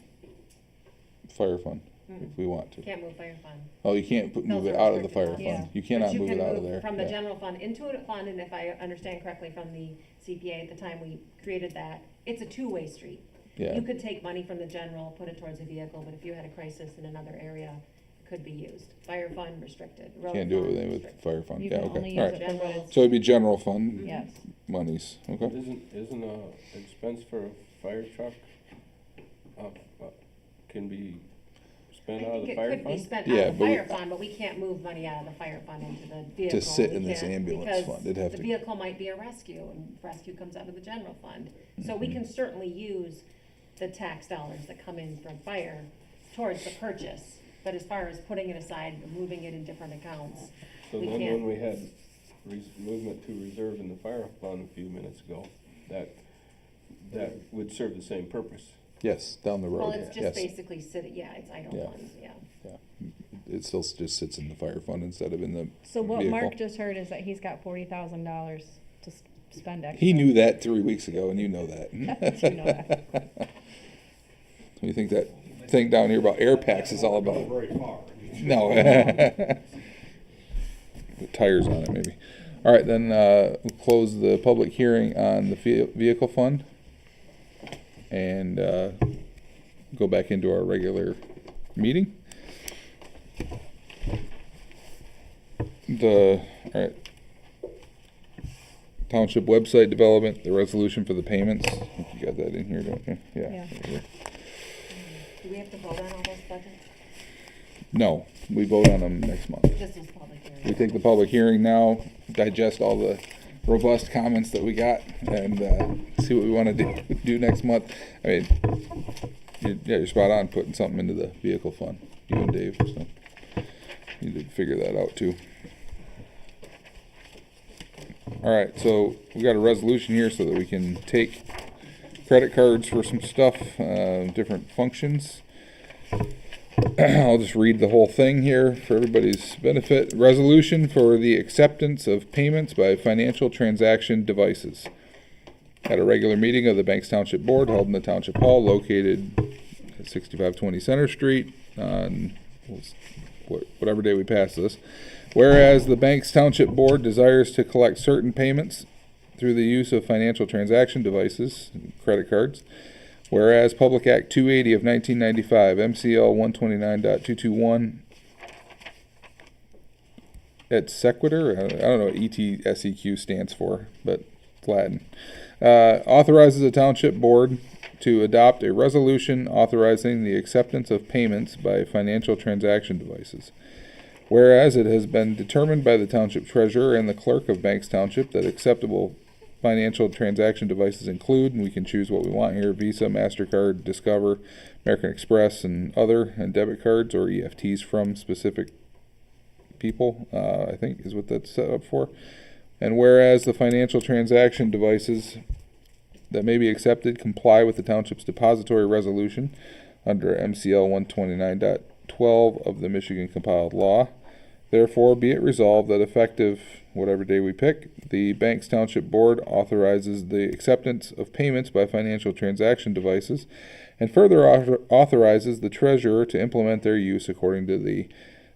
fire fund if we want to. can't move fire fund. Oh, you can't move Those it are out of the fire restricted fund. funds. You But cannot you move can it out of move there. From the Yeah. general fund into a fund, and if I understand correctly from the CPA at the time we created that, it's a two-way street. Yeah. You could take money from the general, put it towards a vehicle, but if you had a crisis in another area, it could be used. Fire fund restricted, road Can't do it fund with restricted. fire fund. You Yeah, can only okay. use All it right. for what it's, So it'd be general fund yes. monies. Okay. Isn't a expense for a fire truck, can be spent out of the I fire think it could be fund? spent Yeah, out of the but we- fire fund, but we can't move money out of the fire fund into the vehicle. sit We in this can't, ambulance because fund. It'd have the to- vehicle might be a rescue, and rescue comes out of the general fund. So Mm-hmm. we can certainly use the tax dollars that come in from fire towards the purchase. But as far as putting it aside, and moving it in different accounts, So we then can't. when we had movement to reserve in the fire fund a few minutes ago, that would serve the same purpose. Yes, down the road. Well, it's just yes. basically sitting, yeah, it's idle Yeah. funds, yeah. Yeah. It still just sits in the fire fund instead of in the So what vehicle. Mark just heard is that he's got $40,000 to spend extra. He knew that 3 weeks ago, and you know that. You know that. You think that thing down here about air packs is all about? Very far. No. Put tires on it, maybe. All right, then we'll close the public hearing on the vehicle fund and go back into our regular meeting. All right. Township website development, the resolution for the payments. I think you got that in here, don't you? Yeah. Right here. Do we have to vote on all those budgets? No, we vote on them next month. Just as public hearing? We take the public hearing now, digest all the robust comments that we got, and see what we want to do next month. I mean, you're spot on putting something into the vehicle fund, you and Dave, so you need to figure that out too. All right, so we got a resolution here so that we can take credit cards for some stuff, different functions. I'll just read the whole thing here for everybody's benefit. Resolution for the acceptance of payments by financial transaction devices. At a regular meeting of the Banks Township Board held in the Township Hall located at 6520 Center Street on whatever day we pass this. Whereas the Banks Township Board desires to collect certain payments through the use of financial transaction devices, credit cards. Whereas Public Act 280 of 1995, MCL 129.221, et sequitur, I don't know what ETSEQ stands for, but it's Latin, authorizes the Township Board to adopt a resolution authorizing the acceptance of payments by financial transaction devices. Whereas it has been determined by the Township Treasurer and the Clerk of Banks Township that acceptable financial transaction devices include, and we can choose what we want here, Visa, MasterCard, Discover, American Express, and other, and debit cards or EFTs from specific people, I think is what that's set up for. And whereas the financial transaction devices that may be accepted comply with the Township's depository resolution under MCL 129.12 of the Michigan compiled law. Therefore, be it resolved that effective whatever day we pick, the Banks Township Board authorizes the acceptance of payments by financial transaction devices and further authorizes the Treasurer to implement their use according to the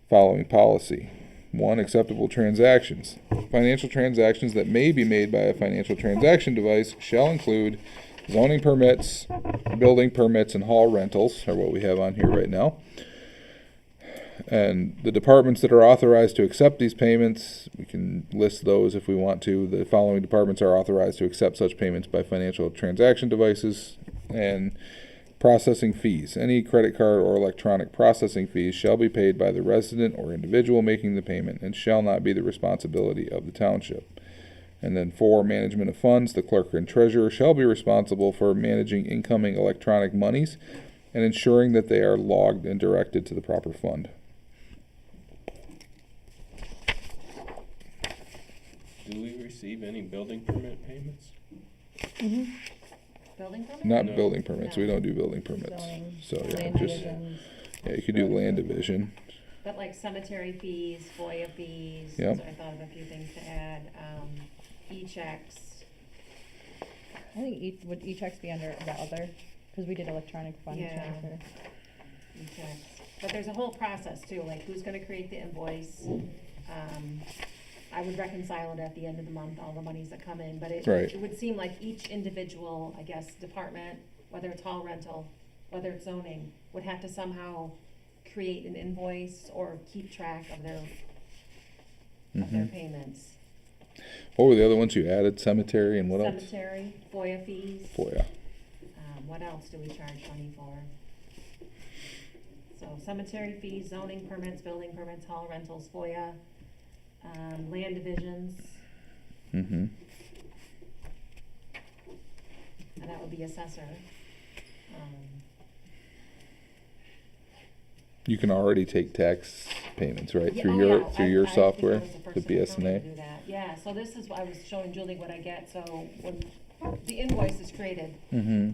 following policy. 1. Acceptable transactions. Financial transactions that may be made by a financial transaction device shall include zoning permits, building permits, and hall rentals, are what we have on here right now. And the departments that are authorized to accept these payments, we can list those if we want to. The following departments are authorized to accept such payments by financial transaction devices. And processing fees. Any credit card or electronic processing fees shall be paid by the resident or individual making the payment and shall not be the responsibility of the township. And then 4, management of funds. The clerk and treasurer shall be responsible for managing incoming electronic monies and ensuring that they are logged and directed to the proper fund. Do we receive any building permit payments? Mm-hmm. Building permit? Not No. building permits. No. We don't do building permits. Zoning, So yeah, land just divisions. yeah, you could do land division. But like cemetery fees, FOIA fees, Yep. so I thought of a few things to add, e-checks. I think would e-checks be under the other, because we did electronic fund Yeah. transfer. E-checks. But there's a whole process too, like who's gonna create the invoice? I would reconcile it at the end of the month, all the monies that come in, but Right. it would seem like each individual, I guess, department, whether it's hall rental, whether it's zoning, would have to somehow create an invoice or keep track of their Mhm. payments. What were the other ones you added? Cemetery and what else? Cemetery, FOIA fees. FOIA. What else do we charge money for? So cemetery fees, zoning permits, building permits, hall rentals, FOIA, land divisions, Mm-hmm. and that would be assessor. You can already take tax payments, right, Yeah, through oh, your yeah, through I your think software, I was the the first in the county BSNA. to do that. Yeah, so this is, I was showing Julie what I get, so when the invoice is created Mm-hmm.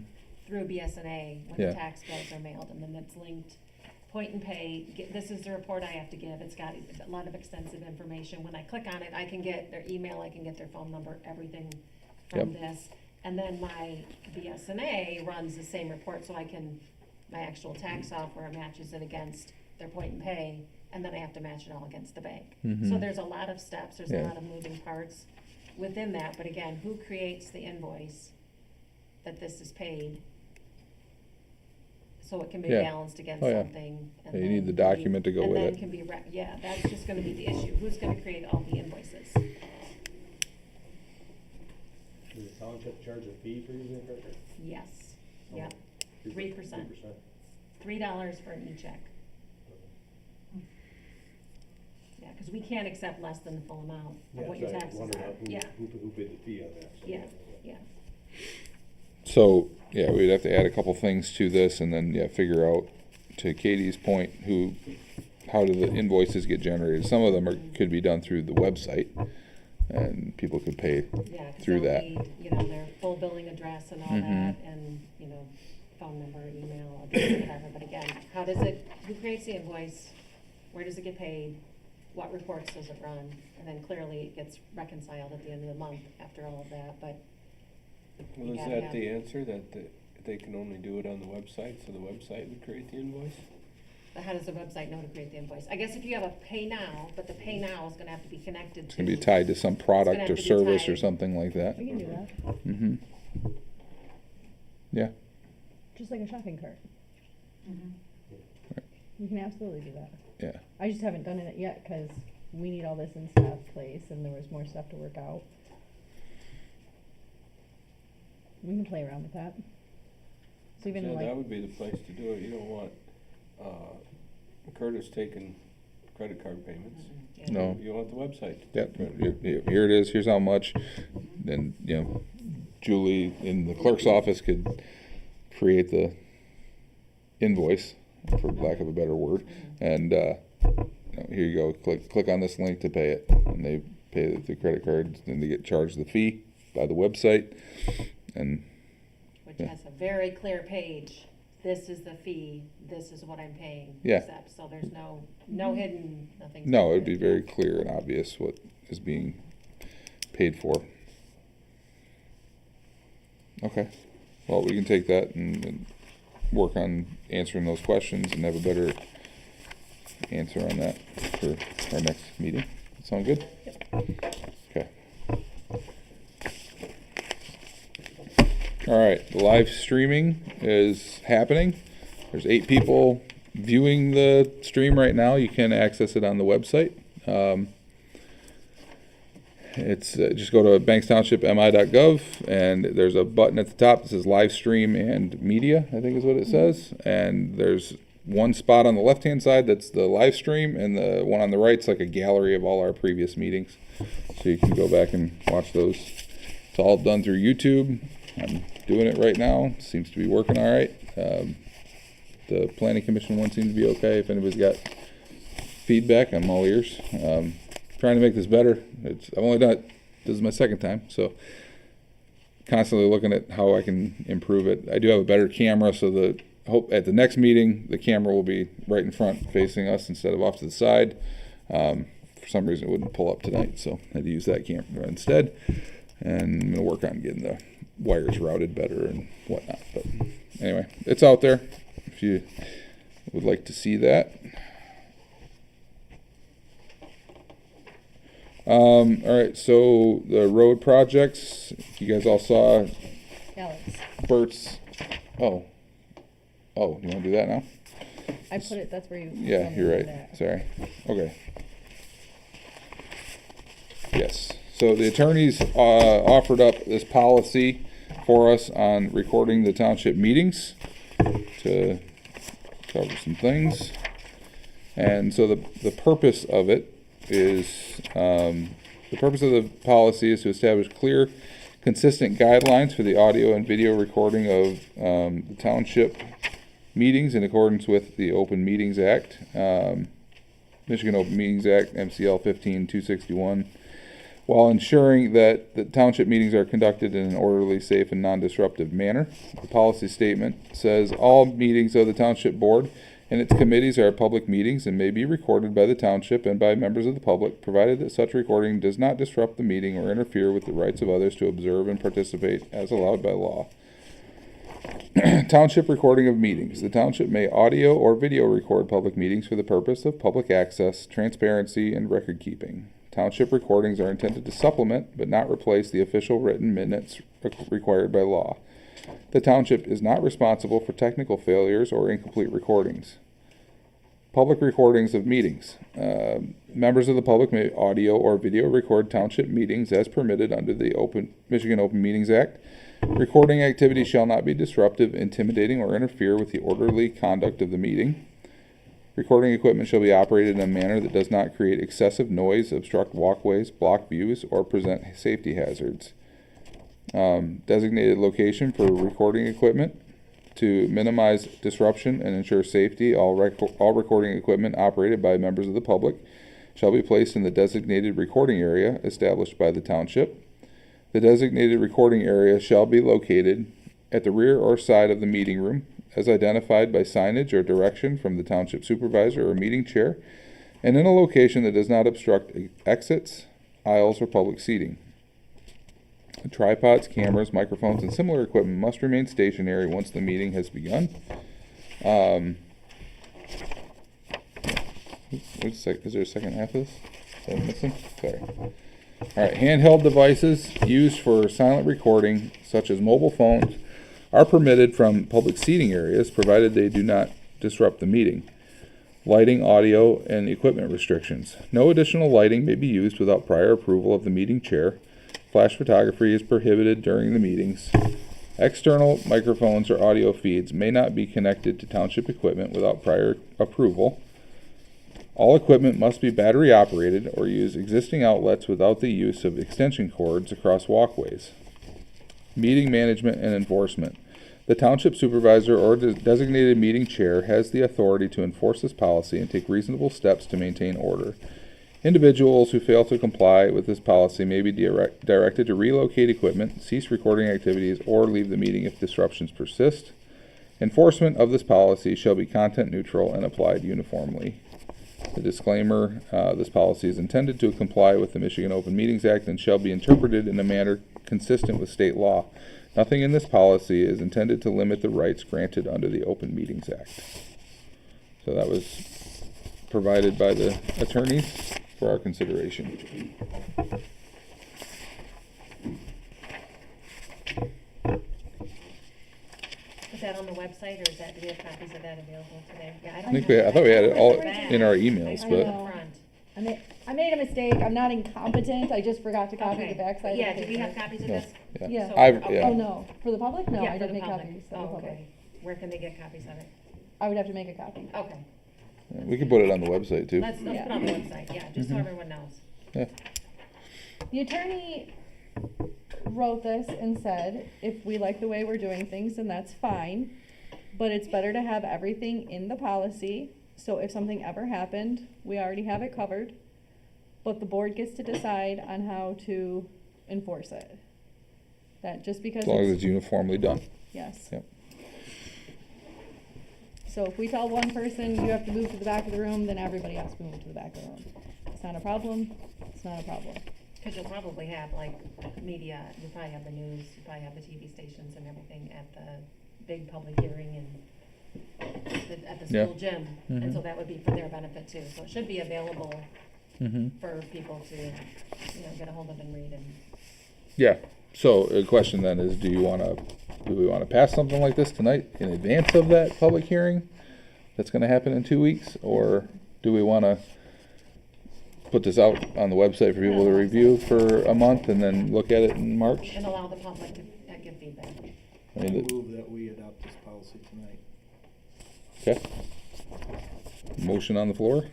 through BSNA, when Yeah. the tax bills are mailed, and then it's linked, point and pay, this is the report I have to give, it's got a lot of extensive information. When I click on it, I can get their email, I can get their phone number, everything from Yep. this. And then my BSNA runs the same report, so I can, my actual tax software matches it against their point and pay, and then I have to match it all against the bank. So Mhm. there's a lot of steps, there's a Yeah. lot of moving parts within that, but again, who creates the invoice that this is paid? So it can be Yeah. balanced against Oh, yeah. something. And Yeah, you need then the can be- document to go with And it. then can be, yeah, that's just gonna be the issue, who's gonna create all the invoices? Does the township charge a fee for using a credit card? Yes, Oh, yeah, 3%. 3%. $3 for an e-check. Yeah, cause we can't accept less than the full amount of what your taxes are, yeah, Who paid the fee on that? so- yeah, yeah. So yeah, we'd have to add a couple things to this, and then yeah, figure out, to Katie's point, how do the invoices get generated? Some of them could be done through the website. and people could pay Yeah, 'cause through they'll that. need, you know, their full billing address and all Mhm. that, and, you know, phone number, email, address, whatever, but again, how does it, who creates the invoice? Where does it get paid? What reports does it run? And then clearly it gets reconciled at the end of the month after all of that, but Well, you is gotta that have- the answer, that they can only do it on the website, so the website would create the invoice? But how does the website know to create the invoice? I guess if you have a pay now, but the pay now is gonna have to be connected to. It's gonna be tied to some It's gonna product have or to be service or tied. something like that. We can do that, Mm-hmm. Yeah. just like a shopping cart. Mhm. You can absolutely do that. Yeah. I just haven't done it yet because we need all this in staff place and there was more stuff to work out. We can play around with that. So even Yeah, like, that would be the place to do it. You don't want, Curtis taking credit card payments. Yeah. No. You want the website. Yep, here it is, here's how much, and, you know, Julie in the clerk's office could create the invoice, for lack of a better word, and, you know, here you go, click on this link to pay it, and they pay the credit card, and they get charged the fee by the website, and, Which yeah. has a very clear page. This is the fee, this is what I'm paying. Yeah. Except, so there's no hidden, nothing. no, it'd be very clear and obvious what is being paid for. Okay, well, we can take that and work on answering those questions and have a better answer on that for our next meeting. Sound good? Okay. All right, the live streaming is happening. There's 8 people viewing the stream right now. You can access it on the website. It's just go to bankstownshipmi.gov and there's a button at the top that says live stream and media, I think is what it says. And there's one spot on the left hand side that's the live stream, and the one on the right's like a gallery of all our previous meetings. So you can go back and watch those. It's all done through YouTube. I'm doing it right now. Seems to be working all right. The planning commission one seems to be okay. If anybody's got feedback, I'm all ears. Trying to make this better. I've only done it, this is my second time, so constantly looking at how I can improve it. I do have a better camera, so hope at the next meeting the camera will be right in front facing us instead of off to the side. For some reason it wouldn't pull up tonight, so I had to use that camera instead. And I'm gonna work on getting the wires routed better and whatnot. But anyway, it's out there if you would like to see that. All right, so the road projects, you guys all saw Alex, Bert's, you want to do that now? I put it, that's where you. Yeah, told me you're to right, do that. sorry, okay. Yes, so the attorneys, offered up this policy for us on recording the township meetings to cover some things. And so the purpose of it is, the purpose of the policy is to establish clear, consistent guidelines for the audio and video recording of the township meetings in accordance with the Open Meetings Act, Michigan Open Meetings Act, MCL 15261, while ensuring that the township meetings are conducted in an orderly, safe, and non-disruptive manner. The policy statement says all meetings of the township board and its committees are public meetings and may be recorded by the township and by members of the public, provided that such recording does not disrupt the meeting or interfere with the rights of others to observe and participate as allowed by law. Township recording of meetings. The township may audio or video record public meetings for the purpose of public access, transparency, and record keeping. Township recordings are intended to supplement, but not replace, the official written minutes required by law. The township is not responsible for technical failures or incomplete recordings. Public recordings of meetings. Members of the public may audio or video record township meetings as permitted under the Michigan Open Meetings Act. Recording activity shall not be disruptive, intimidating, or interfere with the orderly conduct of the meeting. Recording equipment shall be operated in a manner that does not create excessive noise, obstruct walkways, block views, or present safety hazards. Designated location for recording equipment. To minimize disruption and ensure safety, all recording equipment operated by members of the public shall be placed in the designated recording area established by the township. The designated recording area shall be located at the rear or side of the meeting room, as identified by signage or direction from the township supervisor or meeting chair, and in a location that does not obstruct exits, aisles, or public seating. Tripods, cameras, microphones, and similar equipment must remain stationary once the meeting has begun. Is there a second half of this? Is that missing? Sorry. Alright, handheld devices used for silent recording, such as mobile phones, are permitted from public seating areas, provided they do not disrupt the meeting. Lighting, audio, and equipment restrictions. No additional lighting may be used without prior approval of the meeting chair. Flash photography is prohibited during the meetings. External microphones or audio feeds may not be connected to township equipment without prior approval. All equipment must be battery operated or use existing outlets without the use of extension cords across walkways. Meeting management and enforcement. The township supervisor or designated meeting chair has the authority to enforce this policy and take reasonable steps to maintain order. Individuals who fail to comply with this policy may be directed to relocate equipment, cease recording activities, or leave the meeting if disruptions persist. Enforcement of this policy shall be content neutral and applied uniformly. The disclaimer, this policy is intended to comply with the Michigan Open Meetings Act and shall be interpreted in a manner consistent with state law. Nothing in this policy is intended to limit the rights granted under the Open Meetings Act. So that was provided by the attorneys for our consideration. Is that on the website, or is that, do we have copies of that available today? Yeah, I thought we had it all in our emails, I but know. Front. I made a mistake. I'm not incompetent. I just forgot to copy Okay. the backside. Yeah, of the do we have paper. copies of No. this? Yeah. Yeah. So- I've- okay. yeah. Oh, no. For the public? No, Yeah, I for didn't the make public. copies for Oh, the public. okay. Where can they get copies of it? I would have to make a copy. Okay, we can put it on the website too. let's put it on the website, yeah, just so Mhm. everyone knows. Yeah. The attorney wrote this and said, if we like the way we're doing things, then that's fine. But it's better to have everything in the policy, so if something ever happened, we already have it covered. But the board gets to decide on how to enforce it. That just because As long as it's, it's uniformly done. yes. Yep. So if we tell one person you have to move to the back of the room, then everybody has to move to the back of the room. It's not a problem, it's not a problem. Cause you'll probably have like media, you'll probably have the news, you'll probably have the TV stations and everything at the big public hearing and at the Yeah. school gym. Mhm. And so that would be for their benefit too, so it should be available Mm-hmm. for people to, get a hold of and read and. Yeah, so a question then is, do we wanna pass something like this tonight in advance of that public hearing that's gonna happen in 2 weeks? Or do we wanna put this out on the website for people to review for a month and then look at it in March? And allow the public to give feedback. I mean, I move that we adopt this policy tonight. Okay. Motion on the floor?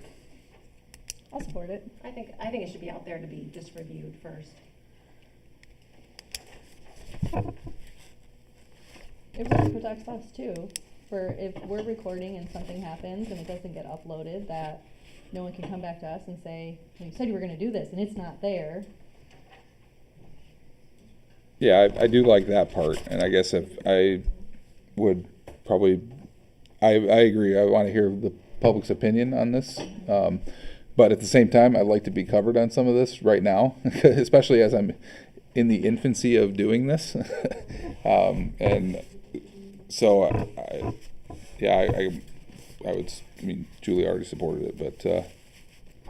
I'll support it. I think it should be out there to be just reviewed first. It really protects us too, for if we're recording and something happens and it doesn't get uploaded, that no one can come back to us and say, well, you said you were gonna do this and it's not there. Yeah, I do like that part, and I guess if I would probably, I agree, I wanna hear the public's opinion on this. But at the same time, I'd like to be covered on some of this right now, especially as I'm in the infancy of doing this. And so, I would, Julie already supported it, but,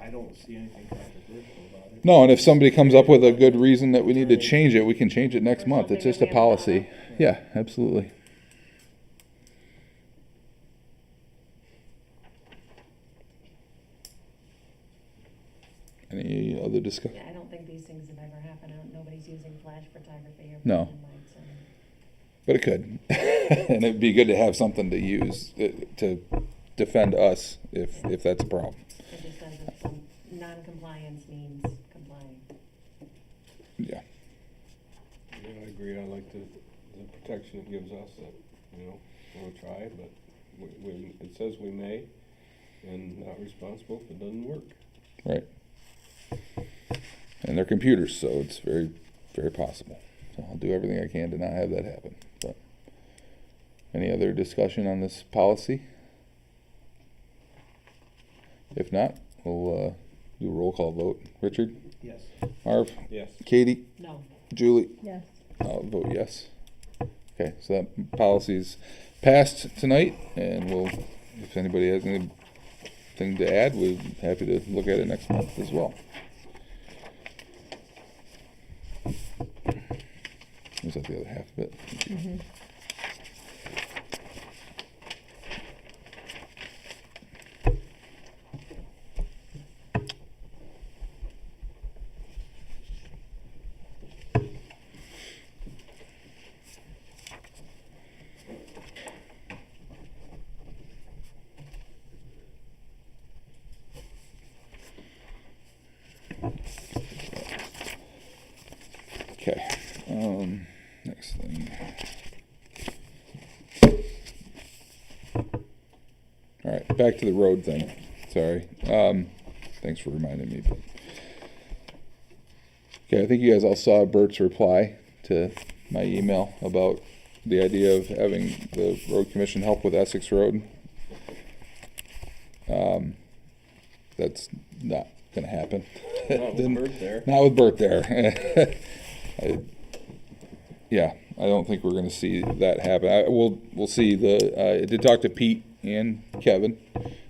I don't see anything controversial about it. no, and if somebody comes up with a good reason that we need to change it, we can change it next month. It's just a policy. Yeah, absolutely. Any other discussion? Yeah, I don't think these things have ever happened. Nobody's using flash photography or. No. flashing lights and- But it could. And it'd be good to have something to use to defend us if that's a problem. It just says that some non-compliance means complying. Yeah. Yeah, I agree. I like the protection it gives us that, we'll try, but it says we may, and not responsible if it doesn't work. Right. And they're computers, so it's very, very possible. So I'll do everything I can to not have that happen. But any other discussion on this policy? If not, we'll do a roll call vote. Richard? Yes. Marv? Yes. Katie? No. Julie? Yes. I'll vote yes. Okay, so that policy's passed tonight, and we'll, if anybody has anything to add, we're happy to look at it next month as well. Was that the other half of it? Mm-hmm. Okay, next thing. All right, back to the road thing. Sorry. Thanks for reminding me. But okay, I think you guys all saw Bert's reply to my email about the idea of having the road commission help with Essex Road. That's not going to happen. Not with Bert there. Not with Bert there. I don't think we're going to see that happen. We'll see. I did talk to Pete and Kevin,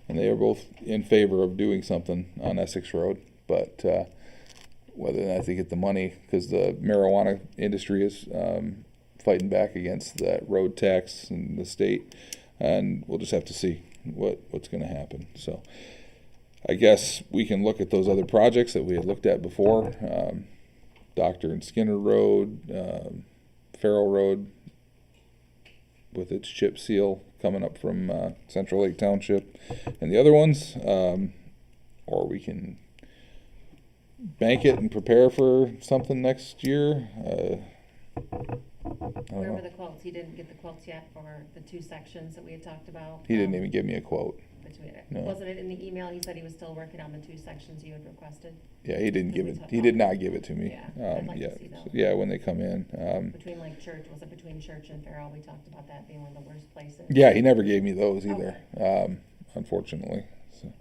and they are both in favor of doing something on Essex Road. But whether or not they get the money, because the marijuana industry is fighting back against that road tax in the state, and we'll just have to see what's going to happen. So I guess we can look at those other projects that we had looked at before, Doctor and Skinner Road, Farrell Road with its chip seal coming up from Central Lake Township, and the other ones, or we can bank it and prepare for something next year. Where were the quotes? He didn't get the quotes yet for the 2 sections that we had talked about. He didn't even give me a quote. Between it. No. Wasn't it in the email? He said he was still working on the 2 sections you had requested. Yeah, he didn't give it. He did not give it to me. Yeah, I'd like to see those. Yeah, when they come in. Between like Church, was it between Church and Farrell? We talked about that being one of the worst places. Yeah, he never gave me those either, unfortunately. So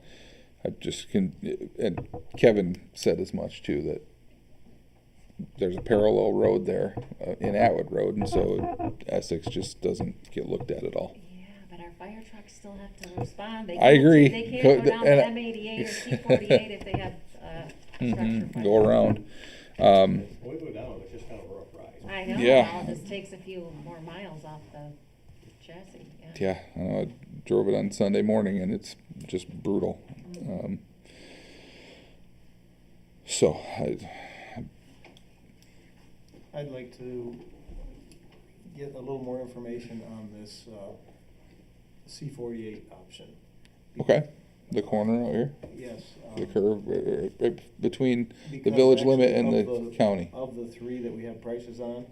I just can, and Kevin said as much too, that there's a parallel road there in Atwood Road, and so Essex just doesn't get looked at all. Yeah, but our fire trucks still have to respond. They I agree. They can't go down the M88 or C48 if they have structure fire. Go around. When we go down, it's just kind of a rough ride. I know. Yeah. Well, it just takes a few more miles off the chassis. Yeah, I know. I drove it on Sunday morning, and it's just brutal. So I'd like to get a little more information on this C48 option. okay, the corner out here, Yes. the curve right between the Because village limit actually and the county. Of the 3 that we have prices on,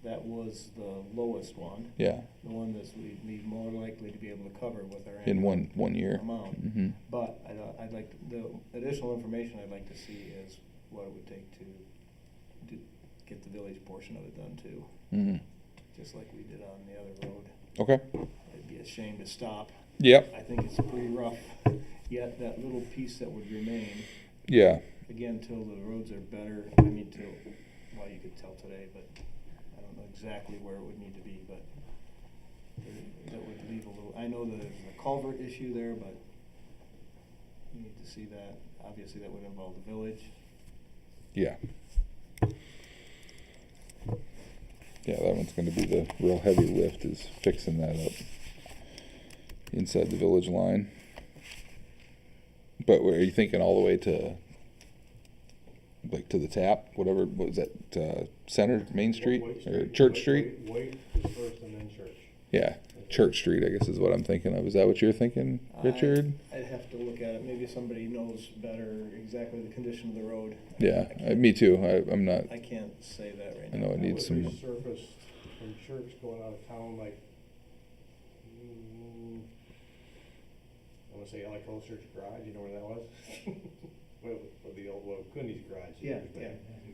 that was the lowest one. Yeah, The one that we'd be more likely to be able to cover with our in annual one year. amount. Mm-hmm. But I'd like, the additional information I'd like to see is what it would take to get the village portion of it done too, Mm-hmm. just like we did on the other road. Okay. It'd be a shame to stop. Yep. I think it's pretty rough, yet that little piece that would remain, Yeah. again, till the roads are better, I mean, well, you could tell today, but I don't know exactly where it would need to be, but that would leave a little, I know there's a culvert issue there, but you need to see that. Obviously, that would involve the village. Yeah. Yeah, that one's going to be the real heavy lift, is fixing that up inside the village line. But are you thinking all the way to, like, to the tap, whatever, what was that, Center, Main Street, or Church Street? Wait is first and then Church. Yeah, Church Street, I guess is what I'm thinking of. Is that what you're thinking, Richard? I'd have to look at it. Maybe somebody knows better exactly the condition of the road. Yeah, me too. I'm not. I can't say that right I now. know it needs some. Resurface from Church going out of town, like, I want to say like Old Church Garage, you know where that was? With the old, Cooney's garage. Yeah, yeah.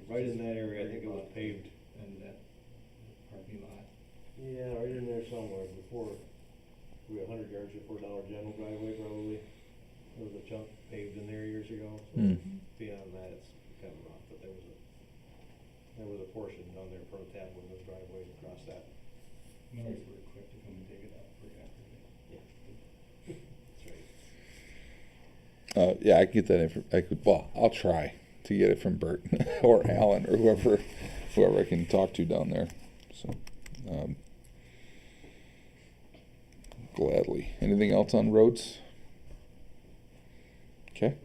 Right in that area, I think it was paved. And that parking lot. Yeah, right in there somewhere before, we 100 yards before Dollar General driveway probably. There was a chunk paved in there years ago, so Hmm. beyond that, it's kind of rough, but there was a portion down there in front of Tab Windows driveway across that. Norris were quick to come and take it out for after. Yeah. That's right. Yeah, I can get that well, I'll try to get it from Bert or Alan or whoever I can talk to down there. So, gladly. Anything else on roads? Okay.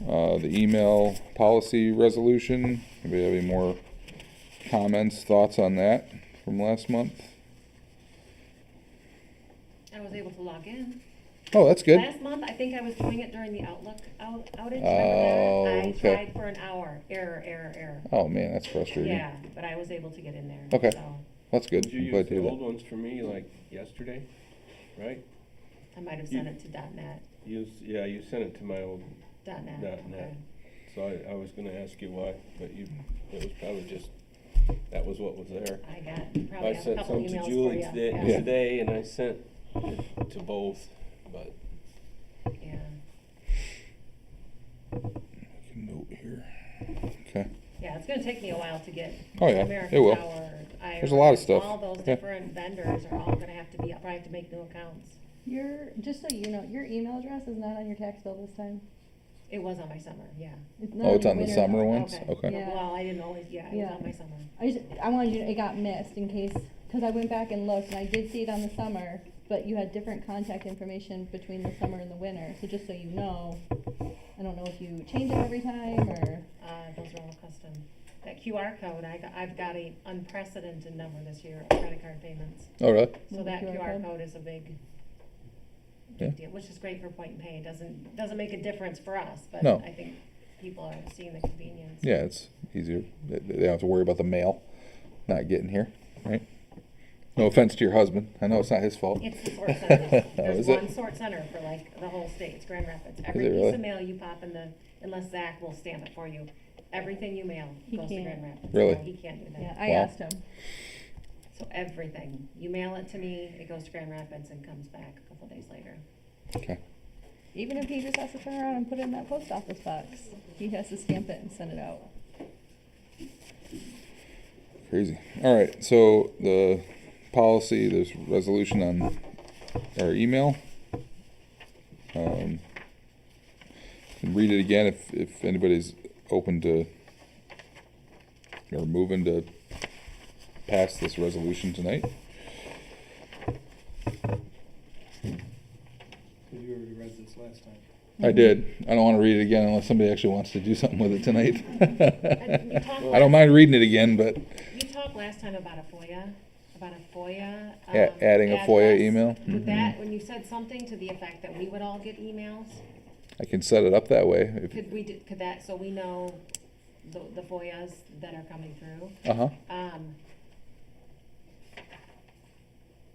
The email policy resolution. Anybody have any more comments, thoughts on that from last month? I was able to log in. Oh, that's good. Last month, I think I was doing it during the Outlook outage. Oh, Remember that? I okay. tried for an hour. Error. Oh man, that's frustrating. Yeah, but I was able to get in there. Okay. So That's good. Did you I'm use glad to the hear old that. ones for me like yesterday, right? I might have sent it to .net. You sent it to my old .net. .net. Okay. So I was gonna ask you why, but it was probably just, that was what was there. I probably I have a sent couple some to emails for Julie you. today, Yeah. today, and I sent it to both, but. Yeah. Make a note here. Okay. Yeah, it's gonna take me a while to get Oh, yeah, American it will. Power. There's a lot of stuff. All those Yeah. different vendors are all gonna have to be, I'll probably have to make new accounts. Just so you know, your email address is not on your tax bill this time. It was on my summer, yeah. It's Oh, it's your on the winter summer though. ones? Okay. Okay. Yeah. Well, I didn't always, yeah, it was Yeah. on my summer. I wanted you to, it got missed in case, because I went back and looked and I did see it on the summer, but you had different contact information between the summer and the winter. So just so you know, I don't know if you change it every time or. Those are all custom. That QR code, I've got a unprecedented number this year of credit card payments. Oh, really? So With the that QR QR code? code is a big Yeah. deal, which is great for Point and Pay. It doesn't make a difference for us, but No. I think people are seeing the convenience. Yeah, it's easier. They don't have to worry about the mail not getting here, right? No offense to your husband. I know it's not his fault. It's the sort center. Oh, There's is it? one sort center for like the whole state. It's Grand Rapids. it Every piece really? of mail you pop unless Zach will stamp it for you, everything you mail He goes to can't. Grand Rapids. Really? No, he can't do that. Yeah, I Wow. asked him. So everything, you mail it to me, it goes to Grand Rapids and comes back a couple days later. Okay. Even if he just has to turn around and put it in that post office box, he has to stamp it and send it out. Crazy. All right. So the policy, there's resolution on our email. Can read it again if anybody's open to or moving to pass this resolution tonight. Because you already read this last time. I did. I don't want to read it again unless somebody actually wants to do something with it tonight. You talked I don't mind reading it again, but You talked last time about a FOIA. adding a FOIA address. email. Would that, when you said something to the effect that we would all get emails, I can set it up that way. If, could that, so we know the FOIAs that are coming through? uh-huh.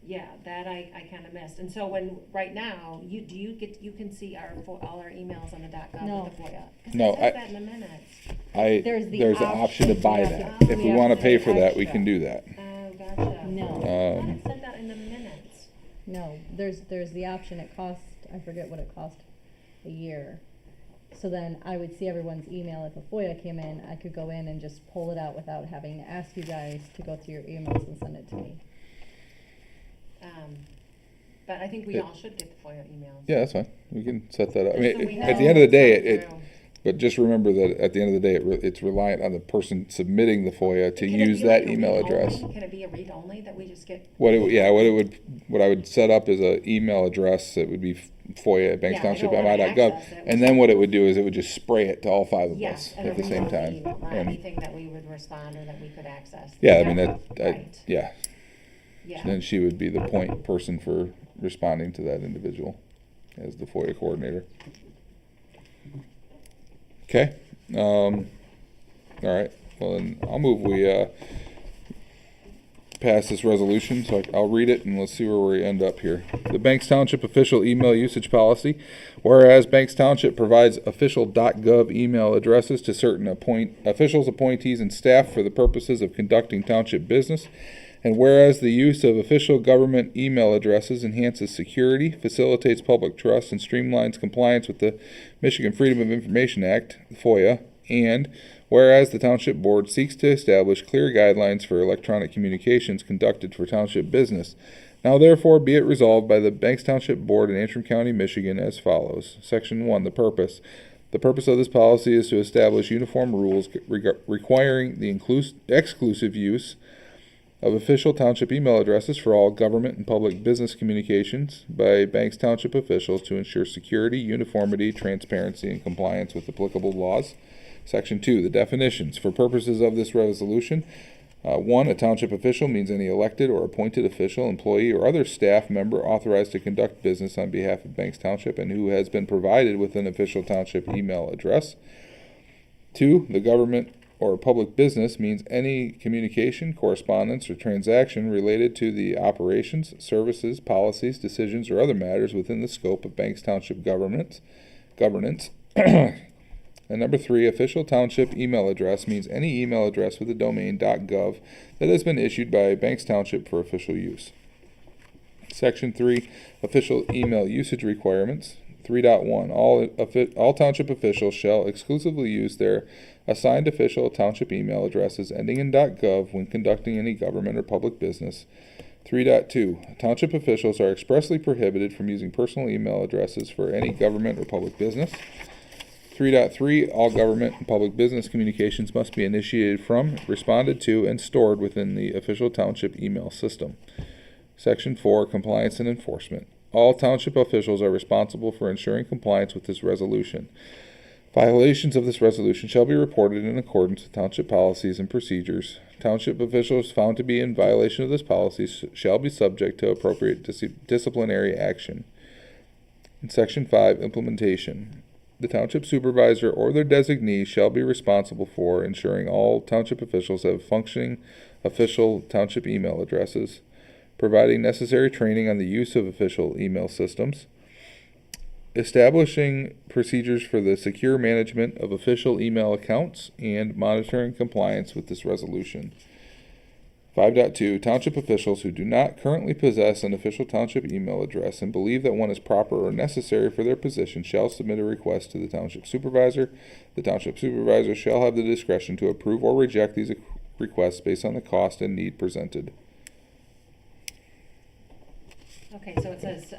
Yeah, that I kinda missed. And so right now, you can see all our emails on the .gov No. with the FOIA? 'Cause No, it says that in a minute. There's the There's an option to option. buy We that. have to- If we we have want to to pay pay for that, we extra. can do that. Oh, gotcha. No. I thought Um, it said that in the minutes. No, there's the option, it cost, I forget what it cost a year. So then I would see everyone's email, if a FOIA came in, I could go in and just pull it out without having to ask you guys to go through your emails and send it to me. But I think we all should get the FOIA emails. Yeah, that's fine. We can set that up. I Just so mean, we at the know end of the what's day, coming it through. but just remember that at the end of the day, it's reliant on the person submitting the FOIA to Can it use be that like a email read address. only? Can it be a read only that we just get? What I would set up is a email address that would be FOIA at Yeah, I don't wanna bankstownship.mi.gov, access it. and then what it would do is it would just spray it to all 5 of Yes, us and a at the same read-only time. email, not And anything that we would respond or that we could access. yeah, I mean Right. yeah. Yeah. Then she would be the point person for responding to that individual as the FOIA coordinator. Okay. All right. Well, then I'll move we pass this resolution, so I'll read it and let's see where we end up here. The Banks Township official email usage policy. Whereas Banks Township provides official .gov email addresses to certain officials, appointees, and staff for the purposes of conducting township business. And whereas the use of official government email addresses enhances security, facilitates public trust, and streamlines compliance with the Michigan Freedom of Information Act, FOIA, and whereas the Township Board seeks to establish clear guidelines for electronic communications conducted for township business. Now therefore be it resolved by the Banks Township Board in Antrim County, Michigan as follows. Section 1, the purpose. The purpose of this policy is to establish uniform rules requiring the exclusive use of official township email addresses for all government and public business communications by Banks Township officials to ensure security, uniformity, transparency, and compliance with applicable laws. Section 2, the definitions. For purposes of this resolution, 1, a township official means any elected or appointed official, employee, or other staff member authorized to conduct business on behalf of Banks Township and who has been provided with an official township email address. 2, the government or public business means any communication, correspondence, or transaction related to the operations, services, policies, decisions, or other matters within the scope of Banks Township governance. And number 3, official township email address means any email address with the domain .gov that has been issued by Banks Township for official use. Section 3, official email usage requirements. 3.1, all township officials shall exclusively use their assigned official township email addresses ending in .gov when conducting any government or public business. 3.2, township officials are expressly prohibited from using personal email addresses for any government or public business. 3.3, all government and public business communications must be initiated from, responded to, and stored within the official township email system. Section 4, compliance and enforcement. All township officials are responsible for ensuring compliance with this resolution. Violations of this resolution shall be reported in accordance with township policies and procedures. Township officials found to be in violation of this policy shall be subject to appropriate disciplinary action. In Section 5, implementation. The township supervisor or their designee shall be responsible for ensuring all township officials have functioning official township email addresses, providing necessary training on the use of official email systems, establishing procedures for the secure management of official email accounts, and monitoring compliance with this resolution. 5.2, township officials who do not currently possess an official township email address and believe that one is proper or necessary for their position shall submit a request to the township supervisor. The township supervisor shall have the discretion to approve or reject these requests based on the cost and need presented. Okay, so it says,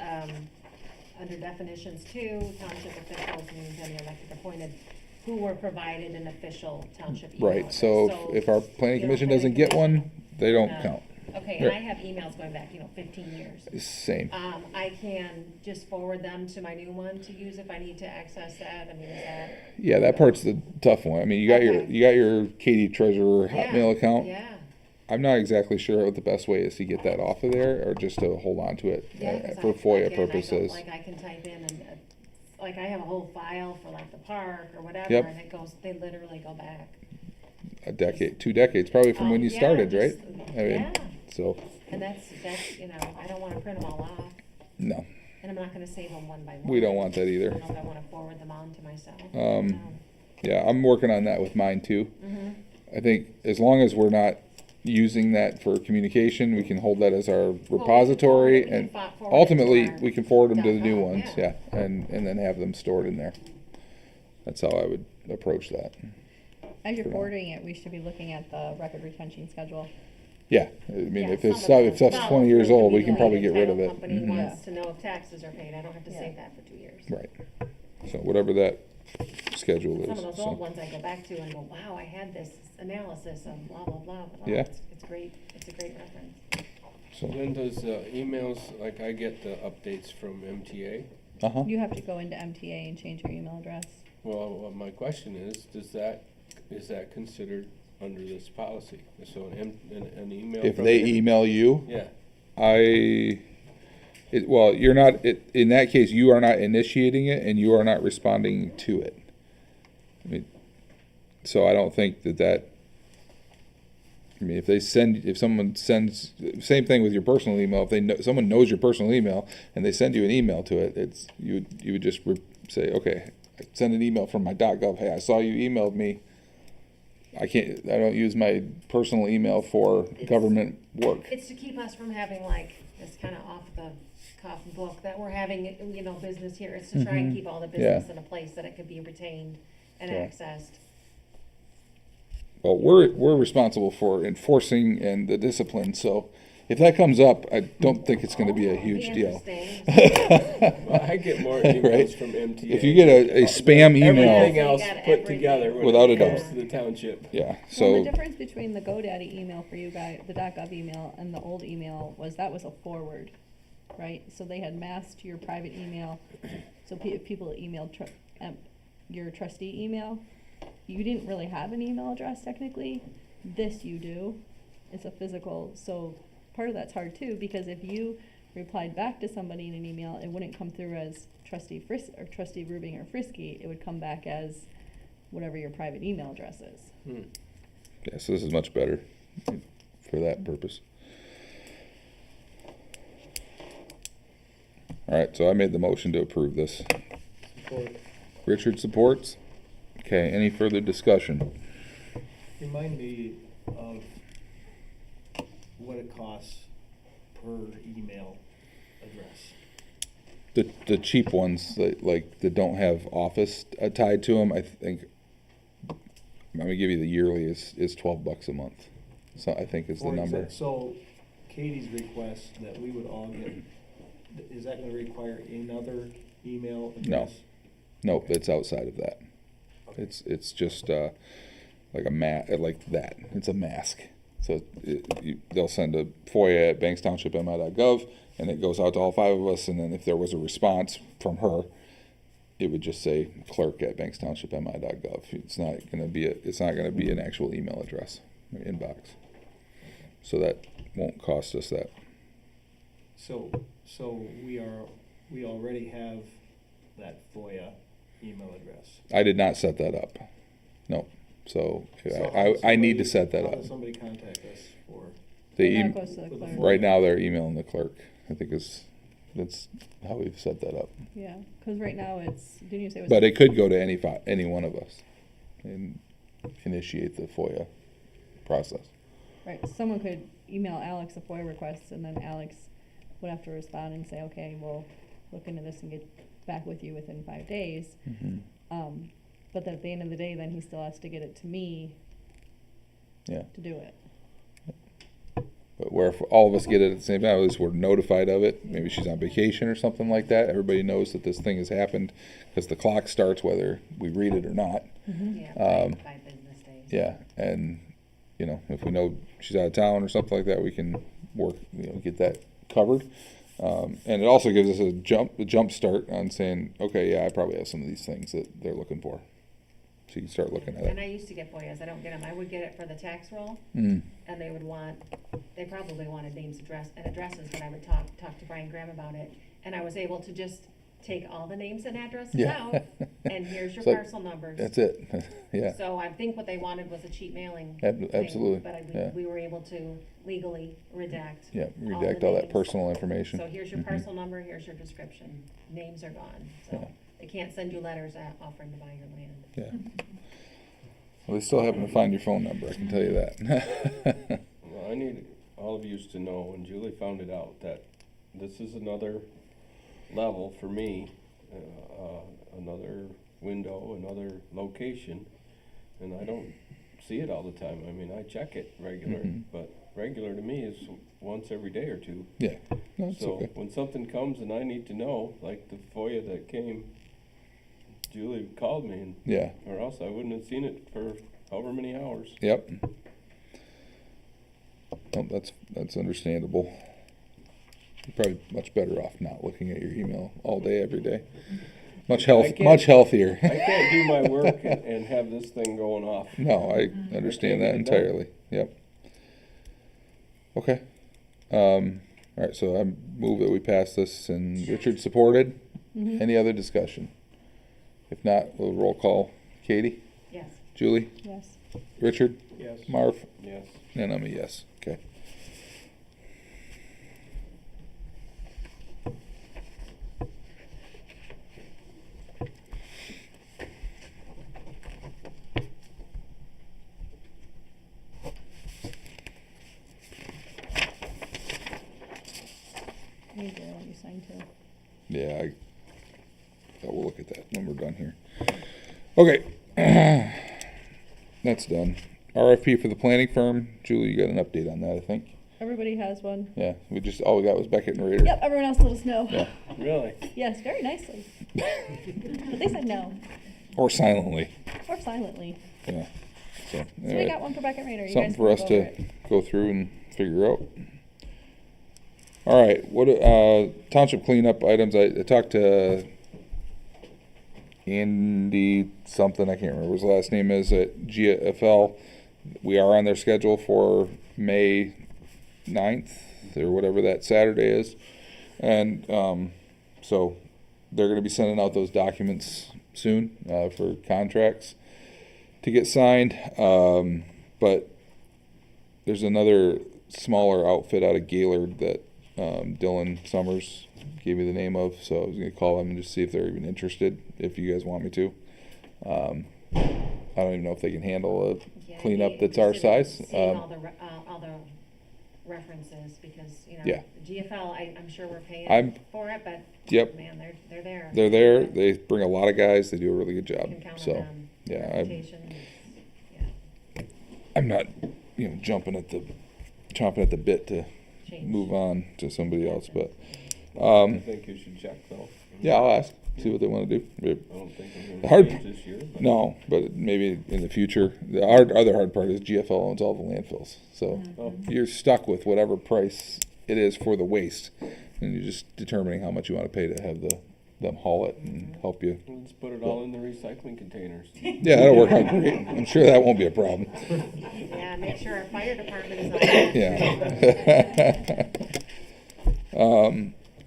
under definitions 2, township officials means any elected appointed who were provided an official township email Right, address. so if our planning commission doesn't get one, they don't count. Okay, and I have emails going back, 15 years. Same. I can just forward them to my new one to use if I need to access that. I mean, is that? Yeah, that part's the tough one. I mean, you got your Katie Treasurer Hotmail account. Yeah. I'm not exactly sure what the best way is to get that off of there, or just to hold on to it Yeah, 'cause for FOIA again, purposes. I can type in and, I have a whole file for the park or whatever, Yep. and they literally go back. A decade, 2 decades, probably from when you Yeah, started, right? just- I mean, yeah. so, And that's, I don't wanna print them all off, no, and I'm not gonna save them one by one. we don't want that I either. don't know if I wanna forward them on to myself. Yeah, I'm working on that with mine too. Mm-hmm. I think as long as we're not using that for communication, we can hold that as our repository, we can and forward it to ultimately, our we can forward them to the new .com, ones, yeah, and then have them stored in there. That's how I would approach that. As you're For now. forwarding it, we should be looking at the record retention schedule. Yeah, I mean, Yeah, if some it's of stuff, the if stuff's stuff 20 years could old, be we can like probably a get rid of title it. Company Mhm. wants to know if taxes are paid, I don't have to Yeah. save that for 2 years. Right. So whatever that schedule Some is. of those so. old ones I go back to and go, wow, I had this analysis of blah, blah, blah, but Yeah. it's great, it's a great reference. So, When does emails, like I get the updates from MTA? uh-huh. You have to go into MTA and change your email address. Well, my question is that considered under this policy? So an email If from they them- email you, Yeah, well, you're not, in that case, you are not initiating it and you are not responding to it. I mean, so I don't think that I mean, if someone sends, same thing with your personal email, if they know, someone knows your personal email and they send you an email to it, you would just say, okay, send an email from my .gov, hey, I saw you emailed me. I don't use my personal email for government work. It's to keep us from having like this kind of off the cuff book that we're having, business here. It's to try and keep all the business in a place that it could be retained and accessed. Well, we're responsible for enforcing and the discipline, so if that comes up, I don't think it's gonna be a huge deal. Well, I get more emails Right? from MTA. If you get a spam email. Everything else put together when Without a it comes doubt. to the township. Yeah, Well, so, the difference between the GoDaddy email for you guys, the .gov email, and the old email was that was a forward, right? So they had masked your private email, so if people emailed your trustee email, you didn't really have an email address technically. This you do. It's a physical, so part of that's hard too, because if you replied back to somebody in an email, it wouldn't come through as trustee Rubing or Frisky. It would come back as whatever your private email address is. yeah, so this is much better for that purpose. All right, so I made the motion to approve this. Support. Richard supports. Okay, any further discussion? Remind me of what it costs per email address. The cheap ones that don't have office tied to them, I think. I'm gonna give you the yearly is $12 a month. So I think is the number. So Katie's request that we would all get, is that gonna require another email address? Nope, it's outside of that. Okay. It's just like that. It's a mask. So they'll send a FOIA at bankstownshipmi.gov, and it goes out to all 5 of us. And then if there was a response from her, it would just say clerk at bankstownshipmi.gov. It's not going to be an actual email address or inbox. So that won't cost us that. So we already have that FOIA email address. I did not set that up. No. So how I need to set that How up. does somebody contact us for? That goes to the with the clerk. Right now they're emailing the clerk. I think that's how we've set that up. Yeah, because right now didn't you say it was? But it could go to any one of us and initiate the FOIA process. Right, someone could email Alex a FOIA request, and then Alex would have to respond and say, okay, we'll look into this and get back with you within 5 days. Mm-hmm. But then at the end of the day, then he still has to get it to me Yeah. to do it. But where if all of us get it at the same time, at least we're notified of it. Maybe she's on vacation or something like that. Everybody knows that this thing has happened because the clock starts whether we read it or not. Yeah, 5 business days. Yeah, and if we know she's out of town or something like that, we can work, get that covered. And it also gives us a jump start on saying, okay, yeah, I probably have some of these things that they're looking for. So you can start looking at And it. I used to get FOIAs. I don't get them. I would get it for the tax roll, Mm. and they probably wanted names, addresses, but I would talk to Brian Graham about it, and I was able to just take all the names and addresses Yeah. out, and here's your It's like, parcel numbers. That's it. Yeah. So I think what they wanted was a cheap mailing. Absolutely. Thing, but Yeah. we were able to legally redact. Yeah, all redact the all that names. personal information. So here's your Mhm. parcel number, here's your description. Names are gone, so Yeah. they can't send you letters offering to buy your land. Yeah. Well, they still happen to find your phone number, I can tell you that. Well, I need all of you to know, and Julie found it out, that this is another level for me, another window, another location, and I don't see it all the time. I mean, I check it regular, Mhm. but regular to me is once every day or two. Yeah. No, it's So okay. when something comes and I need to know, like the FOIA that came, Julie called me, and Yeah. or else I wouldn't have seen it for however many hours. Yep. Well, that's understandable. You're probably much better off not looking at your email all day, every day. Much healthier. I can't do my work and have this thing going off. No, I understand that get it done. entirely. Yep. Okay. All right, so I move that we pass this, and Richard supported. Mhm. Any other discussion? If not, we'll roll call. Katie? Yes. Julie? Yes. Richard? Yes. Marv? Yes. And I'm a yes. Okay. Here you go, you signed too. Yeah, we'll look at that when we're done here. Okay. That's done. RFP for the planning firm. Julie, you got an update on that, I think. Everybody has one. Yeah, all we got was Beckett and Rader. Yep, everyone else let us know. Yeah. Really? Yes, very nicely. But they said no, Or silently. or silently. Yeah. So, So we anyway, got one for Beckett Raider. You something guys for can us go over to it. go through and figure out. All right, what township cleanup items? I talked to Andy something, I can't remember what his last name is, at GFL. We are on their schedule for May 9th or whatever that Saturday is. And so they're going to be sending out those documents soon for contracts to get signed. But there's another smaller outfit out of Gaylord that Dylan Summers gave me the name of, so I was going to call them and just see if they're even interested, if you guys want me to. I don't even know if they can handle a cleanup that's our size. Seeing all the references, because, you know, Yeah. GFL, I'm sure we're paying I'm- for it, but Yep. man, they're there. They're there. They bring a lot of guys. They do a really good job. Can count So, on them. yeah, Reputation is- yeah. I'm not, chomping at the bit to Change. move on to somebody else. But I think you should check though. yeah, I'll ask, see what they want to do. I don't think I'm The gonna hard- change this year. But No, but maybe in the future. The other hard part is GFL owns all the landfills, so Oh. you're stuck with whatever price it is for the waste, and you're just determining how much you want to pay to have them haul it and help you. Let's put it all in the recycling containers. Yeah, that'll work out great. I'm sure that won't be a problem. Yeah, make sure our fire department is on it. Yeah.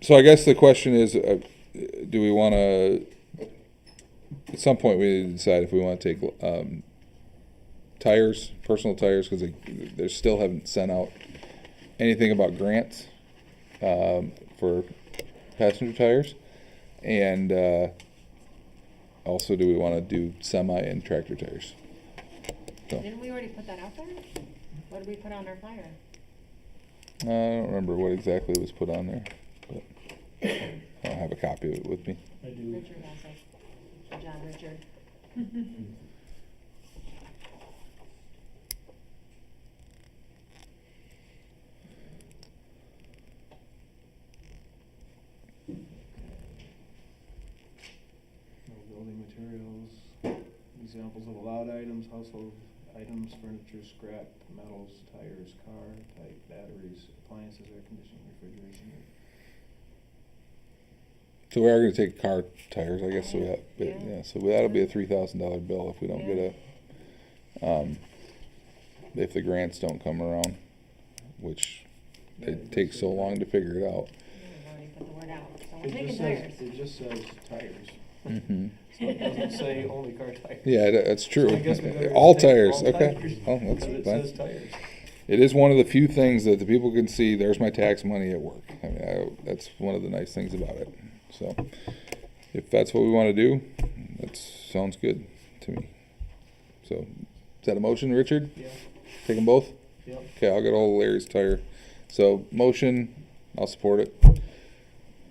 So I guess the question is, do we want to? At some point, we need to decide if we want to take tires, personal tires, because they still haven't sent out anything about grants for passenger tires, and also, do we want to do semi and tractor tires? So, Didn't we already put that out there? What did we put on our flyer? I don't remember what exactly was put on there, but I don't have a copy of it with me. I do. Richard also. John Richard. No building materials, examples of allowed items, household items, furniture, scrap, metals, tires, car, type, batteries, appliances, air conditioning, refrigeration. So we are going to take car tires, I guess. So Yeah. so that'll be a $3,000 bill if we don't get if the grants don't come around, which it takes so long to figure it out. We've already put the word out, so we're It taking just tires. says, it just says tires, Mm-hmm. so it doesn't say only car tires. Yeah, that's true. So I guess we better All take tires. all Okay. tires, Oh, that's because it fine. says tires. It is one of the few things that the people can see. There's my tax money at work. I mean, that's one of the nice things about it. So, if that's what we want to do, that sounds good to me. So, is that a motion, Richard? Yeah. Take them both? Yep. Okay, I'll get all of Larry's tire. So, motion, I'll support it.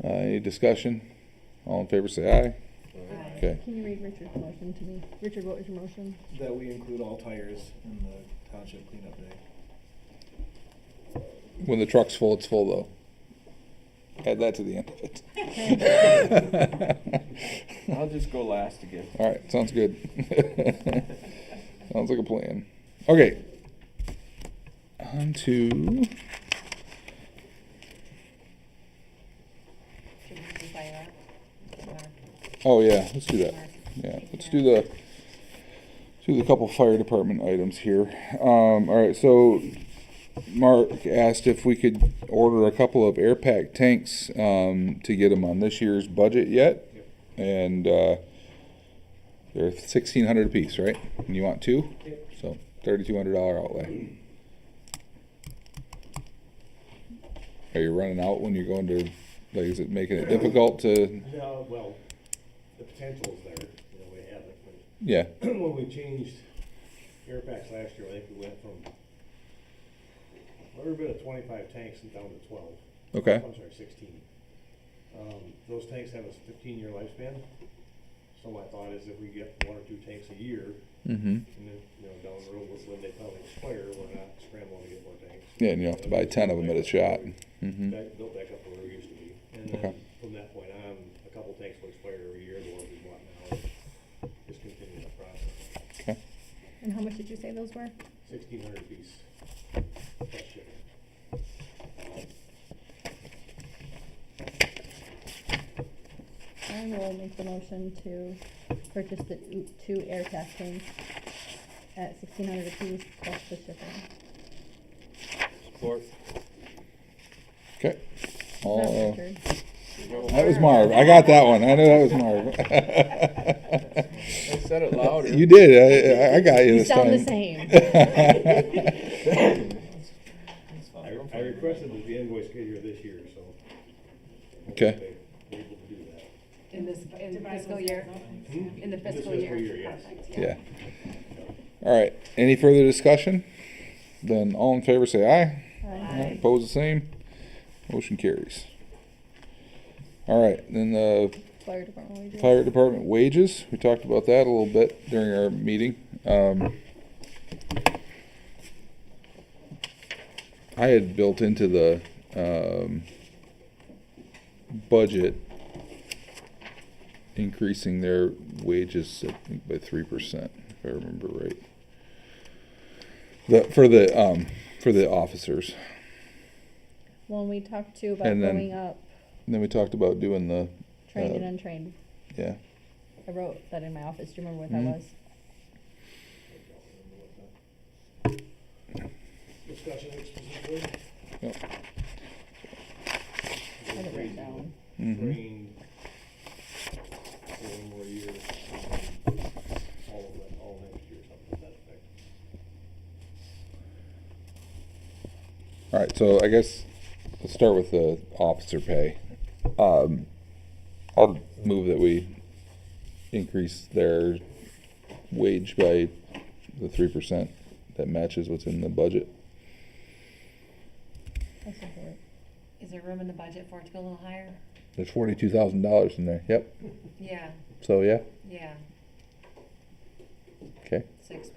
Any discussion? All in favor, say aye. Okay. Can you read Richard's motion to me? Richard, what was your motion? That we include all tires in the township cleanup day. When the truck's full, it's full though. Add that to the end of it. I'll just go last again. All right, sounds good. Sounds like a plan. Okay. On to Should we do fire up? oh yeah, let's do that. Yeah, let's do the couple fire department items here. All right, so Mark asked if we could order a couple of air pack tanks to get them on this year's budget yet, and they're $1,600 a piece, right? And you want two? So $3,200 outlay. Are you running out when you're going to, like, is it making it difficult to? No, well, the potential is there, we have it, but Yeah. when we changed air packs last year, I think we went from every bit of 25 tanks and down to 12. Okay. I'm sorry, 16. Those tanks have a 15-year lifespan. So my thought is if we get 1 or 2 tanks a year, Mm-hmm. and then, down the road when they finally expire, we're not scrambling to get more tanks. Yeah, and you have to buy 10 of them at a shot. Mm-hmm. Built back up where we used to be. And Okay. then from that point on, a couple tanks will expire every year, the ones we bought now, just continue that process. Okay. And how much did you say those were? 1,600 apiece, plus shipping. I will make the motion to purchase the 2 air tax tanks at $1,600 apiece plus the shipping. Support. Okay. Not All, Richard. that was Marv. I got that one. I knew that was Marv. I said it louder. You did. I got you You this sound time. the same. I requested that the invoice get here this year, so. Okay. They're able to do that. In this, in fiscal year? In the This fiscal year? yes. Perfect, Yeah. All right. Any further discussion? Then all in favor say aye. Aye. Opposed the same. Motion carries. All right. Then the Fire department wages. fire department wages. We talked about that a little bit during our meeting. I had built into the budget increasing their wages, I think, by 3%, if I remember right. For the officers. When we talked to about And then- going up And then we talked about doing the trained and untrained. yeah. I wrote that in my office. Do you remember what Mhm. that was? Discussion specifically. Yep. I had it written down. Mhm. Trained for 1 more year, all of that, all next year, something to that effect. All right, so I guess let's start with the officer pay. I'll move that we increase their wage by the 3% that matches what's in the budget. I support. Is there room in the budget for it to go a little higher? There's $42,000 in there. Yep. Yeah, So yeah. yeah, Okay. 6%.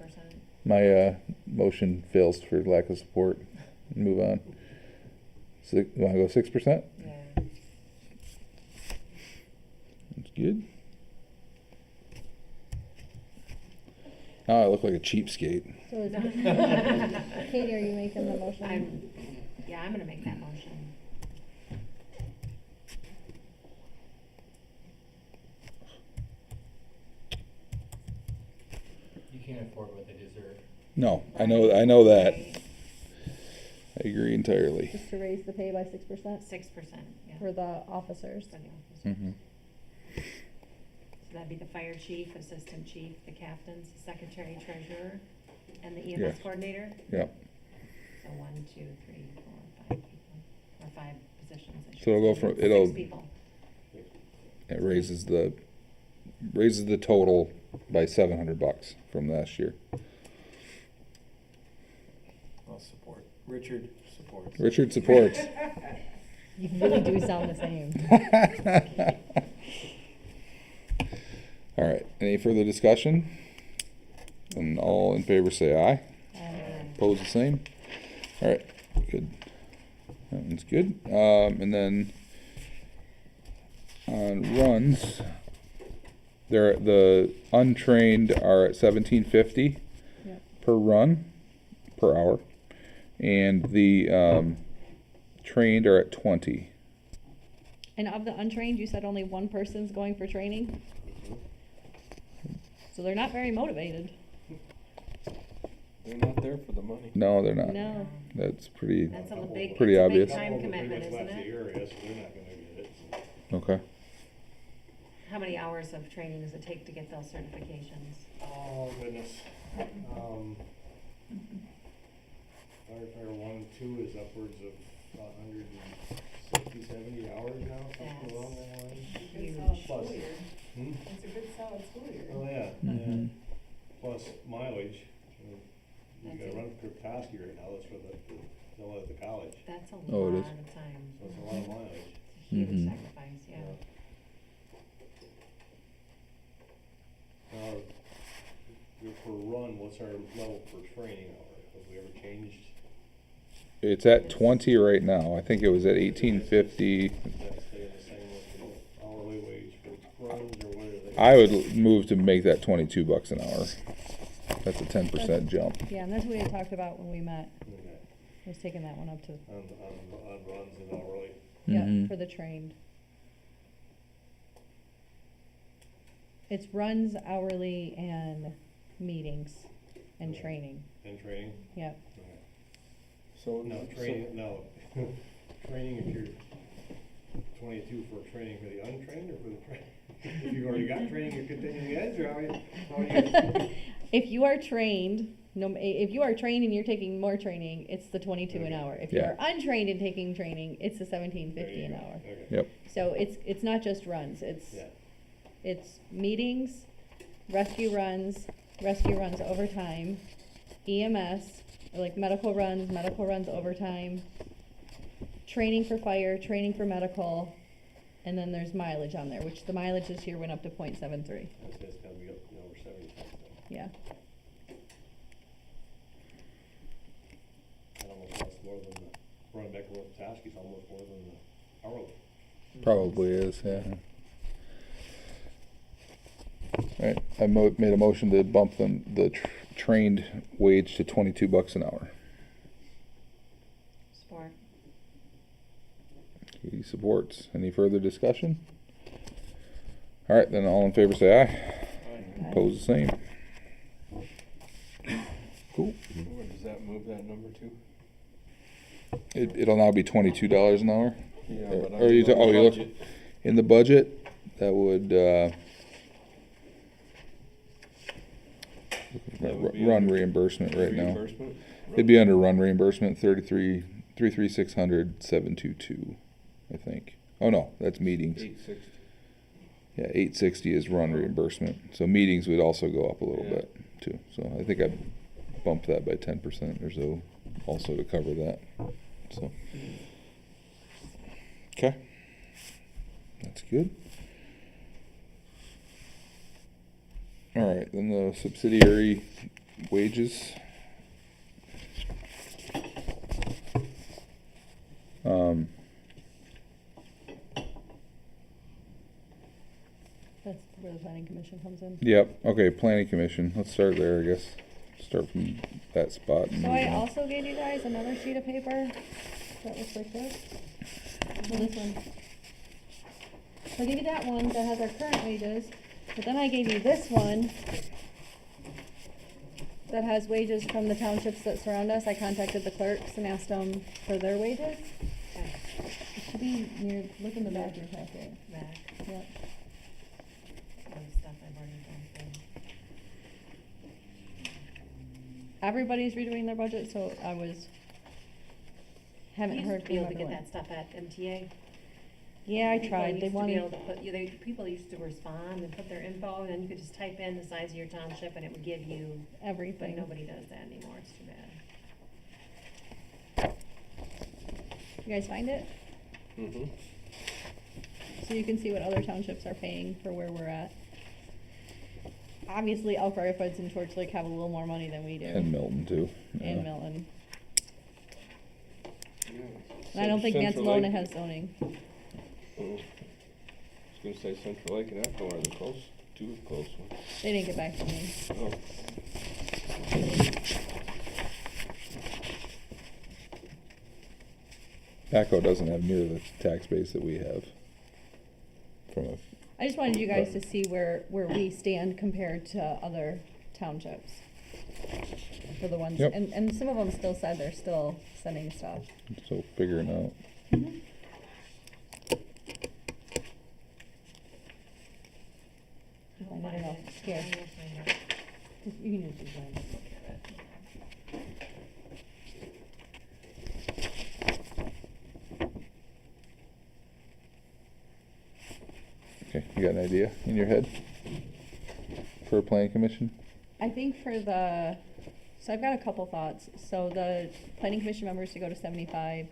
My motion fails for lack of support. Move on. You want to go 6%? Yeah. That's good. Now I look like a cheapskate. So is Katie, are you making the motion? I'm gonna make that motion. You can't afford what they deserve. No, I know that. I agree entirely. Just to raise the pay by 6% 6%, yeah. for the officers. For the officers. Mm-hmm. So that'd be the fire chief, assistant chief, the captains, the secretary, treasurer, and the EMS Yes. coordinator. Yep. So 1, 2, 3, 4, 5 people, or 5 positions. I should So it'll go say. from- 6 it'll- people. It raises the total by $700 from last year. I'll support. Richard supports. Richard supports. You really do sound the same. All right. Any further discussion? And all in favor say aye. Opposed the same. All right. Good. That one's good. And then on runs, the untrained are at $17.50 Yep. per run per hour, and the trained are at $20. And of the untrained, you said only one person's going for training? So they're not very motivated. They're not there for the money. No, they're not. No. That's pretty That's a big, pretty it's a obvious. big time Couple of them commitment, pretty much isn't left the it? area, so they're not gonna get it, so. Okay. How many hours of training does it take to get those certifications? Oh, goodness. Firefighter 1 and 2 is upwards of 160, 70 hours now, something along that line. Good solid Plus, school year. hmm? It's a good solid school year. Oh, yeah, Mhm. yeah. Plus mileage. You That's gotta it. run Kripkowski right now, that's for the one at the college. That's a Oh, lot it of is. time. So it's a lot of mileage. Huge Mhm. sacrifice, yeah. Now, for run, what's our level for training hour? Have we ever changed? It's at 20 right now. I think it was at 1850. Does that stay the same with the hourly wage for runs, or what are they? I would move to make that $22 an hour. That's a 10% jump. Yeah, and that's what we had talked about when we met, Okay. was taking that one up to, On runs and hourly. yeah, Mhm. for the trained. It's runs, hourly, and meetings, and training, And training? yep. Okay. So, No, training, no. Training, if you're 22 for training for the untrained or for the trained? If you've already got training, you're continuing edge, or how are you? If you are trained, if you are trained and you're taking more training, it's the 22 an Okay. hour. If you Yeah. are untrained and taking training, it's the 17.50 There an you go. hour. Okay. Yep. So it's not just runs, Yeah. it's meetings, rescue runs overtime, EMS, or like medical runs overtime, training for fire, training for medical, and then there's mileage on there, which the mileage this year went up to .73. It's gotta be up, over 70. Yeah. That almost costs more than the, running back to what the task is almost more than the hourly. Probably is, yeah. Alright, I made a motion to bump the trained wage to $22 an hour. Support. Katie supports. Any further discussion? Alright, then all in favor say aye. Opposed, the same. Cool. where does that move that number to? It'll now be $22 an hour? Yeah, Or- but or you on the you look, budget. in the budget, that would, That would be run under reimbursement right now. Reimbursement? It'd be under run reimbursement, 33600 722, I think. Oh no, that's meetings. 860. Yeah, 860 is run reimbursement. So meetings would also go up a little Yeah. bit too. So I think I bumped that by 10% or so, also to cover that. So, okay, that's good. All right, then the subsidiary wages. That's where the planning commission comes in. Yep, okay, planning commission. Let's start there, I guess. Start from that spot. and So move I on. also gave you guys another sheet of paper that looks like this. Well, this one. So I gave you that one that has our current wages, but then I gave you this one that has wages from the townships that surround us. I contacted the clerks and asked them for their wages. It should be near, look in the back of your packet. Back. Yep. All the stuff I've already done for. Everybody's redoing their budget, so haven't You heard used to be from able to get everyone. that stuff at MTA. Yeah, I People tried. They used to be able wanted, to put, people used to respond and put their info, and then you could just type in the size of your township and it would give you, but everything. nobody does that anymore, it's too bad. You guys find it? Mm-hmm. So you can see what other townships are paying for where we're at. Obviously, Elk Rapids and Torch Lake have a little more money than we do. And Milton too. And Yeah. Milton. Yeah. And I don't think Central Mansalona Lake- has zoning. I was gonna say Central Lake and Echo are the two close ones. They didn't get back to me. Oh. Echo doesn't have near the tax base that we have. From a, I just wanted you guys to see where we stand compared to other townships. For the ones, Yep. and some of them still said they're still sending stuff. so figuring out. I don't know, here. I will find out. You can just use mine. Okay, you got an idea in your head for a planning commission? I think for the, so I've got a couple thoughts. So the planning commission members to go to 75,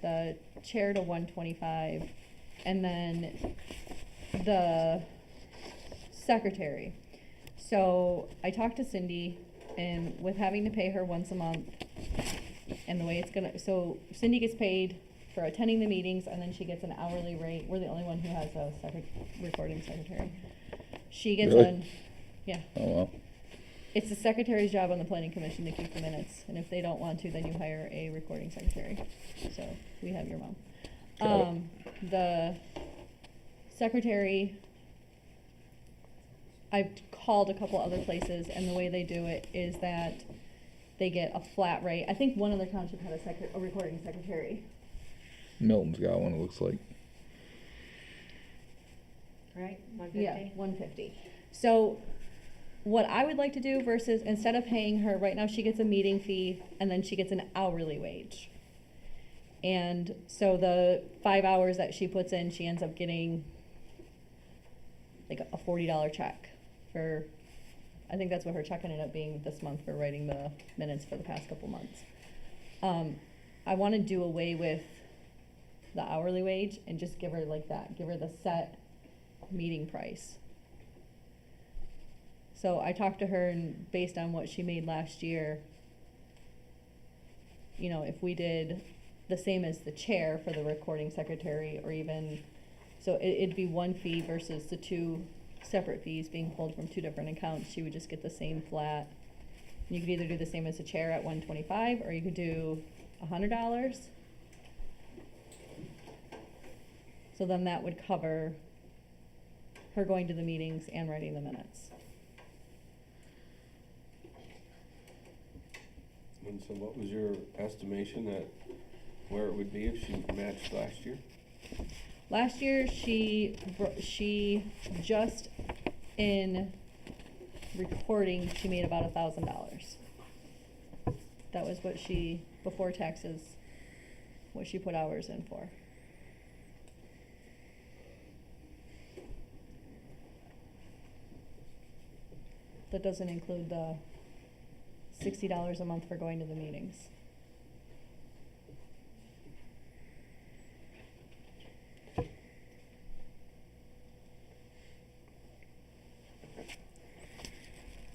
the chair to 125, and then the secretary. So I talked to Cindy, and with having to pay her once a month, and the way it's gonna, so Cindy gets paid for attending the meetings, and then she gets an hourly rate. We're the only one who has a recording secretary. She gets Really? on, yeah. Oh, well. It's the secretary's job on the planning commission to keep the minutes, and if they don't want to, then you hire a recording secretary. So, we have your mom. Got it. The secretary, I've called a couple other places, and the way they do it is that they get a flat rate. I think one other township had a recording secretary. Milton's got one, it looks like. Right, 150? Yeah, 150. So, what I would like to do versus, instead of paying her, right now she gets a meeting fee and then she gets an hourly wage. And so the 5 hours that she puts in, she ends up getting like a $40 check for, I think that's what her check ended up being this month for writing the minutes for the past couple months. I want to do away with the hourly wage and just give her like that, give her the set meeting price. So I talked to her, and based on what she made last year, you know, if we did the same as the chair for the recording secretary, or even, so it'd be one fee versus the two separate fees being pulled from two different accounts, she would just get the same flat. You could either do the same as the chair at 125, or you could do $100. So then that would cover her going to the meetings and writing the minutes. And so what was your estimation at where it would be if she matched last year? Last year, she just in recording, she made about $1,000. That was what she, before taxes, what she put hours in for. That doesn't include the $60 a month for going to the meetings.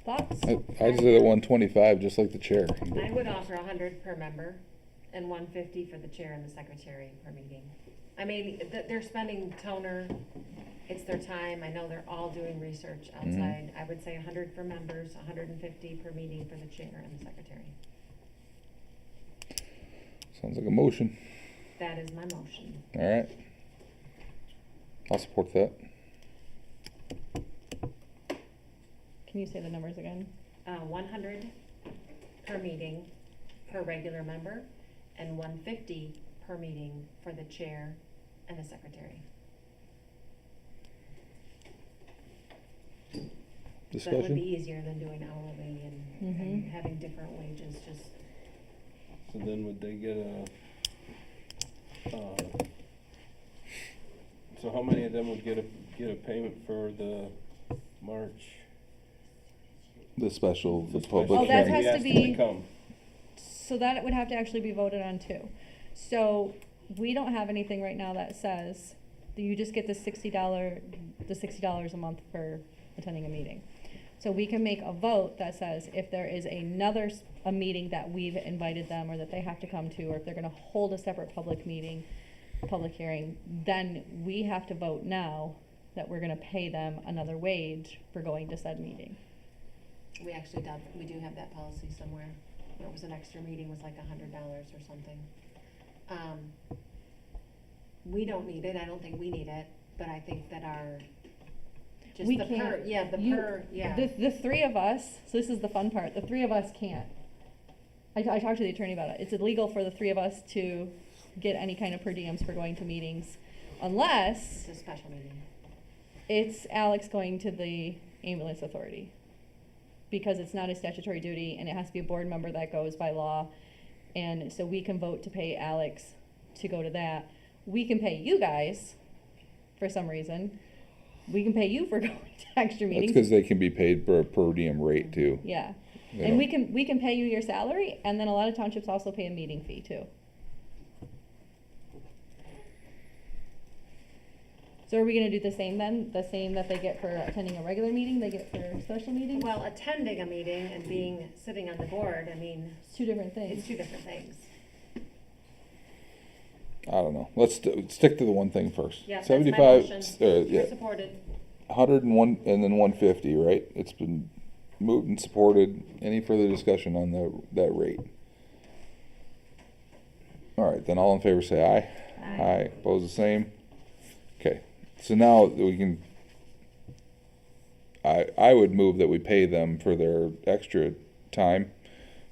Thoughts? I just did at 125, just like the chair. I would offer 100 per member and 150 for the chair and the secretary per meeting. I mean, they're spending toner, it's their time, I know they're all doing research outside. I would say 100 for members, 150 per meeting for the chair and the secretary. Sounds like a motion. That is my motion. All right. I'll support that. Can you say the numbers again? 100 per meeting per regular member, and 150 per meeting for the chair and the secretary. That would be Discussion? easier than doing hourly and having different wages, just. So then would they get so how many of them would get a payment for the March? The special, the special public Oh, that hearing. has to We asked them be- come. So that would have to actually be voted on too. So we don't have anything right now that says that you just get the $60 a month for attending a meeting. So we can make a vote that says if there is a meeting that we've invited them or that they have to come to, or if they're gonna hold a separate public meeting, public hearing, then we have to vote now that we're gonna pay them another wage for going to said meeting. We actually do have that policy somewhere. There was an extra meeting, was like $100 or something. We don't need it, I don't think we need it, but I think that We can't. The three of us, so this is the fun part, the three of us can't. I talked to the attorney about it. It's illegal for the three of us to get any kind of per diems for going to meetings unless It's a special meeting. it's Alex going to the ambulance authority. because it's not a statutory duty, and it has to be a board member that goes by law. And so we can vote to pay Alex to go to that. We can pay you guys for some reason. We can pay you for going to extra That's meetings. because they can be paid for a per diem rate too. Yeah. They And don't- we can pay you your salary, and then a lot of townships also pay a meeting fee too. So are we gonna do the same then? The same that they get for attending a regular meeting, they get for special meetings? Well, attending a meeting and sitting on the board, I mean, It's two different things. it's two different things. I don't know. Let's stick to the one thing first. Yeah, that's my 75, motion. yeah, You're supported. 101 and then 150, right? It's been moved and supported. Any further discussion on that rate? All right, then all in favor say aye. Aye. Oppose the same. Okay, so now we can, I would move that we pay them for their extra time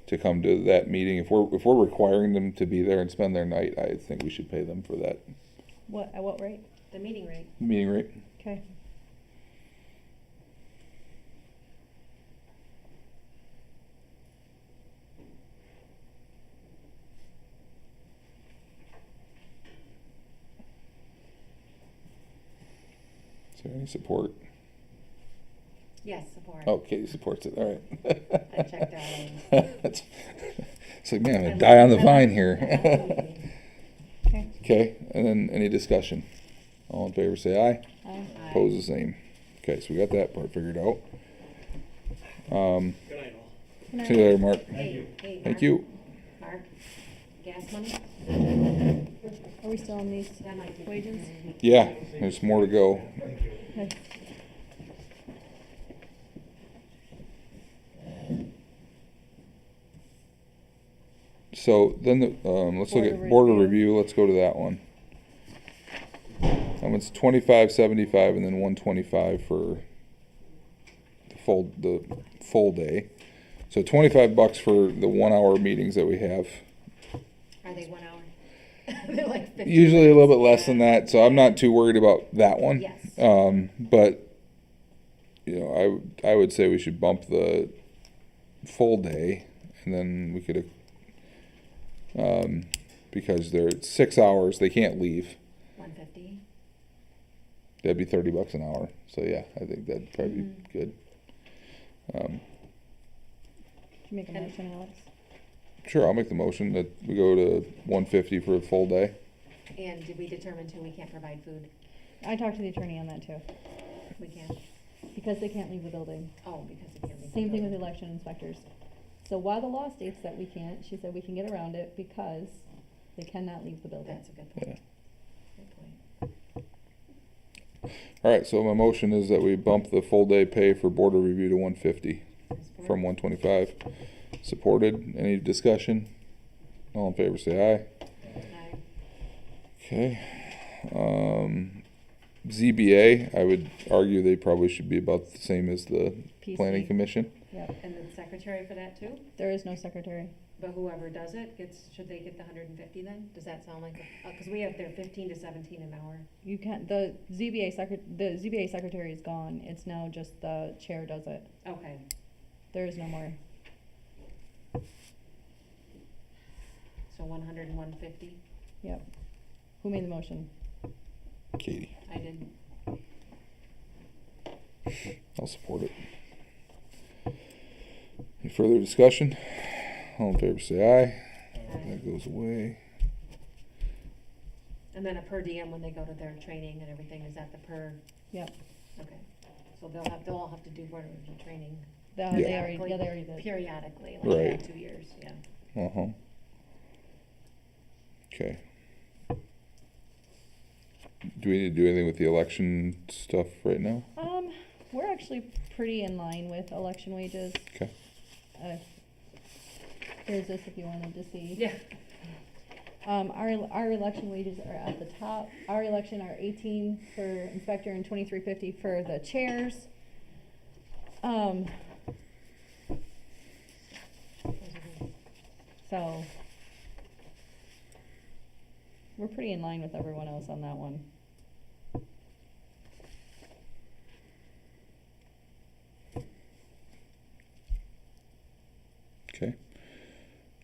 to come to that meeting. If we're requiring them to be there and spend their night, I think we should pay them for that At what rate? The meeting rate. meeting rate. Okay. Is there any support? Yes, support. Oh, Katie supports it, all right. I checked out. It's like, man, I'm gonna die on the vine here. Okay. Okay, and then any discussion? All in favor say aye. Aye. Oppose the same. Okay, so we got that part figured out. Good night all. Good See you later, Mark. Hey, Thank Mark. you. Mark, gas money? Are we still on these That might be- wages? Yeah, there's more to go. Okay. So then, let's look at board of review. Let's go to that one. It's 25.75 and then 125 for the full day. So $25 for the 1 hour meetings that we have. Are they 1 hour? They're like 15 Usually a little bit minutes. less than that, so I'm not too worried about that one. Yes. But you know, I would say we should bump the full day, and then we could, because they're 6 hours, they can't leave. 150. That'd be $30 an hour. So yeah, I think that'd probably be good. Did you make a motion, Alex? Sure, I'll make the motion that we go to 150 for a full day. And did we determine too we can't provide food? I talked to the attorney on that too, We can't. because they can't leave the building. Oh, because we can't. leave the Same thing with building. election inspectors. So while the law states that we can't, she said we can get around it because they cannot leave the building. That's a good point. Good point. All right, so my motion is that we bump the full day pay for board of review to 150 Support. from 125. Supported. Any discussion? All in favor say aye. Aye. Okay. ZBA, I would argue they probably should be about the same as the PC. planning commission. Yep. And the secretary for that too? There is no secretary. But whoever does it should they get the 150 then? Does that sound like, because we have their 15 to 17 an hour. You can't, the ZBA secretary is gone. It's now just the chair does it. Okay. There is no more. So 100 and 150? Yep. Who made the motion? Katie, I did. I'll support it. Any further discussion? All in favor say aye. Aye. That goes away. And then a per diem when they go to their training and everything, is that the per? Yep. Okay. So they'll all have to do board review training They Yeah. already did. periodically, like Right. every 2 years, yeah. Uh-huh. Okay. Do we need to do anything with the election stuff right now? We're actually pretty in line with election wages. Okay. Here's this if you wanted to see. Yeah. Our election wages are at the top. Our election are 18 for inspector and 23.50 for the chairs. So we're pretty in line with everyone else on that one. Okay.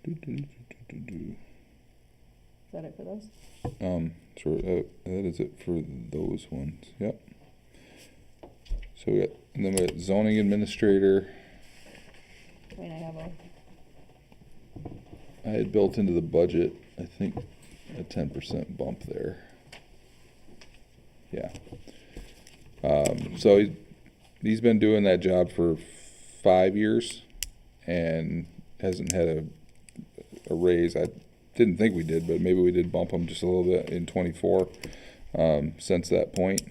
Is that it for those? So that is it for those ones. Yep. So and then we got zoning administrator. I mean, I have a, I had built into the budget, I think, a 10% bump there. Yeah. So he's been doing that job for 5 years and hasn't had a raise. I didn't think we did, but maybe we did bump him just a little bit in 24 since that point.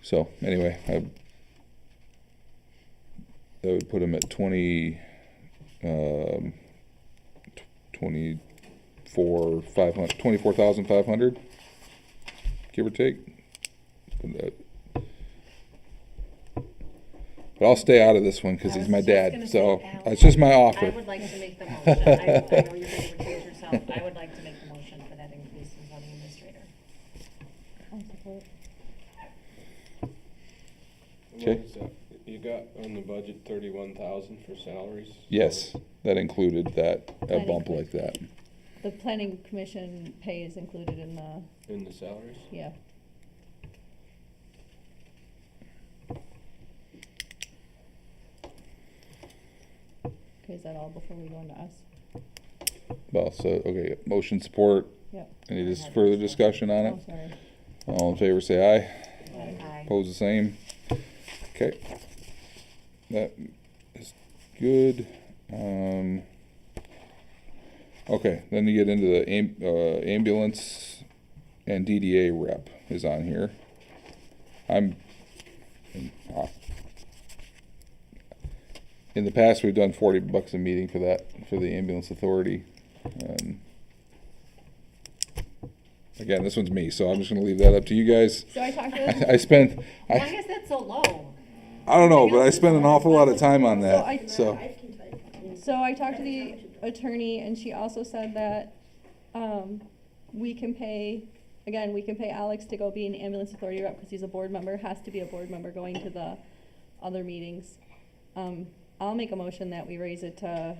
So anyway, that would put him at 24,500, give or take. But I'll stay out of this one because he's my dad, so it's just my offer. I would like to make the motion. I know you're going to recuse yourself. I would like to make the motion for that increase in zoning administrator. I'll support. Okay. What is that? You got on the budget 31,000 for salaries? Yes, that included that, a Planning bump commission. like that. The planning commission pay is included in the, In the salaries? yeah. Okay, is that all before we go into us? Well, so, okay, motion support. Yep. Any further discussion on it? Oh, sorry. All in favor, say aye. Aye. Opposed, the same. Okay. That is good. Okay, then you get into the ambulance and DDA rep is on here. In the past, we've done $40 a meeting for that, for the ambulance authority. Again, this one's me, so I'm just gonna leave that up to you guys. So I talked to I spent, Why is that so low? I don't know, but I spend an awful lot of time on that, So so. So I talked to the attorney, and she also said that we can pay Alex to go be an ambulance authority rep because he's a board member, has to be a board member going to the other meetings. I'll make a motion that we raise it to,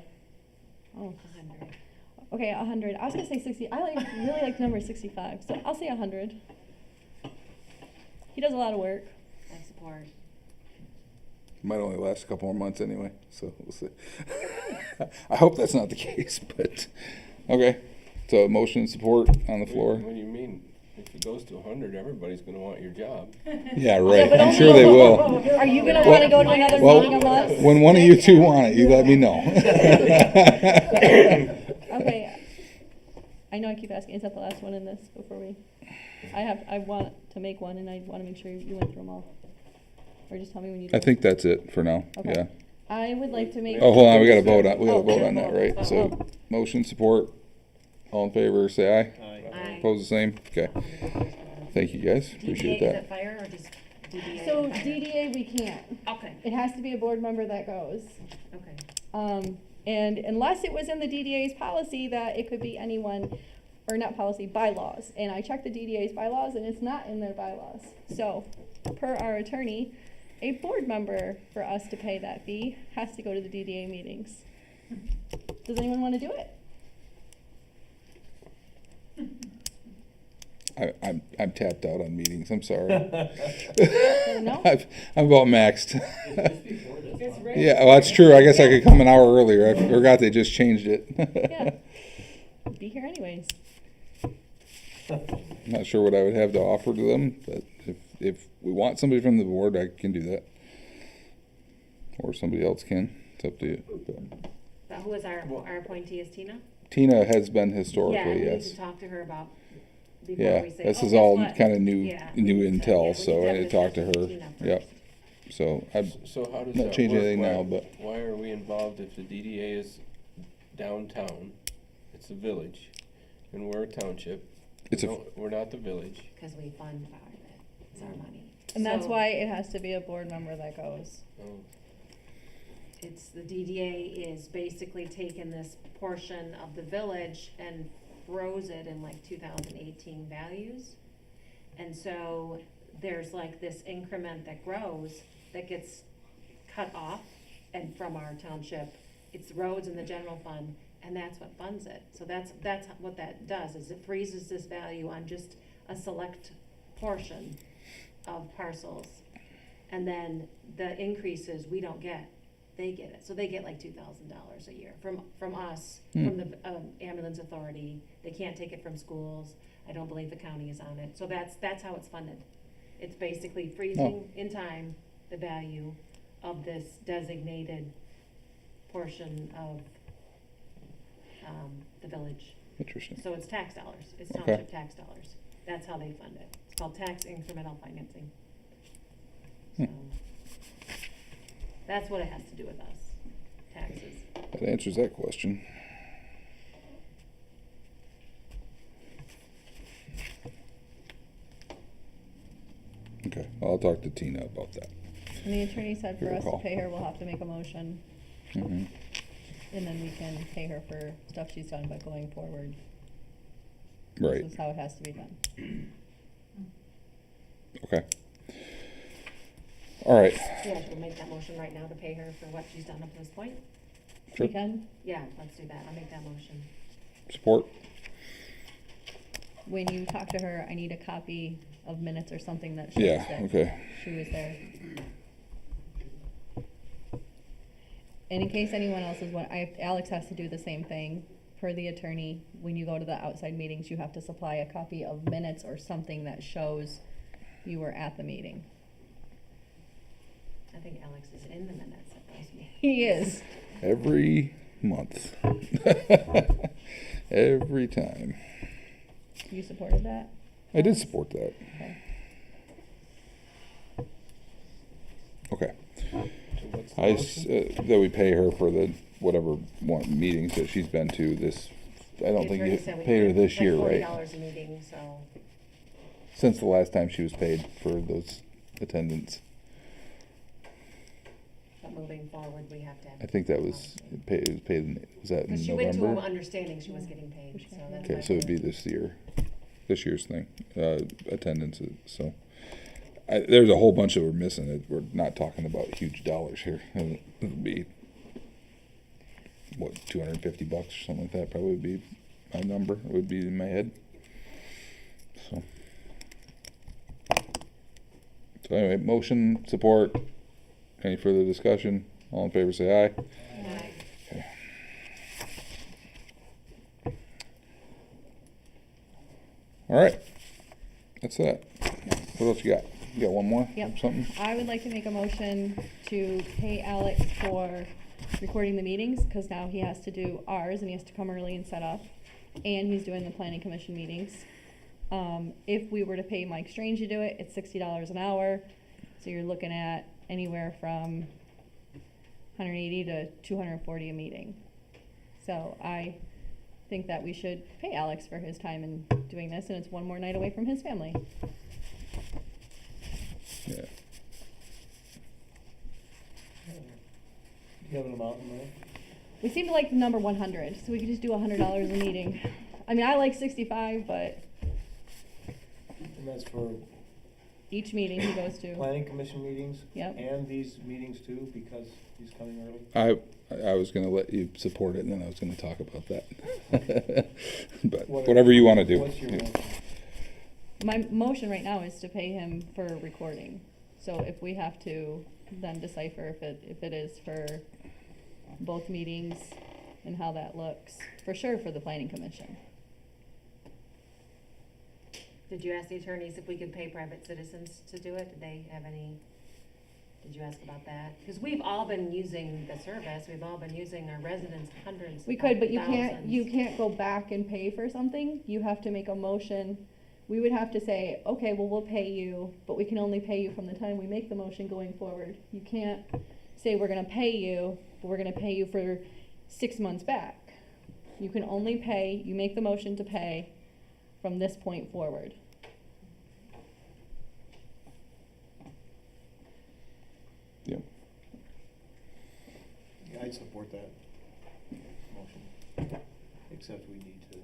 100. okay, 100. I was gonna say 60. I really like the number 65, so I'll say 100. He does a lot of work. I support. Might only last a couple more months anyway, so we'll see. I hope that's not the case, but, okay. So motion and support on the floor. What do you mean? If it goes to 100, everybo's gonna want your job. Yeah, right, but I'm only- sure they will. Are you gonna want to go to another Well, meeting of us? when one of you two want it, you let me know. Okay. I know I keep asking, is that the last one in this before we? I want to make one, and I want to make sure you went through them all. Or just tell me when you do. I think that's it for now, Okay. yeah. I would like to make. Oh, hold on, we gotta vote on Oh, that, right? So, motion, support, all in favor, say aye. Aye. Opposed, the same? Okay. Thank you, guys, appreciate DDA, is that. it fire or just DDA? So DDA, we can't. Okay, It has to be a board member that goes. okay. And unless it was in the DDA's policy that it could be anyone, or not policy, bylaws. And I checked the DDA's bylaws and it's not in their bylaws. So, per our attorney, a board member for us to pay that fee has to go to the DDA meetings. Does anyone want to do it? I'm tapped out on meetings, I'm sorry. No? I'm about maxed. It's right. Yeah, well, that's true, I guess I could come an hour earlier, I forgot they just changed it. Yeah. Be here anyways. Not sure what I would have to offer to them, but if we want somebody from the board, I can do that. Or somebody else can, it's up to you. But who is our appointee is Tina? Tina has been Yeah, historically, we need yes. to talk to her about, before Yeah, we say, this oh, is guess all what? kind of new Yeah, we need to- intel, yeah, we so need to I have need to talk to discussion her. with Tina Yep. first. So I'm So how does not that changing work? anything Why- now, but Why are we involved if the DDA is downtown? It's a village, and we're a township. It's a- We're not the village. Because we fund part of it, it's our money. And that's So, why it has to be a board member that goes. Oh. It's, the DDA is basically taking this portion of the village and froze it in like 2018 values. And so there's like this increment that grows that gets cut off and from our township It's roads in the general fund, and that's what funds it. So that's what that does, is it freezes this value on just a select portion of parcels. And then the increases we don't get, they get it. So they get like $2,000 a year from us, from the ambulance authority. They can't take it from schools. I don't believe the county is on it. So that's how it's funded. It's basically freezing in time the value of this designated portion of the village. Interesting. So it's tax dollars. It's Okay. township tax dollars. That's how they fund it. It's called tax incremental financing. So that's what it has to do with us, taxes. That answers that question. Okay, I'll talk to Tina about that. And the attorney said for Good us to call. pay her, we'll have to make a motion, Mm-hmm. and then we can pay her for stuff she's done, but going forward, Right, this is how it has to be done. okay. All right, Yeah, should we make that motion right now to pay her for what she's done up to this point? Sure. We can, Yeah, let's do that. I'll make that motion. support? when you talk to her, I need a copy of minutes or something that shows Yeah, that okay. she was there. And in case anyone else is Alex has to do the same thing per the attorney. When you go to the outside meetings, you have to supply a copy of minutes or something that shows you were at the meeting. I think Alex is in the minutes at those meetings. He is. Every month. Every time. You supported that? I did support that. Okay. Okay. So what's the motion? That we pay her for the whatever meetings that she's been to this, I don't The think attorney you said we paid her get this like year, right? $40 a meeting, so. Since the last time she was paid for those attendance. But moving forward, we have to have. I think that was paid, was that in Because she went to an November? understanding she was getting paid, so that's. Okay, why so it'd be we're- this year's thing, attendance, so. There's a whole bunch that we're missing. We're not talking about huge dollars here. It'd be, what, $250 or something like that probably would be my number, it would be in my head. So anyway, motion, support, any further discussion? All in favor say aye. Aye. Okay. All right, that's that. What else you got? You got one more? Yep. Something? I would like to make a motion to pay Alex for recording the meetings, because now he has to do ours, and he has to come early and set up, and he's doing the planning commission meetings. If we were to pay Mike Strange to do it, it's $60 an hour, so you're looking at anywhere from 180 to 240 a meeting. So I think that we should pay Alex for his time in doing this, and it's one more night away from his family. Yeah. You have an amount in mind? We seem to like the number 100, so we could just do $100 a meeting. I mean, I like 65, but And that's for each meeting he goes to. planning commission meetings? Yep. And these meetings too, because he's coming early? I was gonna let you support it, and then I was gonna talk about that. But What- whatever you wanna do. What's your Yeah. motion? My motion right now is to pay him for recording. So if we have to then decipher if it is for both meetings and how that looks, for sure for the planning commission. Did you ask the attorneys if we could pay private citizens to do it? Did they have any, did you ask about that? Because we've all been using the service, we've all been using our residents hundreds of We could, but you thousands. can't go back and pay for something. You have to make a motion. We would have to say, okay, well, we'll pay you, but we can only pay you from the time we make the motion going forward. You can't say we're gonna pay you, but we're gonna pay you for 6 months back. You can only pay, you make the motion to pay from this point forward. Yep. Yeah, I'd support that motion, except we need to,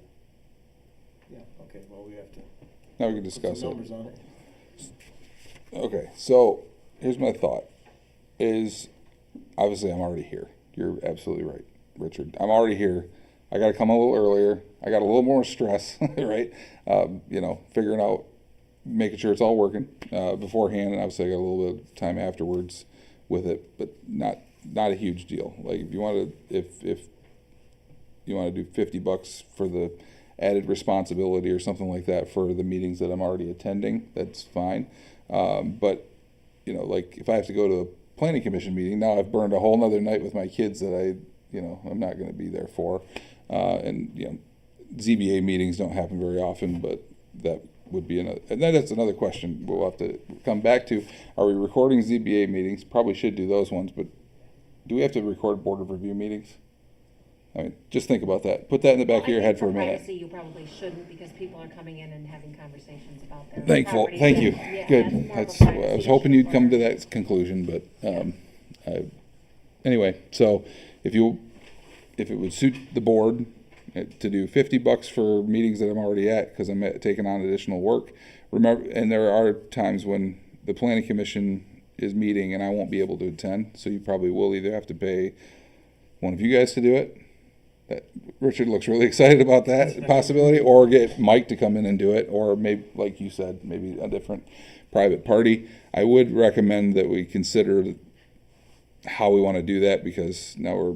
yeah, okay, well, we have to Now we can put discuss some it. numbers on it. Okay, so here's my thought, is, obviously I'm already here, you're absolutely right. Richard. I'm already here. I gotta come a little earlier. I got a little more stress, right? You know, figuring out, making sure it's all working, beforehand, and obviously I got a little bit of time afterwards with it, but not a huge deal. Like, if you wanna, if you wanna do $50 for the added responsibility or something like that for the meetings that I'm already attending, that's fine. But, you know, like, if I have to go to a planning commission meeting, now I've burned a whole nother night with my kids that I'm not gonna be there for. And, you know, ZBA meetings don't happen very often, but that would be another, and that's another question we'll have to come back to. Are we recording ZBA meetings? Probably should do those ones, but do we have to record Board of Review meetings? I mean, just think about that. Put that in the back of your head for a minute. Privacy, you probably shouldn't, because people are coming in and having conversations about their Thankful, property. thank you. Yeah, Good. that's more of a I was privacy hoping issue you'd come for- to that conclusion, but anyway, so if it would suit the board to do $50 for meetings that I'm already at, because I'm taking on additional work. Remember, and there are times when the planning commission is meeting and I won't be able to attend, so you probably will either have to pay one of you guys to do it. Richard looks really excited about that possibility, or get Mike to come in and do it, or maybe, like you said, maybe a different private party. I would recommend that we consider how we want to do that, because now we're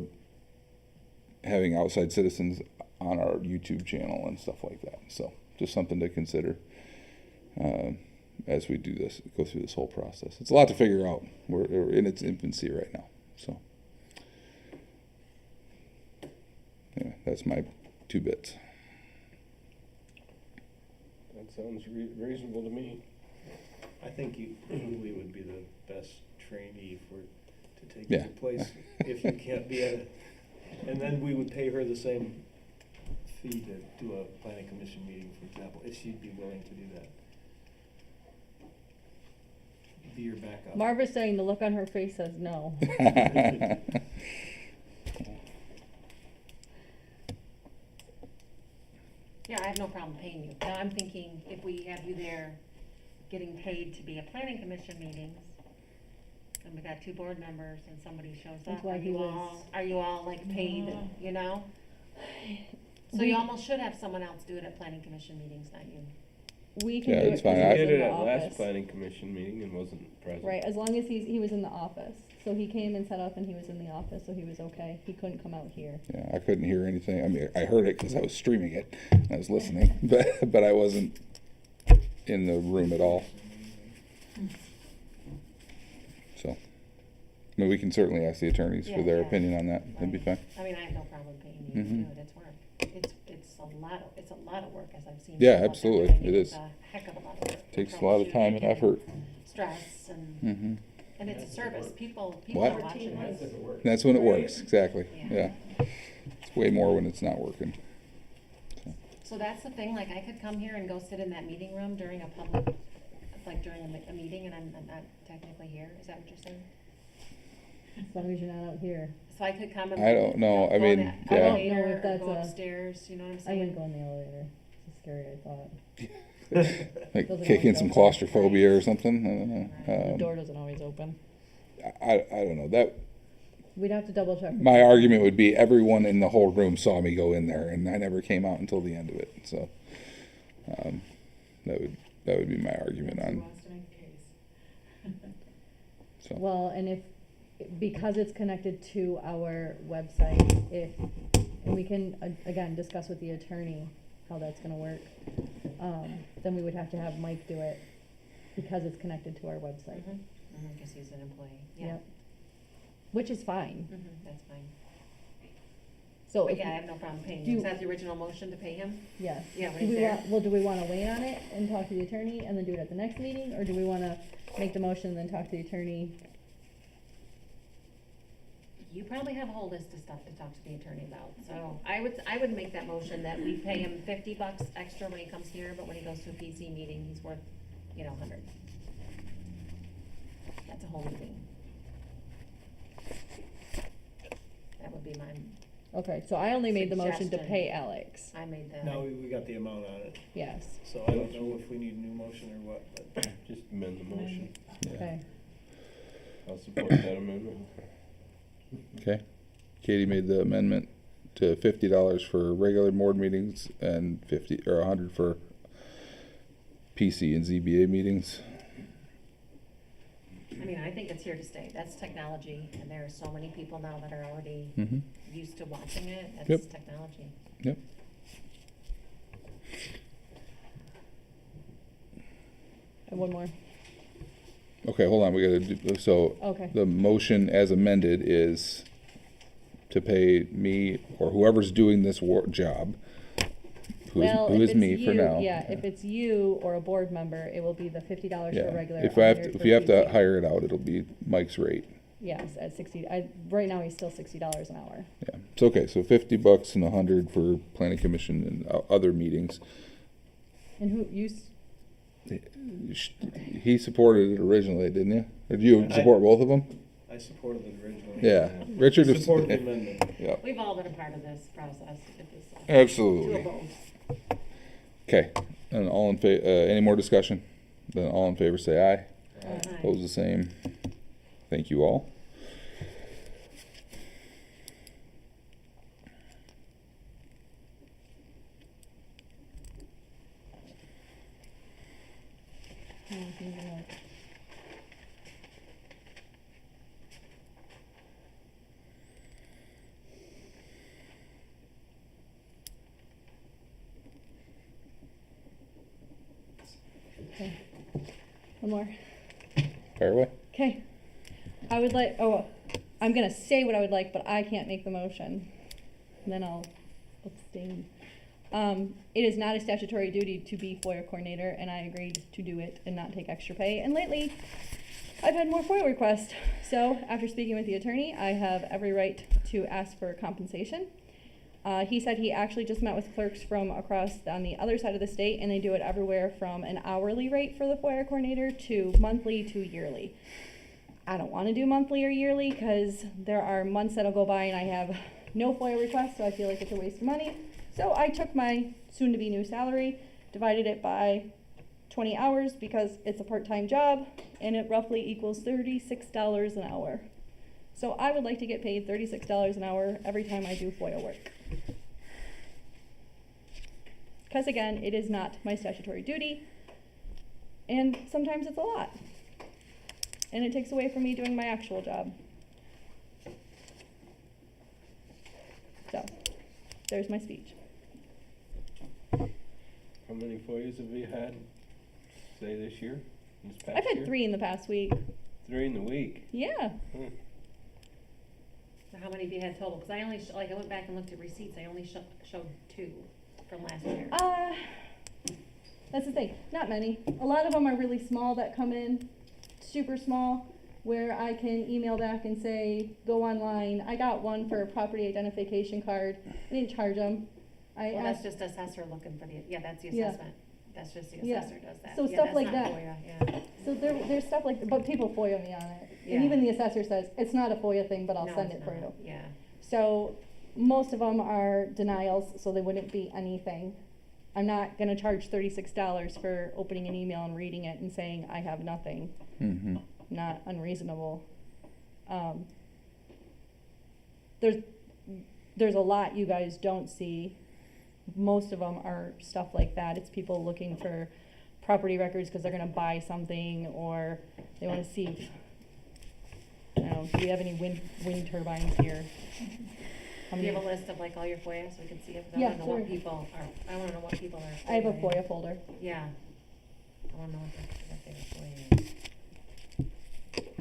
having outside citizens on our YouTube channel and stuff like that. So just something to consider as we go through this whole process. It's a lot to figure out. We're in its infancy right now. So yeah, that's my 2 bits. That sounds reasonable to me. I think we would be the best trainee to take Yeah. your place if you can't be and then we would pay her the same fee to do a planning commission meeting, for example, if she'd be willing to do that. Be your backup. Marva's saying the look on her face says no. Yeah, I have no problem paying you. Now, I'm thinking if we have you there getting paid to be at planning commission meetings, and we got 2 board members and somebody shows That's up, why he was- are you all like paid, you know? So you almost should have someone else do it at planning commission meetings, not you. We can Yeah, do it it's 'cause fine. he I was did in it the at last office. planning commission meeting and wasn't present. Right, as long as he was in the office. So he came and set up and he was in the office, so he was okay. He couldn't come out here. Yeah, I couldn't hear anything. I mean, I heard it because I was streaming it. I was listening, but I wasn't in the room at all. So, I mean, we can certainly ask the attorneys for their Yeah. opinion on that. That'd be fine. I mean, I have no problem paying you to Mhm. do it. It's work. It's a lot of work, as I've seen. Yeah, people up there absolutely. doing It It's is. a heck of a lot of work. Takes a lot of time and effort. Stress and, Mm-hmm. and it's a service. People What? are watching this. That's when it works, exactly. Yeah. Yeah. It's way more when it's not working. So that's the thing, like, I could come here and go sit in that meeting room during a public, like during a meeting, and I'm not technically here. Is that what you're saying? As long as you're not out here. So I could come and. I don't know. I go in mean, the yeah. elevator I don't know if or that's go a- upstairs, you know what I'm I saying? wouldn't go in the elevator. It's scary, I thought. Like Doesn't kicking always some open. claustrophobia or something. I don't know. The door doesn't always open. I don't know. That We'd have to double check. my argument would be everyone in the whole room saw me go in there, and I never came out until the end of it. So that would be my argument He on. wants to make a case. So Well, and because it's connected to our website, and we can, again, discuss with the attorney how that's gonna work, then we would have to have Mike do it because it's connected to our website. Because he's an employee, yeah. Yep. Which is fine. That's fine. So But if yeah, I you- have no problem paying do him. you- Is that the original motion to pay him? Yes. Yeah, when Do he's we there. want, do we wanna wait on it and talk to the attorney and then do it at the next meeting, or do we wanna make the motion and then talk to the attorney? You probably have a whole list of stuff to talk to the attorney about, so I would make that motion that we pay him $50 extra when he comes here, but when he goes to a PC meeting, he's worth, 100. That's a whole meeting. That would be mine. Okay, so I only made the motion to Suggestion. pay Alex. I made the. Now we got the amount on it, Yes. so I don't know if we need a new motion or what, but. Just amend the motion. Yeah. Okay. I'll support that amendment. Okay. Katie made the amendment to $50 for regular board meetings and 50 or 100 for PC and ZBA meetings. I mean, I think it's here to stay. That's technology, and there are so many people now that are already Mm-hmm. used to watching it. That's Yep. technology. Yep. And one more. Okay, hold on. We gotta do, so Okay. the motion as amended is to pay me or whoever's doing this job, who If is it's me for you- now. Yeah, if it's you or a board member, it will be the $50 for Yeah. regular. If I have 100 to, if for you have to PC. hire it out, it'll be Mike's rate. Yes, at 60, right now he's still $60 an hour. Yeah. It's okay. So $50 and 100 for planning commission and other meetings. And who, you, He supported it originally, didn't you? Or did you support both of them? I supported it originally. Yeah. Richard was- Supported the amendment. Yeah. We've all been a part of this process. Absolutely. Two of both. Okay. And all in favor, any more discussion? Then all in favor say aye. Aye. Opposed the same. Thank you all. okay. One more. Fire away. Okay. I would like, I'm gonna say what I would like, but I can't make the motion. Then I'll abstain. It is not a statutory duty to be FOIA coordinator, and I agreed to do it and not take extra pay. And lately, I've had more FOIA requests. So after speaking with the attorney, I have every right to ask for compensation. He said he actually just met with clerks from across on the other side of the state, and they do it everywhere from an hourly rate for the FOIA coordinator to monthly to yearly. I don't want to do monthly or yearly because there are months that'll go by and I have no FOIA requests, so I feel like it's a waste of money. So I took my soon-to-be new salary, divided it by 20 hours because it's a part-time job, and it roughly equals $36 an hour. So I would like to get paid $36 an hour every time I do FOIA work. Because again, it is not my statutory duty, and sometimes it's a lot. And it takes away from me doing my actual job. So, there's my speech. How many FOIAs have you had, say, this year? This past I've had year? 3 in the past week. 3 in the week? Yeah. Hmm. So how many have you had total? Because I only, I went back and looked at receipts, I only showed 2 from last year. That's the thing, not many. A lot of them are really small that come in, super small, where I can email back and say, go online. I got one for a property identification card. I didn't charge them. Well, that's just assessor looking for the, yeah, that's the Yeah. assessment. That's just the Yeah. assessor does that. So Yeah, stuff that's like not that. FOIA, yeah. So there's stuff like, but people FOIA me on it. Yeah. And even the assessor says, it's not a FOIA thing, but I'll No, send it's it for not. you. Yeah. So most of them are denials, so they wouldn't be anything. I'm not gonna charge $36 for opening an email and reading it and saying I have nothing. Mm-hmm. Not unreasonable. There's a lot you guys don't see. Most of them are stuff like that. It's people looking for property records because they're gonna buy something, or they wanna see if, I don't know, do we have any wind turbines here? How Do you have many- a list of like all your FOIA so we can see it? 'Cause I Yeah, wanna know what sure. people are, I wanna know what people are. I have a FOIAing. FOIA folder. Yeah. I wanna know what they're FOIAing.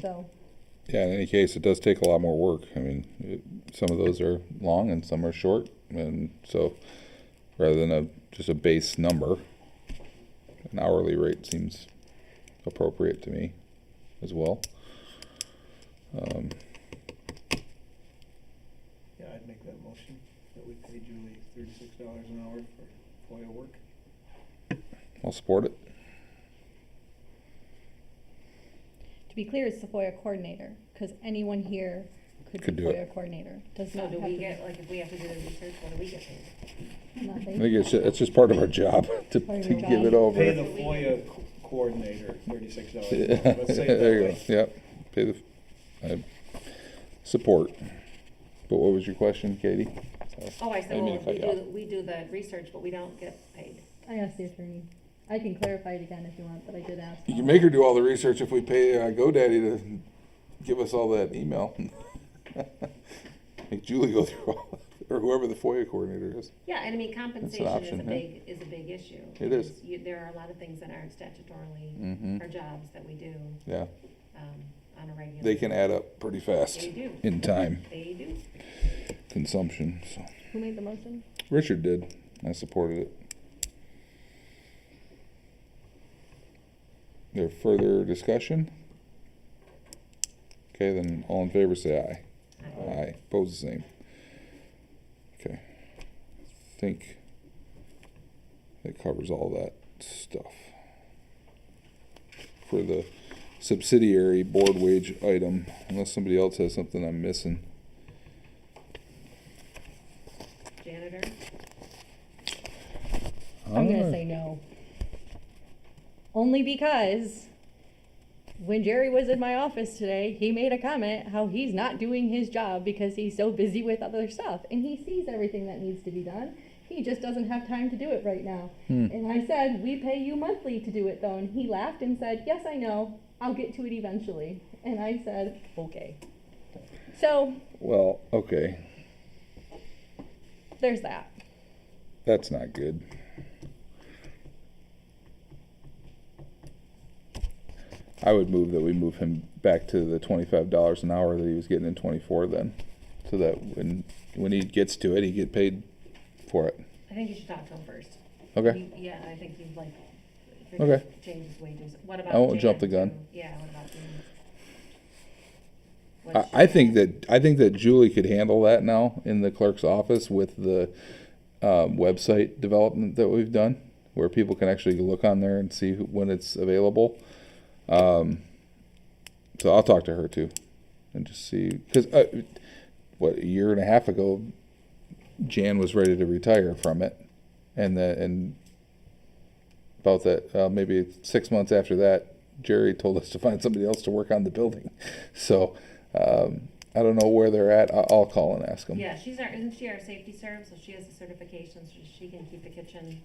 So, Yeah, in any case, it does take a lot more work. I mean, some of those are long and some are short, and so rather than just a base number, an hourly rate seems appropriate to me as well. Yeah, I'd make that motion, that we pay Julie $36 an hour for FOIA work. I'll support it. to be clear, it's the FOIA coordinator, because anyone here Could could be do it. FOIA coordinator. Does So not do have we to get, be like, if we have to do the research, what do we get paid? I nothing. think it's just part of our job to Part of to your give job. it over. Pay the FOIA coordinator $36. Yeah, Let's say it there you that go. way. Yep. Pay the support. But what was your question, Katie? Sorry. Oh, I said, didn't mean well, to cut you off. we do the research, but we don't get paid. I asked the attorney. I can clarify it again if you want, but I did ask. You can make her do all the research if we pay GoDaddy to give us all that email. Make Julie go through all that, or whoever the FOIA coordinator is. Yeah, and I mean, compensation option, is a big issue. It is. because there are a lot of things that aren't statutorily, Mhm. or jobs that we do, Yeah, on a regular. they can add up pretty fast They do. in time They do. consumption. So Who made the motion? Richard did. I supported it. There further discussion? Okay, then all in favor say aye. Aye. Pose the same. Okay. I think that covers all that stuff. For the subsidiary board wage item, unless somebody else has something I'm missing. Janitor? I'm gonna say no. Only because when Jerry was in my office today, he made a comment how he's not doing his job because he's so busy with other stuff. And he sees everything that needs to be done. He just doesn't have time to do it right now. And I said, we pay you monthly to do it though. And he laughed and said, yes, I know. I'll get to it eventually. And I said, okay. So Well, okay. there's that. That's not good. I would move that we move him back to the $25 an hour that he was getting in 24 then. So that when he gets to it, he get paid for it. I think you should talk to him first. Okay. Yeah, I think you'd like, Okay. change his wages. What about I won't Jan, jump the gun. too? Yeah, what about Jan? I think that Julie could handle that now in the clerk's office with the website development that we've done, where people can actually look on there and see when it's available. So I'll talk to her too, and just see, because what, a year and a half ago, Jan was ready to retire from it, and about that maybe 6 months after that, Jerry told us to find somebody else to work on the building. So I don't know where they're at. I'll call and ask them. Yeah, isn't she our safety serve, so she has the certification, so she can keep the kitchen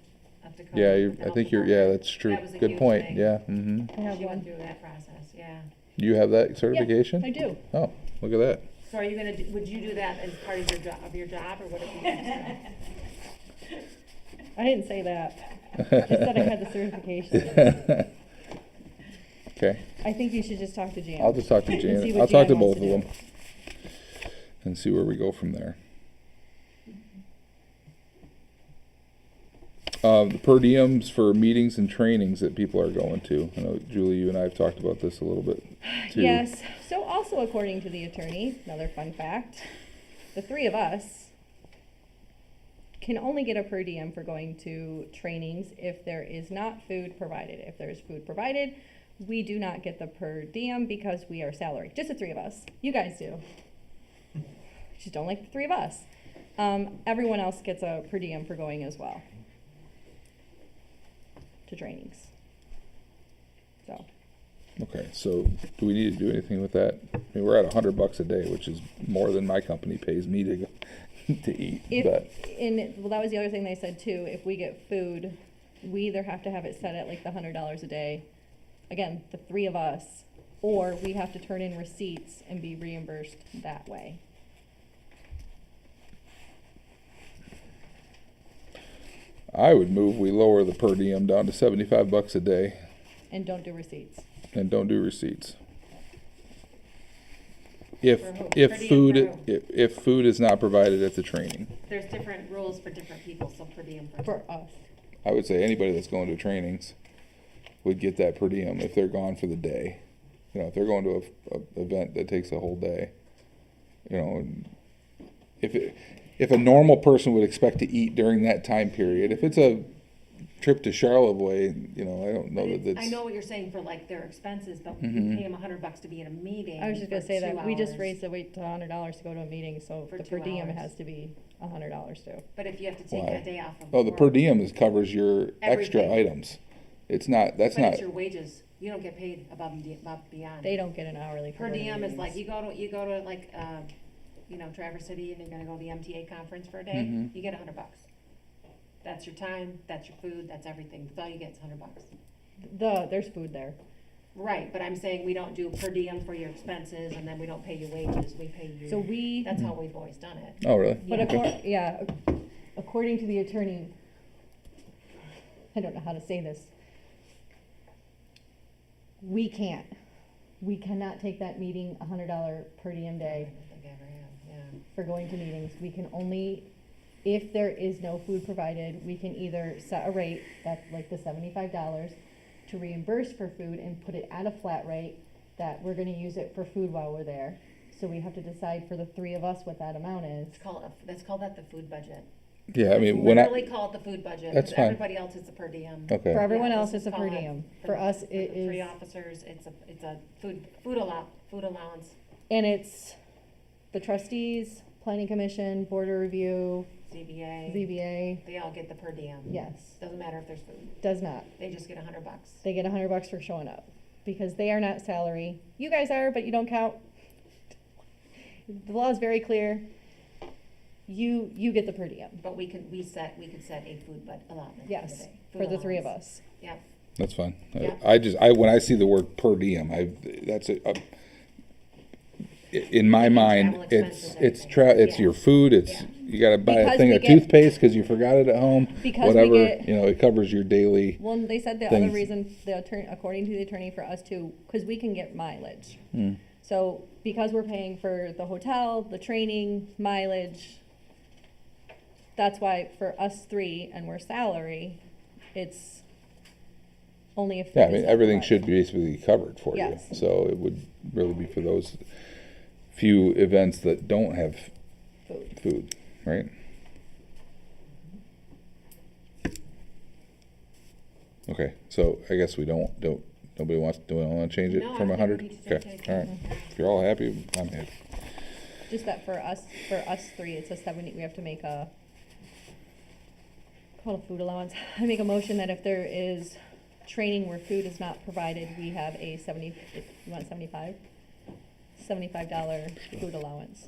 up to code. Yeah, with the I think health yeah, department. that's true. That was a Good huge point. thing. Yeah. I have She one. went through that process, yeah. You have that certification? I do. Oh, look at that. So are you gonna, would you do that as part of your job, or what if you? I didn't say that. Just said I had the certification. Okay. I think you should just talk to Jan. I'll just talk to And see Jan. what I'll talk to Jan both wants of to them and see where we go from there. The per diems for meetings and trainings that people are going to. I know, Julie, you and I have talked about this a little bit too. Yes. So also according to the attorney, another fun fact, the three of us can only get a per diem for going to trainings if there is not food provided. If there is food provided, we do not get the per diem because we are salaried. Just the three of us. You guys do. Just don't like the three of us. Everyone else gets a per diem for going as well to trainings. So. Okay, so do we need to do anything with that? I mean, we're at $100 a day, which is more than my company pays me to go to eat. Well, that was the other thing they said too. If we get food, we either have to have it set at like the $100 a day. Again, the three of us, or we have to turn in receipts and be reimbursed that way. I would move we lower the per diem down to $75 a day And don't do receipts. and don't do receipts. Per If diem for who? if food is not provided at the training, There's different rules for different people, so per diem For us. I would say anybody that's going to trainings would get that per diem if they're gone for the day. You know, if they're going to a event that takes a whole day, you know, if a normal person would expect to eat during that time period, if it's a trip to Charlevoix, you know, I don't know that it's. I know what you're saying for like their expenses, but Mhm. we pay them $100 to be at a meeting. I was just gonna for say 2 that we just hours. raised the weight to $100 to go to a meeting, so For the per 2 diem hours. has to be $100 too. But if you have to take Why? a day off of Oh, the work, per diem covers your extra Everything. items. It's not, that's but not, it's your wages. You don't get paid above and beyond. They don't get an hourly. for Per going to diem is like meetings. you go to like you know, Traverse City and you're gonna go to the MTA conference for a day, Mhm. you get $100. That's your time, that's your food, that's everything. That's all you get is $100. There's food there. Right, but I'm saying we don't do per diem for your expenses and then we don't pay you wages, we pay you. So That's how we've always done it. Oh, really? But Yeah. according to the attorney, I don't know how to say this. We cannot take that meeting $100 per diem day for going to meetings. We can only, if there is no food provided, we can either set a rate, that's like the $75, to reimburse for food and put it at a flat rate that we're gonna use it for food while we're there. So we have to decide for the three of us what that amount is. Let's call that the food budget. Yeah, I mean, when I. Literally call it the food budget. That's 'Cause fine. Everybody else is a per diem. Okay. For everyone Yeah, else, let's it's a call per it diem. for For the- us, for it the 3 is, officers, it's a food allowance. and it's the trustees, planning commission, border review, ZBA. ZBA, They all get the per diem. yes, Doesn't matter if there's food. does not. They just get $100. They get $100 for showing up, because they are not salary. You guys are, but you don't count. The law is very clear. You get the per diem. But we could set a food allotment. Yes, for the day. for Food the three of allowance. us. Yeah. That's fine. Yeah. When I see the word per diem, that's in my mind, travel expenses, it's Yeah. your food, Yeah. you gotta buy a Because thing we of get- toothpaste because you forgot it at home, Because we whatever, get- you know, it covers your daily. Well, they said the things. other reason, according to the attorney for us too, because we can get mileage. Mm. So because we're paying for the hotel, the training, mileage, that's why for us three, and we're salary, it's only if. Yeah, I food mean, is not everything provided. should be basically covered for you. Yes. So it would really be for those few events that don't have food, right? Okay, so I guess we don't, nobody wants, do we want to change it No, I from don't 100? think we need to Okay, change it. all right. If you're all happy, I'm happy. Just that for us three, it's a 70, we have to make a, call it a food allowance. I make a motion that if there is training where food is not provided, we have a you want 75? $75 food allowance.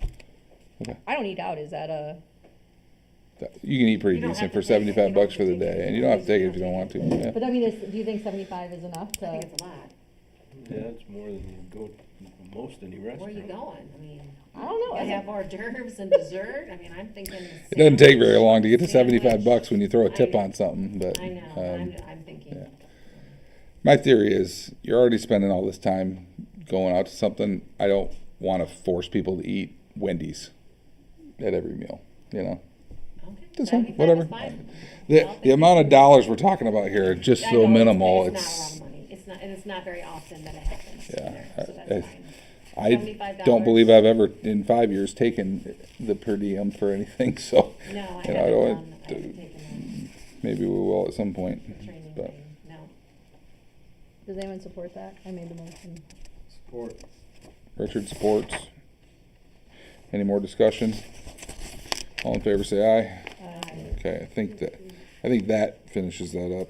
Okay. I don't eat out, is that a, You can eat pretty You don't decent have to for take it. You $75 don't for the have to take day, it. and you don't have to take it if you don't want to, yeah. but I mean, do you think 75 is enough I think to, it's a lot. Yeah, it's more than you go to most any restaurant. Where are you going? I mean, I don't know. you have hors d'oeuvres and dessert. I mean, I'm thinking. It doesn't take very long to get to sandwich. $75 when you throw a I tip know. on something, but. I know, I'm thinking. yeah. My theory is, you're already spending all this time going out to something, I don't wanna force people to eat Wendy's at every meal, you know? Okay, Just that'd be fine, whatever. that's fine. The amount of dollars we're talking about here are just I so know, minimal, It's not a lot of money. And it's not very often that it happens. Yeah, either, so that's I- fine. I $75. don't believe I've ever, in 5 years, taken the per diem for anything, so. No, I you know, haven't don't- taken that Maybe we will at some point, training but. thing, no. does anyone support that? I made the motion. Support. Richard supports. Any more discussion? All in favor, say aye. Okay, I think that finishes that up.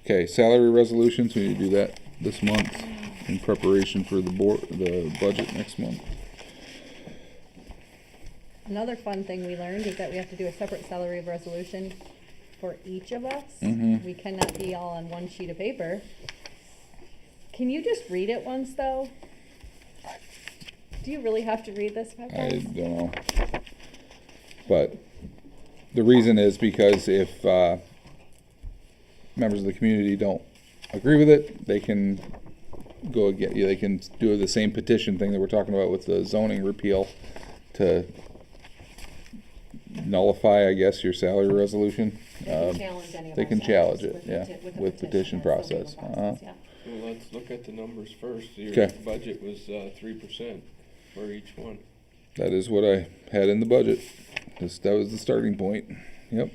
Okay, salary resolutions, we need to do that this month in preparation for the budget next month. Another fun thing we learned is that we have to do a separate salary resolution for each of us. Mhm. We cannot be all on one sheet of paper. Can you just read it once, though? Do you really have to read this, I Pepper? don't know. But the reason is because if members of the community don't agree with it, they can go again, they can do the same petition thing that we're talking about with the zoning repeal to nullify, I guess, your salary resolution. They can challenge any of They our can challenge salaries it, yeah, with the with petition That's the legal process. process, yeah. Well, let's look at the numbers first. Your 'Kay. budget was 3% for each one. That is what I had in the budget. That was the starting point. Yep.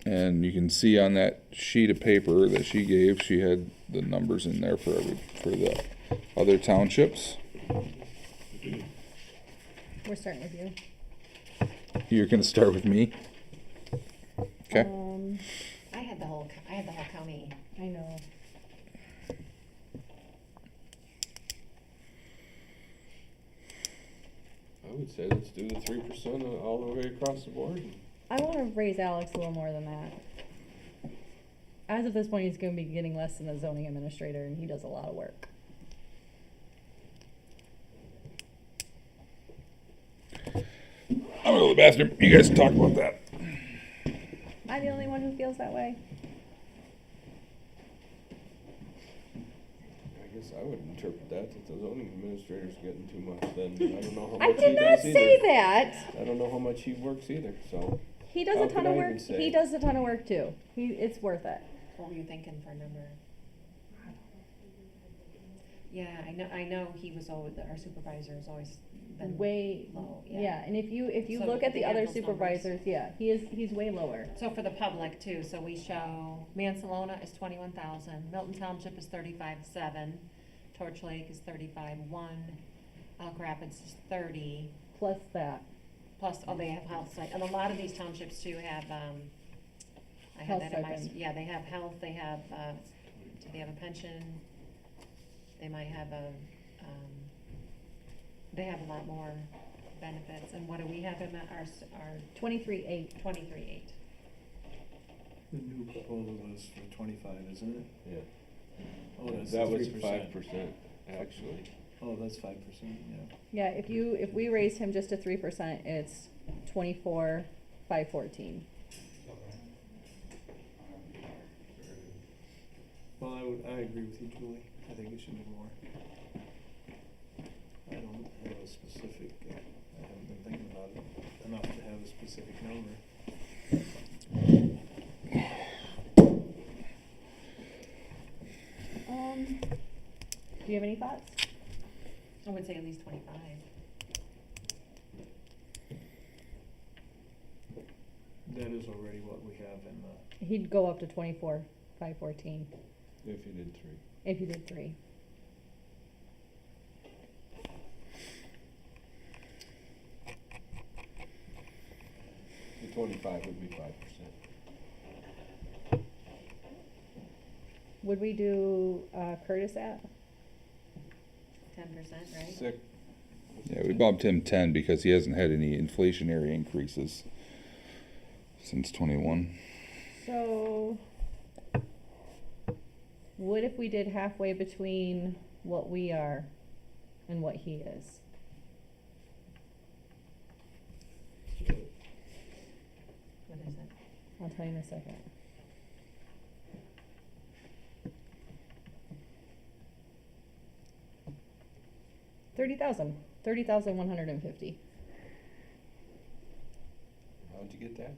And you can see on that sheet of paper that she gave, she had the numbers in there for the other townships. We're starting with you. You're gonna start with me? Okay. I had the whole county. I know. would say let's do the 3% all the way across the board. I wanna raise Alex a little more than that. As of this point, he's gonna be getting less than a zoning administrator, and he does a lot of work. I'm gonna go to the bathroom. You guys talk about that. Am I the only one who feels that way? I guess I would interpret that the zoning administrator's getting too much, then I don't know how I much he did not does say either. that. I don't know how much he works either, so. He does How a ton could of I work. even say? He does a ton of work too. It's worth it. What were you thinking for a number? Yeah, I know he was always, our supervisor has always been Way low, yeah. And if you So look at they the have other those numbers. supervisors, yeah, he's way lower. So for the public too, so we show Mansalona is 21,000, Milton Township is 35,700, Torch Lake is 35,100, Elk Rapids is 30, Plus that. plus, oh, they have health site, and a lot of these townships too have, I have Health that in my, stipend. yeah, they have health, they have, do they have a pension? They might have a, they have a lot more benefits, and what do we have in our 23,800. 23,800? The new proposal is for 25, isn't it? Yeah. Oh, that's That was 3%. 5%, actually. Oh, that's 5%, yeah. Yeah, if we raised him just to 3%, it's 24,514. Well, I agree with you, Julie. I think it should be more. I don't have a specific, I haven't been thinking about it enough to have a specific number. Do you have any thoughts? I would say at least 25. That is already what we have in the, He'd go up to 24,514 If you did 3. if you did 3. The 25 would be 5%. Would we do Curtis at? 10%, right? Sick. Yeah, we bumped him 10 because he hasn't had any inflationary increases since 21. So, what if we did halfway between what we are and what he is? What is it? I'll tell you in a second. $30,150. How'd you get that?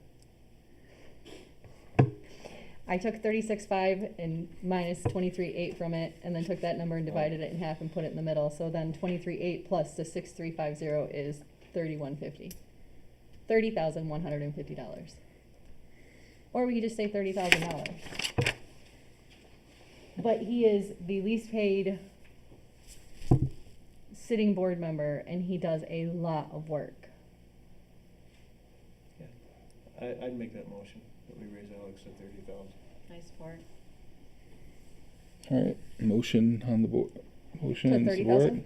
I took 36.5 and minus 23.8 from it, and then took that number and divided it in half and put it in the middle. So then 23.8 plus the 6,350 is 31.50. $30,150. Or we could just say $30,000. But he is the least paid sitting board member, and he does a lot of work. yeah. I'd make that motion, that we raise Alex to 30,000. I support. All right, motion on the board. Motion To and 30,000? support.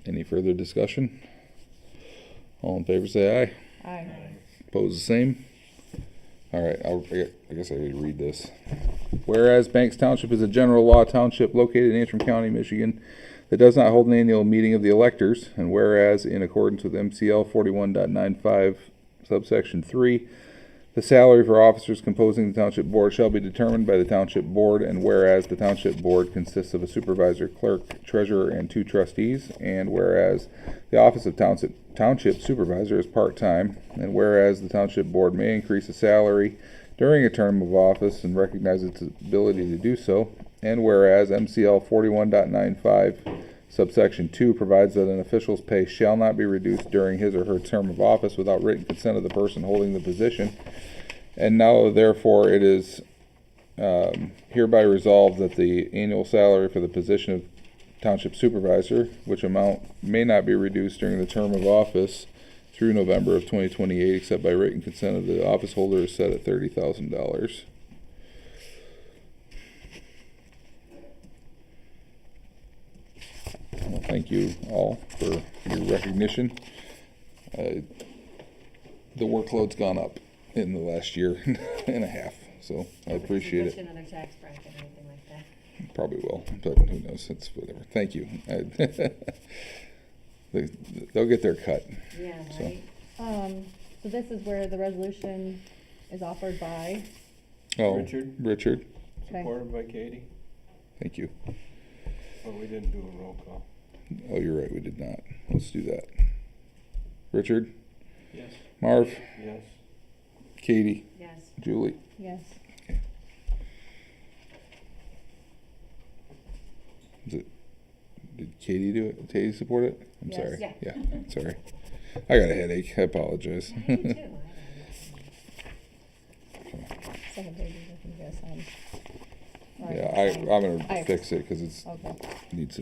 Any further discussion? All in favor say aye. Aye. Opposed, the same. All right, I guess I need to read this. Whereas Banks Township is a general law township located in Antrim County, Michigan, that does not hold an annual meeting of the electors, and whereas in accordance with MCL 41.95 subsection 3, the salary for officers composing the township board shall be determined by the township board, and whereas the township board consists of a supervisor, clerk, treasurer, and 2 trustees, and whereas the office of township supervisor is part-time, and whereas the township board may increase the salary during a term of office and recognize its ability to do so, and whereas MCL 41.95 subsection 2 provides that an official's pay shall not be reduced during his or her term of office without written consent of the person holding the position. And now, therefore, it is hereby resolved that the annual salary for the position of township supervisor, which amount may not be reduced during the term of office through November of 2028, except by written consent of the office holder, is set at $30,000. Well, thank you all for your recognition. The workload's gone up in the last year and a half, so I appreciate Put you it. in another tax bracket or anything like that. Probably will, but who knows? It's whatever. Thank you. They'll get their cut. Yeah, So. right? So this is where the resolution is offered by, Oh, Richard? Richard, okay, Supported by Katie. thank you. Well, we didn't do a roll call. Oh, you're right, we did not. Let's do that. Richard, Yes. Marv, Yes. Katie, Yes. Julie. yes. Did Katie do it? Katie support it? I'm Yes. sorry. Yeah. Sorry. I got a headache. I apologize. I do too. Second page, I think you guys signed. Or Yeah, signed. I'm gonna I- fix it because it's Okay. needs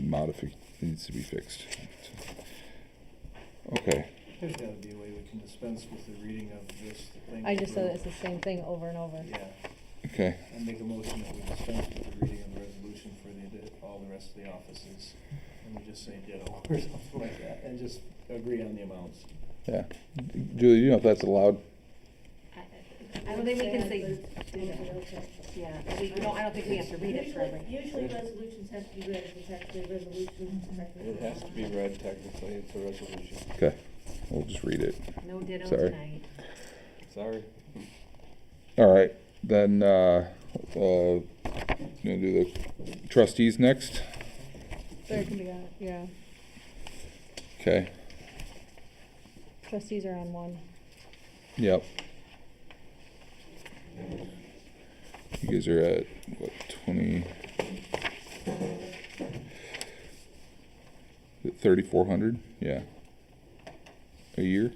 needs to be fixed. Okay. There's gotta be a way we can dispense with the reading of this thing. I just said it's the same thing over and over. Yeah, Okay. I make a motion that we dispense with the reading of the resolution for all the rest of the offices. And we just say ditto or something like that, and just agree on the amounts. Yeah. Julie, you know if that's allowed? I don't think we can say, yeah, I don't think we have to read it for every. Usually resolutions have to be read, it's actually a resolution. It has to be read technically, it's a resolution. Okay. We'll just read it. No ditto Sorry. tonight. Sorry. All right. Then, gonna do the trustees next. There can be a, yeah, Okay. trustees are on one. Yep. You guys are at, what, 20? 3,400? Yeah. A year?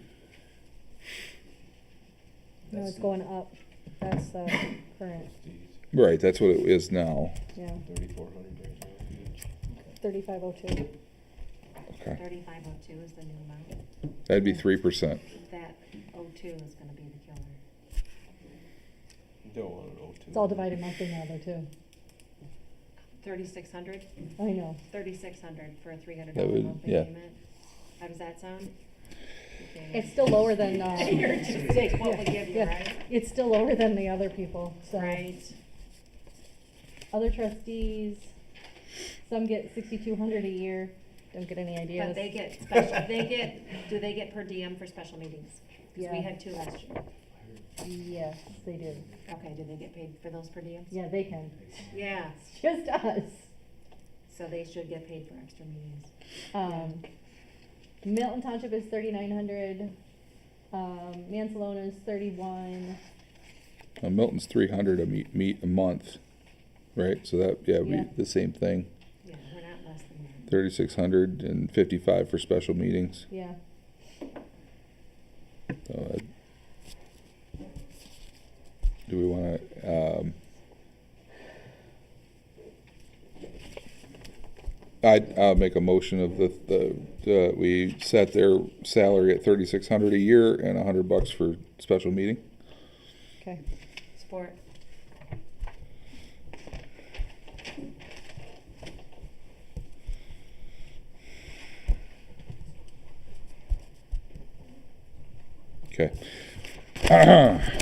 No, it's going up. That's the current, Right, that's what it is now. yeah, 3,400 right now each. 3502. Okay. 3502 is the new amount. That'd be 3%. That 02 is gonna be the killer. Don't want it 02. It's all divided monthly now though too. 3,600? I know. 3,600 for a $300 That would- monthly yeah. payment. How does that sound? It's still lower than, You're just take what we give you, yeah. right? It's still lower than the other people, so. Right. Other trustees, some get 6,200 a year, don't get any ideas. But they get special, do they get per diem for special meetings? Because we Yeah. had 2 last year. Yes, they do. Okay, do they get paid for those per diems? Yeah, they can. Yeah, Just us. so they should get paid for extra meetings. Milton Township is 3,900. Mansalona is 31. Milton's 300 a meet a month, right? So that, yeah, Yeah. be the same thing. Yeah, we're not less than that. 3,655 for special meetings. Yeah. So, do we want to? I'll make a motion of we set their salary at 3,600 a year and $100 for special meeting. Okay. Support. Okay.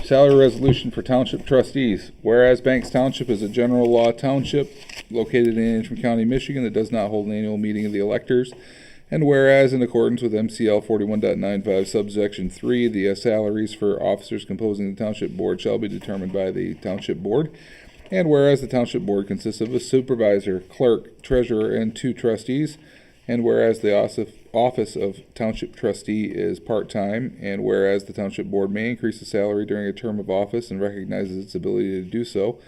Salary resolution for township trustees. Whereas Banks Township is a general law township located in Antrim County, Michigan that does not hold an annual meeting of the electors. And whereas in accordance with MCL 41.95 subsection 3, the salaries for officers composing the township board shall be determined by the township board. And whereas the township board consists of a supervisor, clerk, treasurer, and 2 trustees. And whereas the office of township trustee is part-time, and whereas the township board may increase the salary during a term of office and recognizes its ability to do so,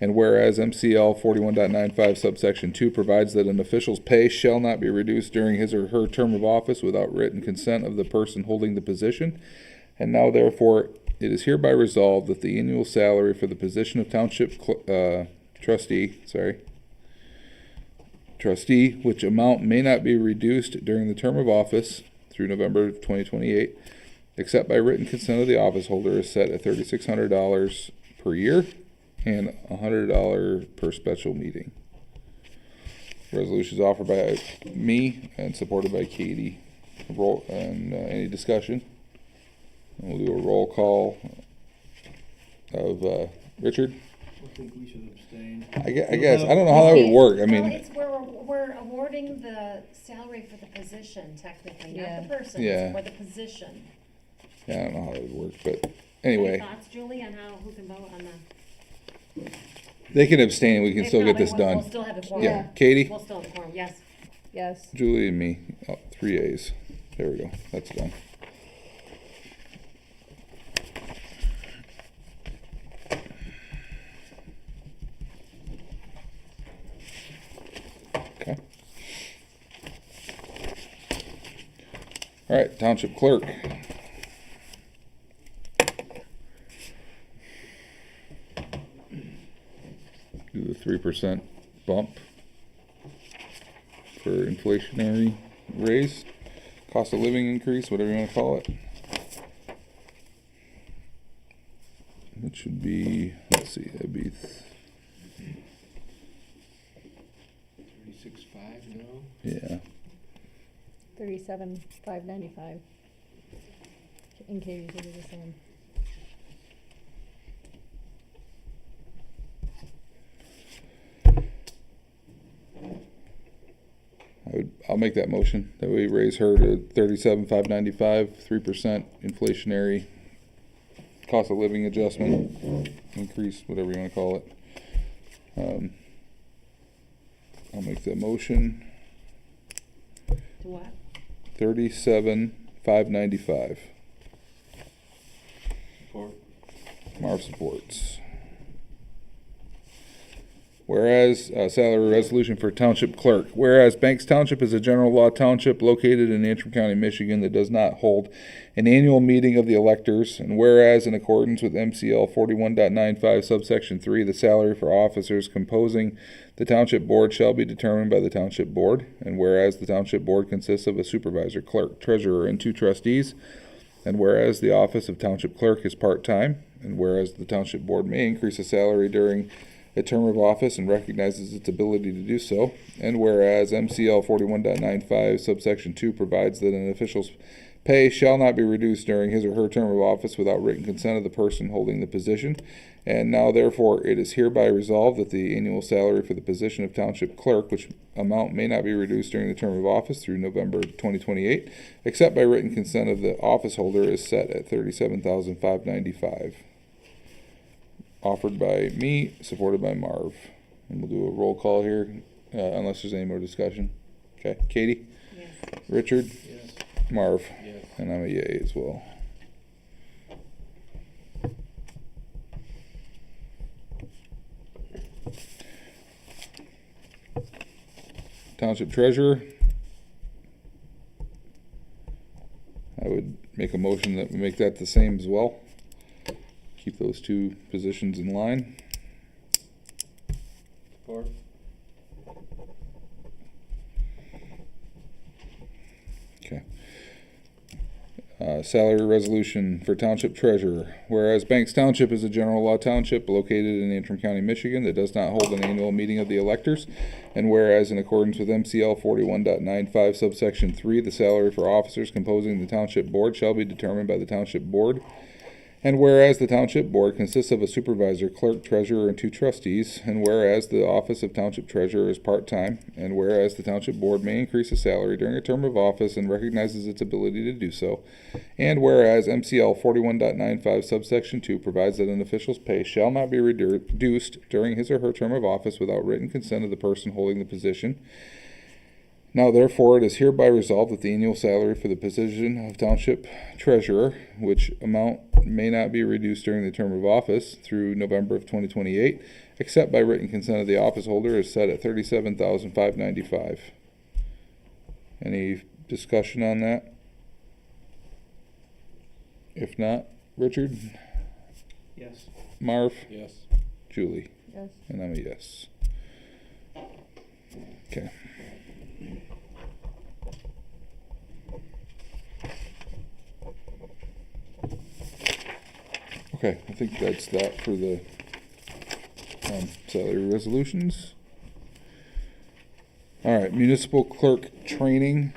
and whereas MCL 41.95 subsection 2 provides that an official's pay shall not be reduced during his or her term of office without written consent of the person holding the position, and now therefore it is hereby resolved that the annual salary for the position of township trustee, which amount may not be reduced during the term of office through November of 2028, except by written consent of the office holder, is set at $3,600 per year and $100 per special meeting. Resolution is offered by me and supported by Katie. Any discussion? We'll do a roll call of Richard. I think we should abstain. I guess, I don't know how that would work. I Well, mean, it's, we're awarding the salary for the position technically, not the person, Yeah. it's for the position. yeah, I don't know how that would work, but Any anyway, thoughts, Julie, on who can vote on the? they can abstain. We can If still not, get this we'll done. still have a quorum. Yeah, Katie, We'll still have a quorum, yes. Yes. Julie, and me. Oh, 3 A's. There we go. That's done. Okay. All right, Township Clerk. Do the 3% bump for inflationary raise, cost of living increase, whatever you want to call it. It should be, let's see, that'd be 36.5 now. yeah. 37,595. In Katie's will be the same. I'll make that motion that we raise her to 37,595, 3% inflationary cost of living adjustment increase, whatever you want to call it. I'll make that motion. To what? 37,595. Support. Marv supports. Whereas, salary resolution for Township Clerk. Whereas Banks Township is a general law township located in Antrim County, Michigan that does not hold an annual meeting of the electors. And whereas in accordance with MCL 41.95 subsection 3, the salary for officers composing the Township Board shall be determined by the Township Board. And whereas the Township Board consists of a supervisor, clerk, treasurer, and 2 trustees. And whereas the office of Township Clerk is part-time. And whereas the Township Board may increase a salary during a term of office and recognizes its ability to do so. And whereas MCL 41.95 subsection 2 provides that an official's pay shall not be reduced during his or her term of office without written consent of the person holding the position. And now therefore it is hereby resolved that the annual salary for the position of Township Clerk, which amount may not be reduced during the term of office through November 2028, except by written consent of the office holder, is set at $37,595. Offered by me, supported by Marv. And we'll do a roll call here, unless there's any more discussion. Okay, Katie? Yes. Richard? Yes. Marv? Yes. And I'm a yay as well. Township Treasurer. I would make a motion that we make that the same as well. Keep those 2 positions in line. Support. Okay. Salary resolution for Township Treasurer. Whereas Banks Township is a general law township located in Antrim County, Michigan that does not hold an annual meeting of the electors. And whereas in accordance with MCL 41.95 subsection 3, the salary for officers composing the Township Board shall be determined by the Township Board. And whereas the Township Board consists of a supervisor, clerk, treasurer, and 2 trustees, and whereas the office of Township Treasurer is part-time, and whereas the Township Board may increase a salary during a term of office and recognizes its ability to do so, and whereas MCL 41.95 subsection 2 provides that an official's pay shall not be reduced during his or her term of office without written consent of the person holding the position. Now therefore it is hereby resolved that the annual salary for the position of Township Treasurer, which amount may not be reduced during the term of office through November of 2028, except by written consent of the office holder, is set at $37,595. Any discussion on that? If not, Richard? Yes. Marv? Yes. Julie? Yes. And I'm a yes. Okay. Okay, I think that's that for the salary resolutions. All right, municipal clerk training.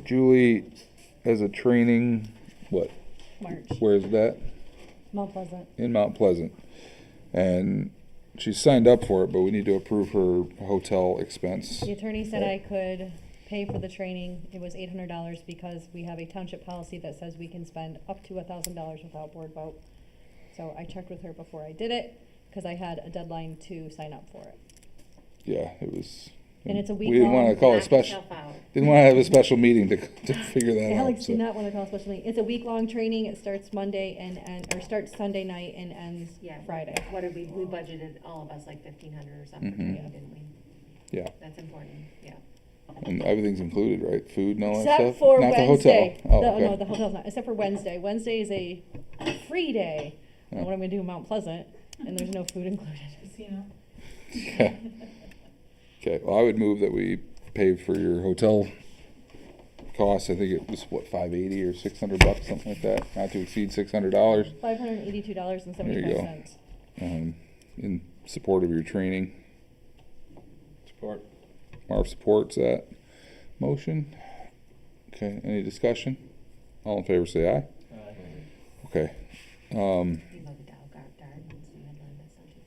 Julie has a training, what, March, where is that? Mount Pleasant. In Mount Pleasant. And she signed up for it, but we need to approve her hotel expense. The attorney said I could pay for the training. It was $800 because we have a township policy that says we can spend up to $1,000 without board vote. So I checked with her before I did it, because I had a deadline to sign up for it. Yeah, it was. And it's a We didn't want to week-long- call a Knock special, yourself out. didn't want to have a special meeting to figure that out. Alex so. did not want to call a special meeting. It's a week-long training. It starts Monday or starts Sunday night and ends Yeah. Friday. What did we budgeted, all of us, like 1,500 or something, Mhm. yeah, didn't we? Yeah, That's important, yeah. and everything's included, right? Food and all that Except stuff? for Not Wednesday. the hotel. Oh, No, okay. the hotel's not. Except for Wednesday. Wednesday is a free day. I don't know what I'm going to do in Mount Pleasant, and there's no food included. Casino. Okay. Okay, well, I would move that we pay for your hotel costs. I think it was, what, $580 or $600, something like that, not to exceed $600. $582.75. In support of your training. Support. Marv supports that motion. Okay, any discussion? All in favor say aye. Okay. You love the gardens, you had one, that's not too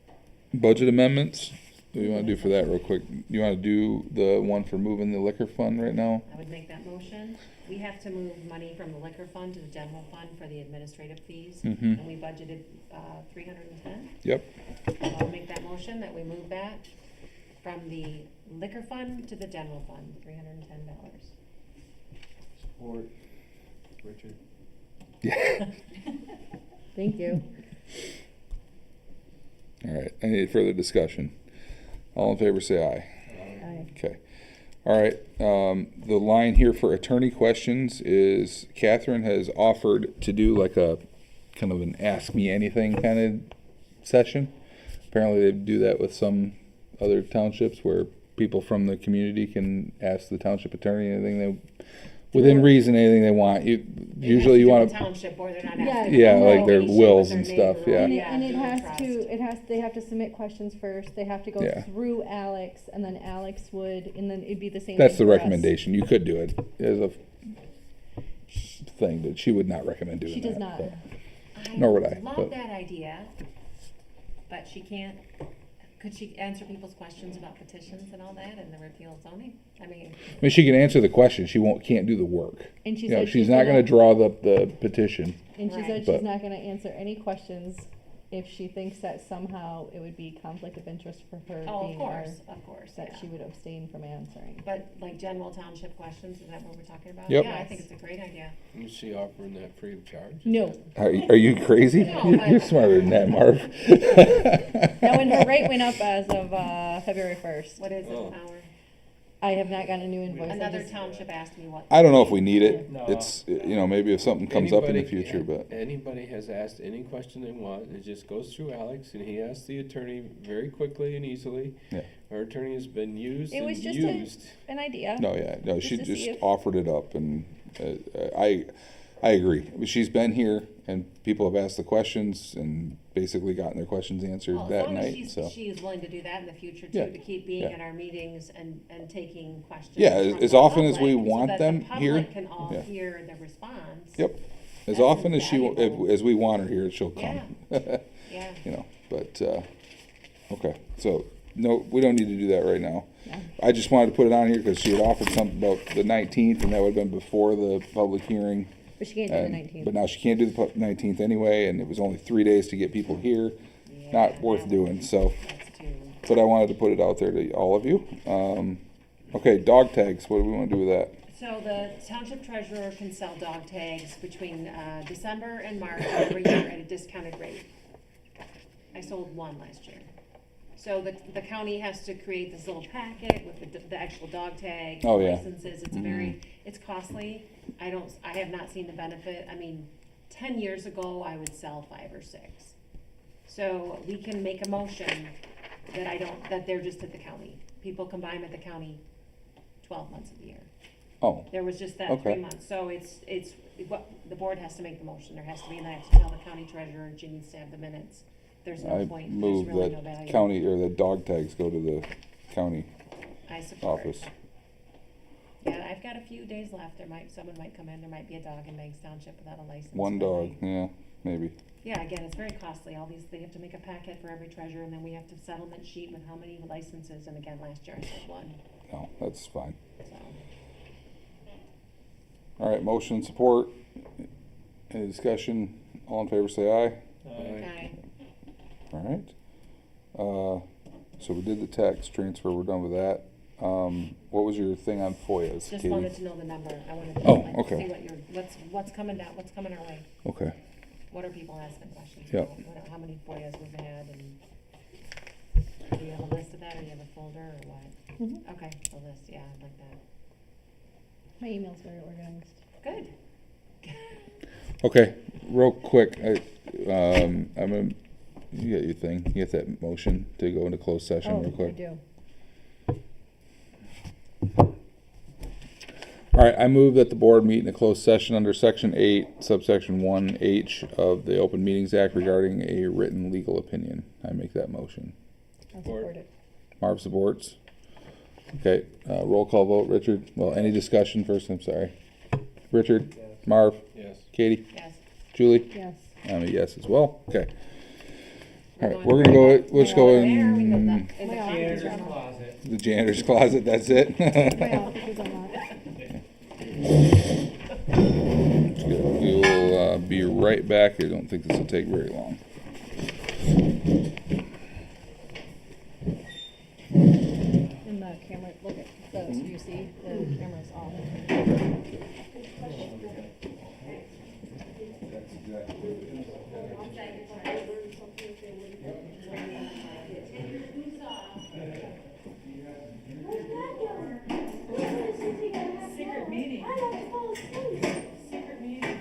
far. Budget amendments, what do you want to do for that real quick? You want to do the one for moving the liquor fund right now? I would make that motion. We have to move money from the liquor fund to the general fund for the administrative fees. Mhm. And we budgeted, 310. Yep. I'll make that motion that we move that from the liquor fund to the general fund, $310. Support. Richard. Yeah. Thank you. All right, any further discussion? All in favor say aye. Aye. Okay. All right, the line here for attorney questions is Catherine has offered to do like a kind of an ask me anything kind of session. Apparently they do that with some other townships where people from the community can ask the township attorney anything they, within reason, anything they want. Usually you want to. Township, or they're not Yeah, asking. Yeah, for like their information wills with and their stuff, neighbor, yeah. And it doing has trust. they have to submit questions first. They have to go Yeah. through Alex, and then Alex would, and then it'd be the same. That's thing the for us. recommendation. You could do it as a thing, but she would not recommend doing She that. does not. but- Nor would I, Love but- that idea, but she can't, could she answer people's questions about petitions and all that and the repeal of zoning? I mean, I mean, she can answer the question. She can't do the work. And she You know, said she's not going to draw the petition. And she Right. said But- she's not gonna answer any questions if she thinks that somehow it would be conflict of interest for her oh, being of course, that yeah. she would abstain from answering. But like general township questions, is that what we're talking about? Yep. Yeah, I think it's a great idea. Is she offering that free of charge? No. Are you crazy? No, but- You're smarter than that, Marv. No, and her rate went up as of February 1st. What is it Oh. an hour? I have not gotten a new invoice. I Another just- township asked me what. I don't know if we need it. No. It's, maybe if something comes up in the Anybody- future, but Anybody has asked any question they want, it just goes through Alex, and he asks the attorney very quickly and easily. Yeah. Our attorney has been used It and was just used. an idea. no, she Just to just see if- offered it up, and I agree. I mean, she's been here, and people have asked the questions and basically gotten their questions answered Well, as that long as night, so. she is willing to do that in the future Yeah, too, to keep being yeah. at our meetings and taking questions. Yeah, from as the often as we public, so want that them the here. public can all Yeah. hear the response. Yep. As That's often as invaluable. as we want her here, she'll come. Yeah. But, okay, so, no, we don't need to do that right now. No. I just wanted to put it on here because she had offered something about the 19th, and that would have been before the public hearing. But she can't do the And- 19th. But now she can't do the 19th anyway, and it was only 3 days to get people here. Yeah, Not worth doing, so, That's too. but I wanted to put it out there to all of you. Okay, dog tags, what do we want to do with that? So the township treasurer can sell dog tags between December and March every year at a discounted rate. I sold one last year. So the county has to create this little packet with the actual dog tag, Oh, yeah. licenses. It's it's costly. I have not seen the benefit. I mean, 10 years ago, I would sell 5 or 6. So we can make a motion that they're just at the county. People can buy them at the county 12 months of the year. Oh, There was just that Okay. 3 months, so it's, what, the board has to make the motion, there has to be, and I have to tell the county treasurer, she needs to have the minutes. There's no I point, there's move really no that value. county, or the dog tags go to the County I support it. office. Yeah, I've got a few days left. Someone might come in, there might be a dog in Banks Township without a license. One dog, yeah, maybe. Yeah, again, it's very costly. They have to make a packet for every treasure, and then we have to settlement sheet with how many licenses, and again, last year I said one, No, that's fine. so. All right, motion support. Any discussion? All in favor, say aye. Okay. All right. So we did the tax transfer, we're done with that. What was your thing on FOIAs, Just Katie? wanted to know the number. I wanted to Oh, like, okay. see what's coming down, what's coming our way. Okay, What are people asking questions Yep. about? How many FOIAs we've had, and do you have a list of that, or do you have a folder, or what? Okay, a list, yeah, I'd like that. My email's very organized. Good. okay, real quick, you got your thing, you got that motion to go into closed session real I quick? do. All right, I move that the board meet in a closed session under section 8, subsection 1H of the Open Meetings Act regarding a written legal opinion. I make that motion. I'll support it. Marv supports. Okay, roll call vote, Richard. Well, any discussion first, I'm sorry. Richard? Marv? Yes. Katie? Yes. Julie? Yes. I'm a yes as well. Okay. All right, We're we're gonna go, going let's go there, we go in in the Janitor's conference room. closet. the janitor's closet, that's it? My office is unlocked. We will be right back. I don't think this will take very long. In the camera, look at those, you see, the camera's off. Secret meeting. Secret meeting.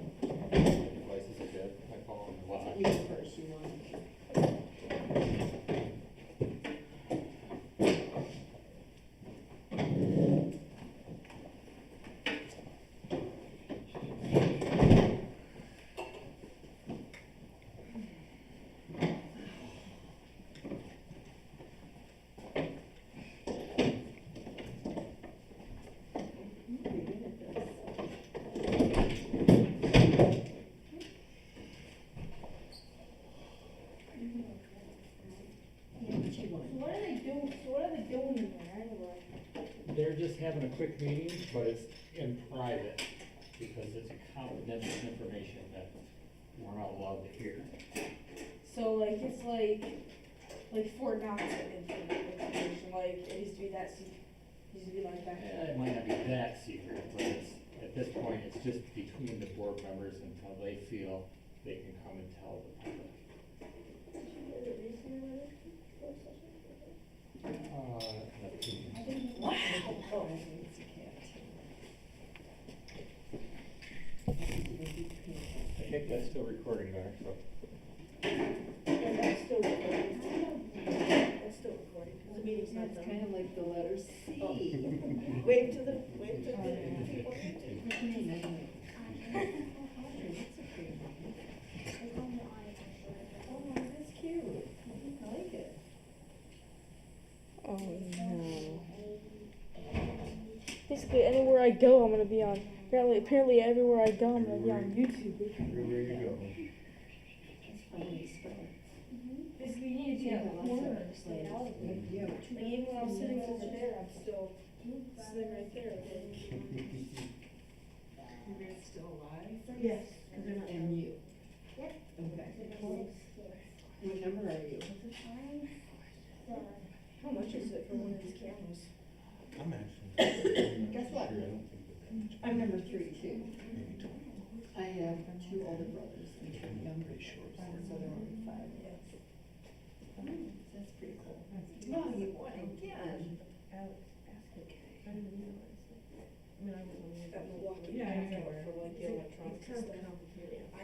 Devices are good, my phone, watch. They're just having a quick meeting, but it's in private, because it's confidential information that we're not allowed to hear. So like, it's like Fort Knox information, like, it used to be that secret, it used to be like that. It might not be that secret, but it's, at this point, it's just between the board members until they feel they can come and tell the public. I think that's still recording there, so. Yeah, that's still recording. That's still recording, 'cause the meeting's not done. Kind of like the letter C. Wave to the people. Oh, that's cute. I like it. Oh no. Basically, anywhere I go, I'm gonna be on. Apparently, everywhere I go, I'm gonna be on YouTube. Everywhere you go. Because we need to get a corner to stay out of it. Like even when I'm sitting over there, I'm still sitting right there. You're still alive? Yes. And you? Yep. Okay. What number are you? How much is it for one of these cameras? I'm actually. Guess what? I'm number 3 too. I have 2 older brothers and 2 younger, so they're only 5 years. That's pretty cool. Oh, you won again. Yeah, I know, for like the electronic stuff. I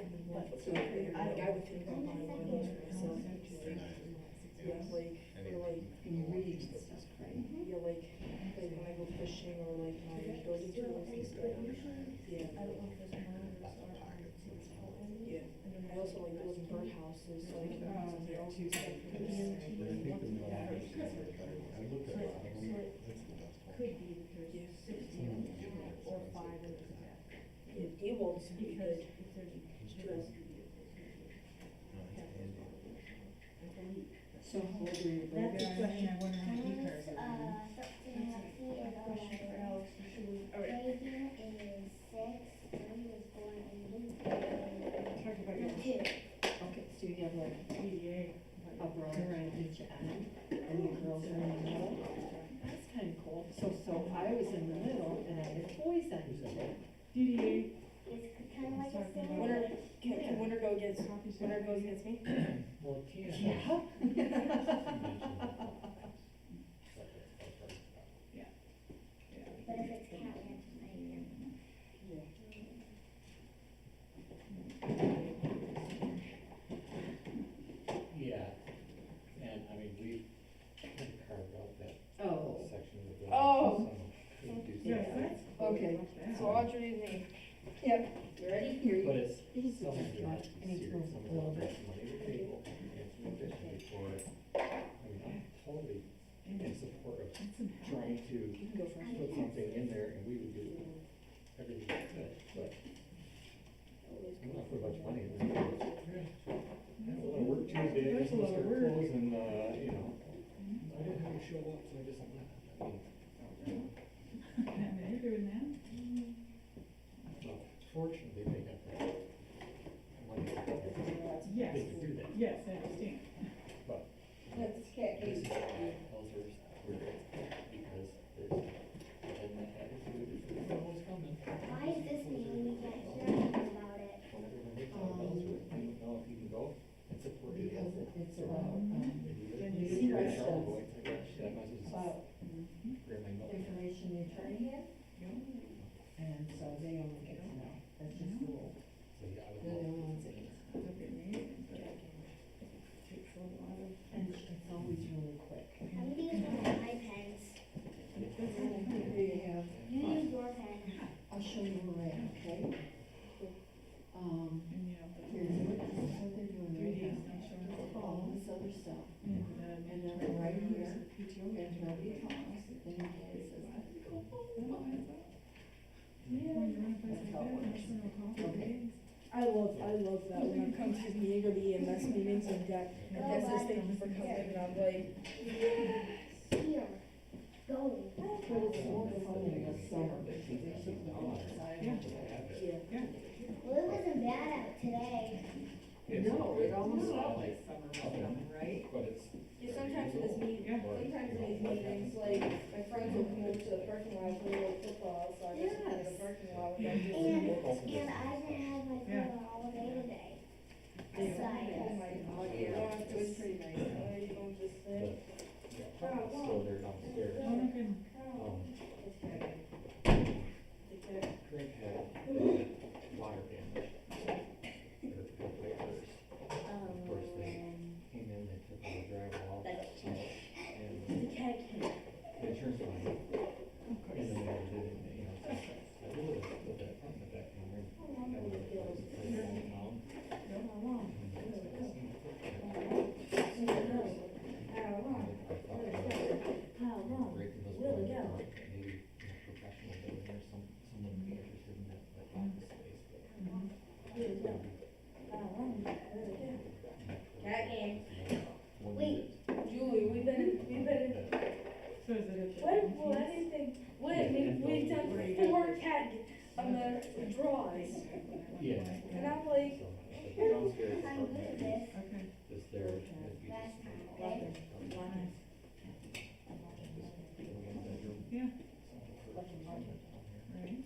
would think about buying one of those for myself. Yeah, like, for like, Can you read and stuff, right? yeah, like when I go fishing or like my building tools and stuff. Yeah. Yeah, I also like building birdhouses, so I can use it also stuff for this. Could be Yeah. 16 or 5 in the back. Yeah, D-Wolf's pretty good. So how old are your That's brothers? a question. I wonder how many cars are there. Talk about your Okay, so you have like a brother on each end, and the girls are in the middle. That's kind of cool. So I was in the middle, and I had boys on each end. DDA. Can winner go against, winner goes against me? Well, it can. Yeah. But if it's cat, Yeah, and I mean, we kind of carved out that Oh. section of the building. Oh. so we could do Yeah, something. that's Okay. So Audrey and me. Yep. You ready? Here you But go. it's He's still the gonna be best. I need to move a little bit. money to the table, and some addition before, I mean, I'm totally in support of trying to put something in there, and we would do everything we could, but I'm not putting much money in there. I have a lot of work Tuesday, I just start closing, you know, I didn't have to show up, so I just left. I mean, You're doing that? well, fortunately, they got that money. Yes. They could do that. Yes, I understand. But That's cat this is cage. why Elzers were great, because there's, and that attitude is, it's always coming. Why is this meeting, we can't hear anything about it? Whenever they tell Elzers, they don't know if you can go and support it. Because it's about, You're a Charlotte boy, it's like, gosh, that must have about grabbed my milk. information the attorney has. And so they only get to know. That's just the rule. So, yeah, I would They're the love. only ones that get. And it's always really quick. I'm gonna use one of my pens. Here you have. You use your pen. I'll show you where we're at, okay? Here's what they're doing right now. All this other stuff. And then right here, and nobody talks, then the guy says, that's how it works. Okay. I love that when I come to the meeting or the EMS meetings and that says thank you for coming and I'm like, here, go. Yeah. Well, it wasn't bad out today. No, it almost felt like summer was coming, right? But it's. Yeah, sometimes in this meeting, sometimes in these meetings, like, my friends will come over to the parking lot for a little football, so I just sit in the parking lot with them. And I didn't have my phone all day today. Oh my God, yeah, it was pretty nice. You don't just sit. So they're downstairs. Greg had water damage. Or papers. Of course, they came in, they took all the drywall. And the insurance company. And then they did it, you know, so I did it with that front and the back and then I would have closed it for a long time. Breaking those windows, maybe, you know, professional building or someone would be interested in that, but. draws. Yeah. And I'm like, Downstairs. I'm good at this. Is there? Last time, okay? Yeah. Right.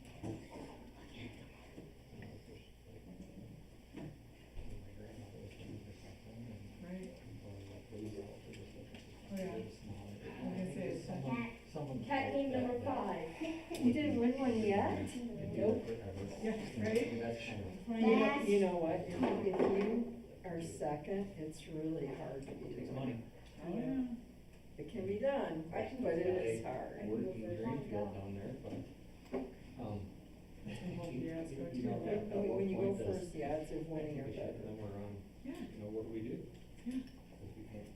Right. Oh, yeah. Cat game number 5. You didn't win one yet? Nope. Yeah, right? You know what, if you are second, it's really hard to beat them. Money. Oh, yeah. It can be done, but it is hard. Working Greenfield down there, but, Yeah, it's good you know, too. at one When you go point, that's- first, the odds of winning are we should- better. Then we're on, Yeah, you know, what do we do? yeah, Because we can't,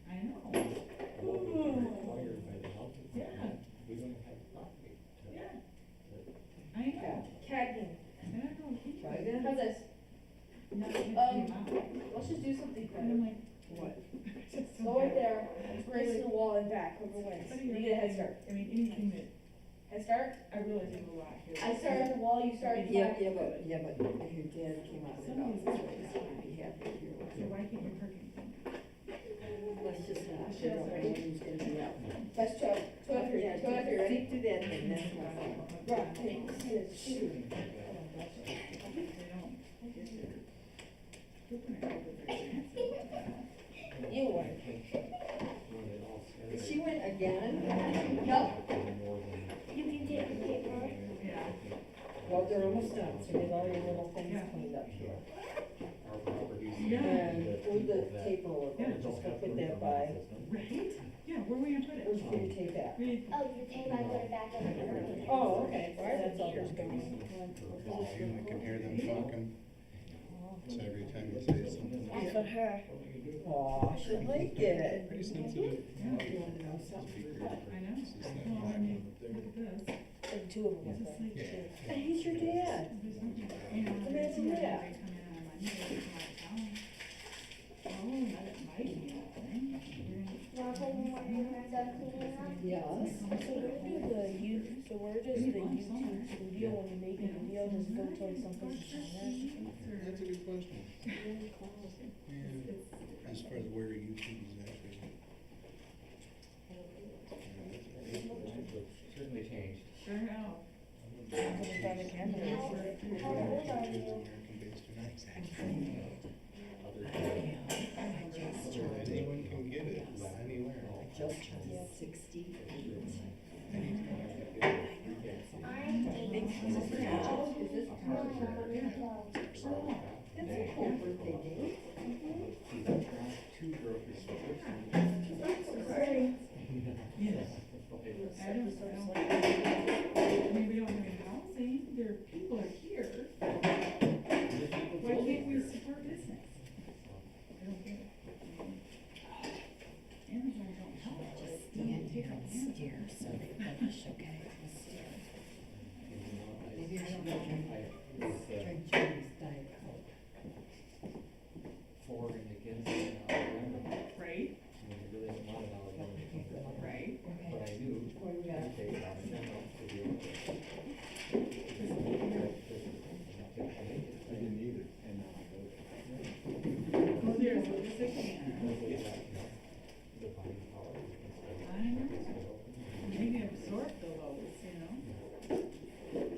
I know. what we can require by the health Yeah. department, we don't have property. Yeah. I know. Cat game. I know. Try it. How's this? Not the amount. Let's just do something And I'm like, What? Go right there, race to the wall and back, whoever wins. But You get a head start. I mean, anything that, Head start? I really do a lot here. I start at the wall, you start at the Yeah, back. but if your dad came out of the office, he'd be happy to hear So what why can't you hurt anything? Let's just not, we don't know who's gonna be out. That's two after, Yeah, two after, ready? do that thing, that's not fun. Rock, paper, scissors, shoot. You won. She went again? Yup. You can take the paper. Yeah. Well, they're almost done, so get all your little things Yeah. cleaned up here. Our properties. Yeah. And move the tape over, Yeah. just gonna put that by, Right? Yeah, where are we gonna put it? where's your tape at? Right. Oh, your tape, I put it back in the room. Oh, okay, well, that's all there's going. I can hear them talking. So every time you say something. That's for her. Aw, she'll like it. Pretty sensitive. You wanna know something? I know. It's just that Well, I black mean, one up there. look at this. And two of them It's went just like, Yeah. And he's your dad. you know, Imagine there's somebody that. might come in on a Monday from out of town. Oh, not at my meeting. Wanna play more when we're done cleaning up? Yes. So where do the youth, so where does the YouTube studio, when you make a video, does it go towards something to That's a good question. Yeah, as far as where YouTube is actually. Certainly changed. Sure how. American based or not exactly. Anyone can get it anywhere. Just turned 68. That's a cool birthday date. Two grocery stores. Sorry. Yes. I mean, we don't have any housing, there, people are here. Why can't we support business? I don't get it. Amazon don't help. Just stand here and stare so they finish, okay? Maybe I should go drink Johnny's Diet Coke. For and against it, Right, I mean, I really don't want it all going. right. But I knew. What do we got? They, you know, to do it. I didn't either. And, Oh, there's a can. the buying power. I know. Maybe absorb the loads, you know?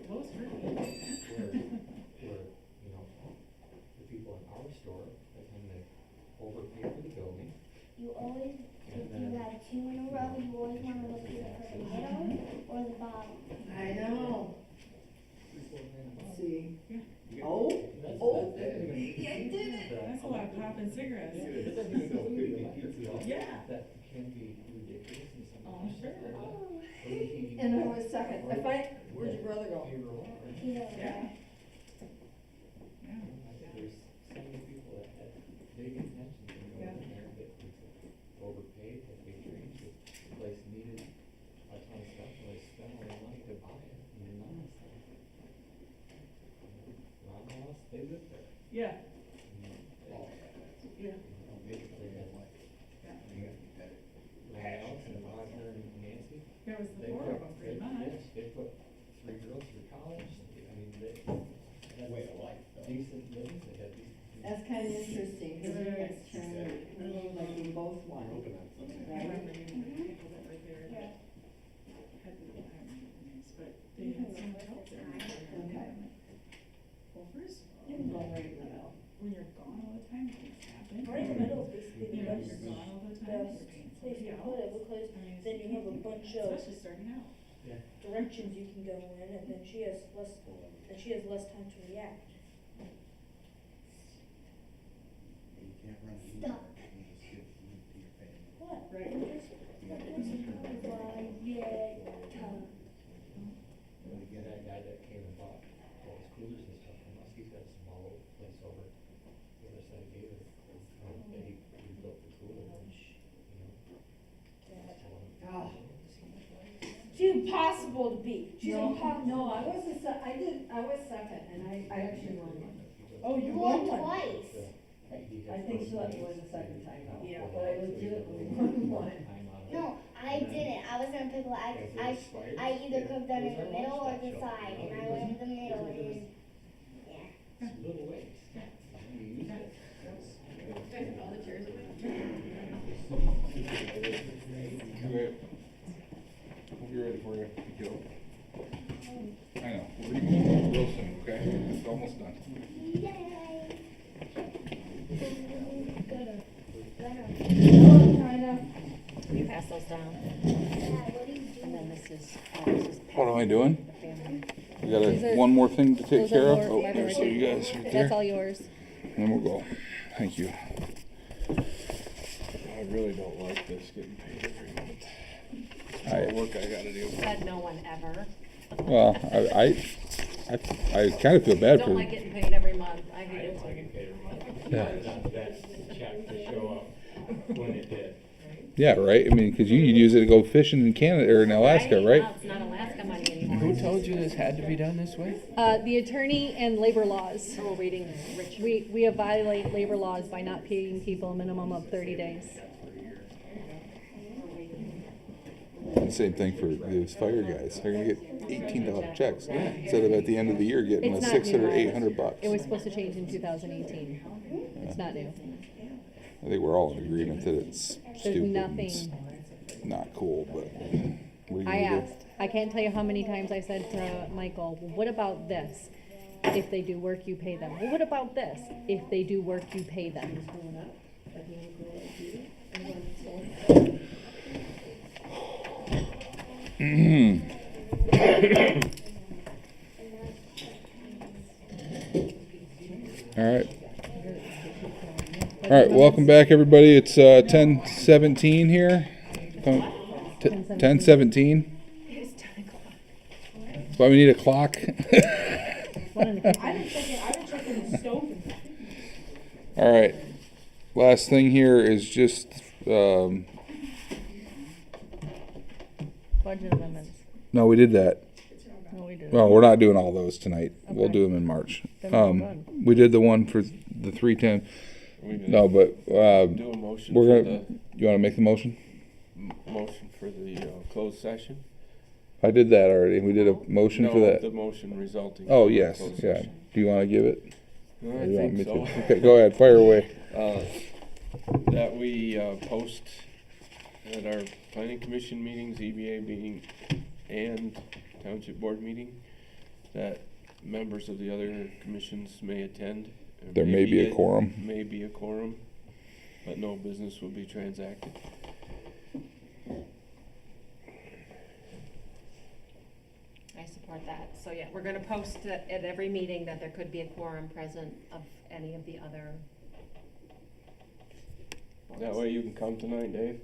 Loads hurt me. Where, you know, the people in our store, that when they overpay for the building, You always, if you have two in a row, you always wanna look either for the middle or the bottom. I know. See? Yeah. Oh, oh. Yeah, I did it. That's a lot of popping cigarettes. It doesn't even go through the electric. Yeah. That can be ridiculous in some. Oh, sure. And I was second. Where'd your brother go? Either Yeah. way. Yeah. There's so many people that had big intentions and go in there that overpaid, had big dreams, the place needed a ton of stuff, and they spent all their money to buy it, and none of stuff. Rob House, they lived there. Yeah. Yeah. Basically, had like, Ron Alex and Roger and Nancy. There was the They four put- of them pretty they- much. yes, they put 3 girls through college, I mean, they decent living, they had decent. That's kind of interesting, because you guys turn, like, we both won, right? Okay. Well, first of all, You can go right in the middle. when you're gone all the time, things happen. Right in the middle is basically You the know, best, you're gone all the time, you're paying place somebody to else. put it, because I mean, then you have a bunch of especially starting out. Yeah. directions you can go in, and then she has less time to react. You can't run it. Stop. You just give it to your family. What? Right. When we get that guy that came and bought all his coolers and stuff from us, he's got a small old place over the other side of Gator. And he built the cooler, you know. She's impossible to beat. She's No, impossible. no, I was second, and I actually won one. Oh, you won won one. twice. I think so, it was the second time though. Yeah. But I legitimately won one. No, I didn't. I was gonna pick I either could have done it in the middle or the side, and I went in the middle, and yeah. It's little ways. You use it. We'll be ready for you. Pick it up. I know. We're removing real soon, okay? It's almost done. Can you pass those down? And then this is What am I doing? the family. We got These are- one more thing to take those are care of. more- Oh, there's so you guys right there. That's all yours. And then we'll go. Thank you. I really don't like this getting paid every month. It's all I- the work I gotta do. Said no one ever. Well, I kind of feel bad Don't for. like getting paid every month. I hate it. Yeah. That check to show up when it did. Yeah, right. I mean, because you'd use it to go fishing in Canada or in Alaska, right? Now it's not Alaska money anymore. Who told you this had to be done this way? The attorney and labor laws. So we're reading Rich. We violate labor laws by not paying people a minimum of 30 days. And same thing for these fire guys. They're gonna get $18 checks instead of at the end of the year getting It's a not 600 new. 800 bucks. It was supposed to change in 2018. It's not new. I think we're all in agreement that it's There's stupid. and nothing. it's not cool, but what are you I gonna do? asked. I can't tell you how many times I said to Michael, well, what about this? If they do work, you pay them. Well, what about this? If they do work, you pay them. All right. All right, welcome back, everybody. It's 10:17 here. 10:17. It's 10 o'clock. That's why we need a clock. I've been checking the stove and All right. Last thing here is just Budget amendments. no, we did that. No, we didn't. Well, we're not doing all those tonight. We'll Okay. do them in March. Then we're done. We did the one for the 310. We did. No, but Do a motion we're for gonna. You want to make the motion? motion for the closed session? I did that already. We did a motion for No, that. the motion resulting. Oh from the yes, closed yeah. session. Do you want to give it? I Or you want think me so. to? Okay, go ahead. Fire away. That we post at our planning commission meetings, EBA meeting, and township board meeting, that members of the other commissions may attend. There may be a quorum. May be a quorum, but no business will be transacted. I support that. So yeah, we're gonna post at every meeting that there could be a quorum present of any of the other. That way you can come tonight, Dave.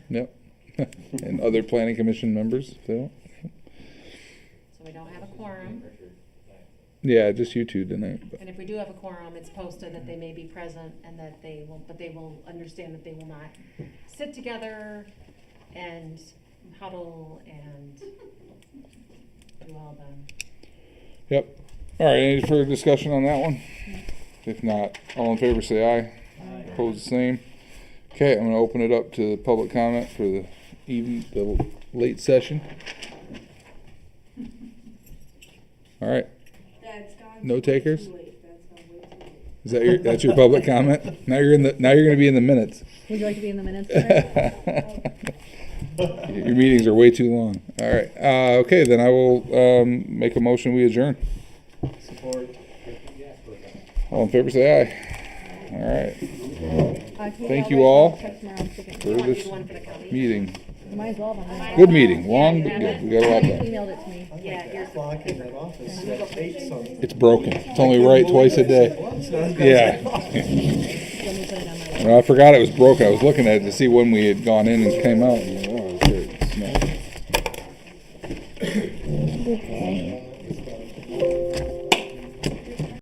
Yep. And other planning commission members, if they don't. So we don't have a quorum. Yeah, just you two tonight. But. And if we do have a quorum, it's posted that they may be present and that they will, but they will understand that they will not sit together and huddle and do all the. Yep. All right. Any further discussion on that one? If not, all in favor say aye. Opposed the same. Okay, I'm going to open it up to public comment for the late session. All right. That's gone. No takers? Too late. That's Is that that's your public comment? Now you're gonna be in the minutes. Would you like to be in the minutes tonight? Your meetings are way too long. All right, okay, then I will, make a motion, we adjourn. Support. All in favor, say aye. All right, thank I'll you write all down text tomorrow and stick it. for this meeting. You might as well. then. Good meeting, long but good, we got a lot You done. emailed it to me. Yeah, here's the. Clock in that office, ate something. It's broken, it's only right twice a day. Yeah. Let me put it on my. Well, I forgot it was broken, I was looking at it to see when we had gone in and came out. Oh, it was great. Smell. Okay.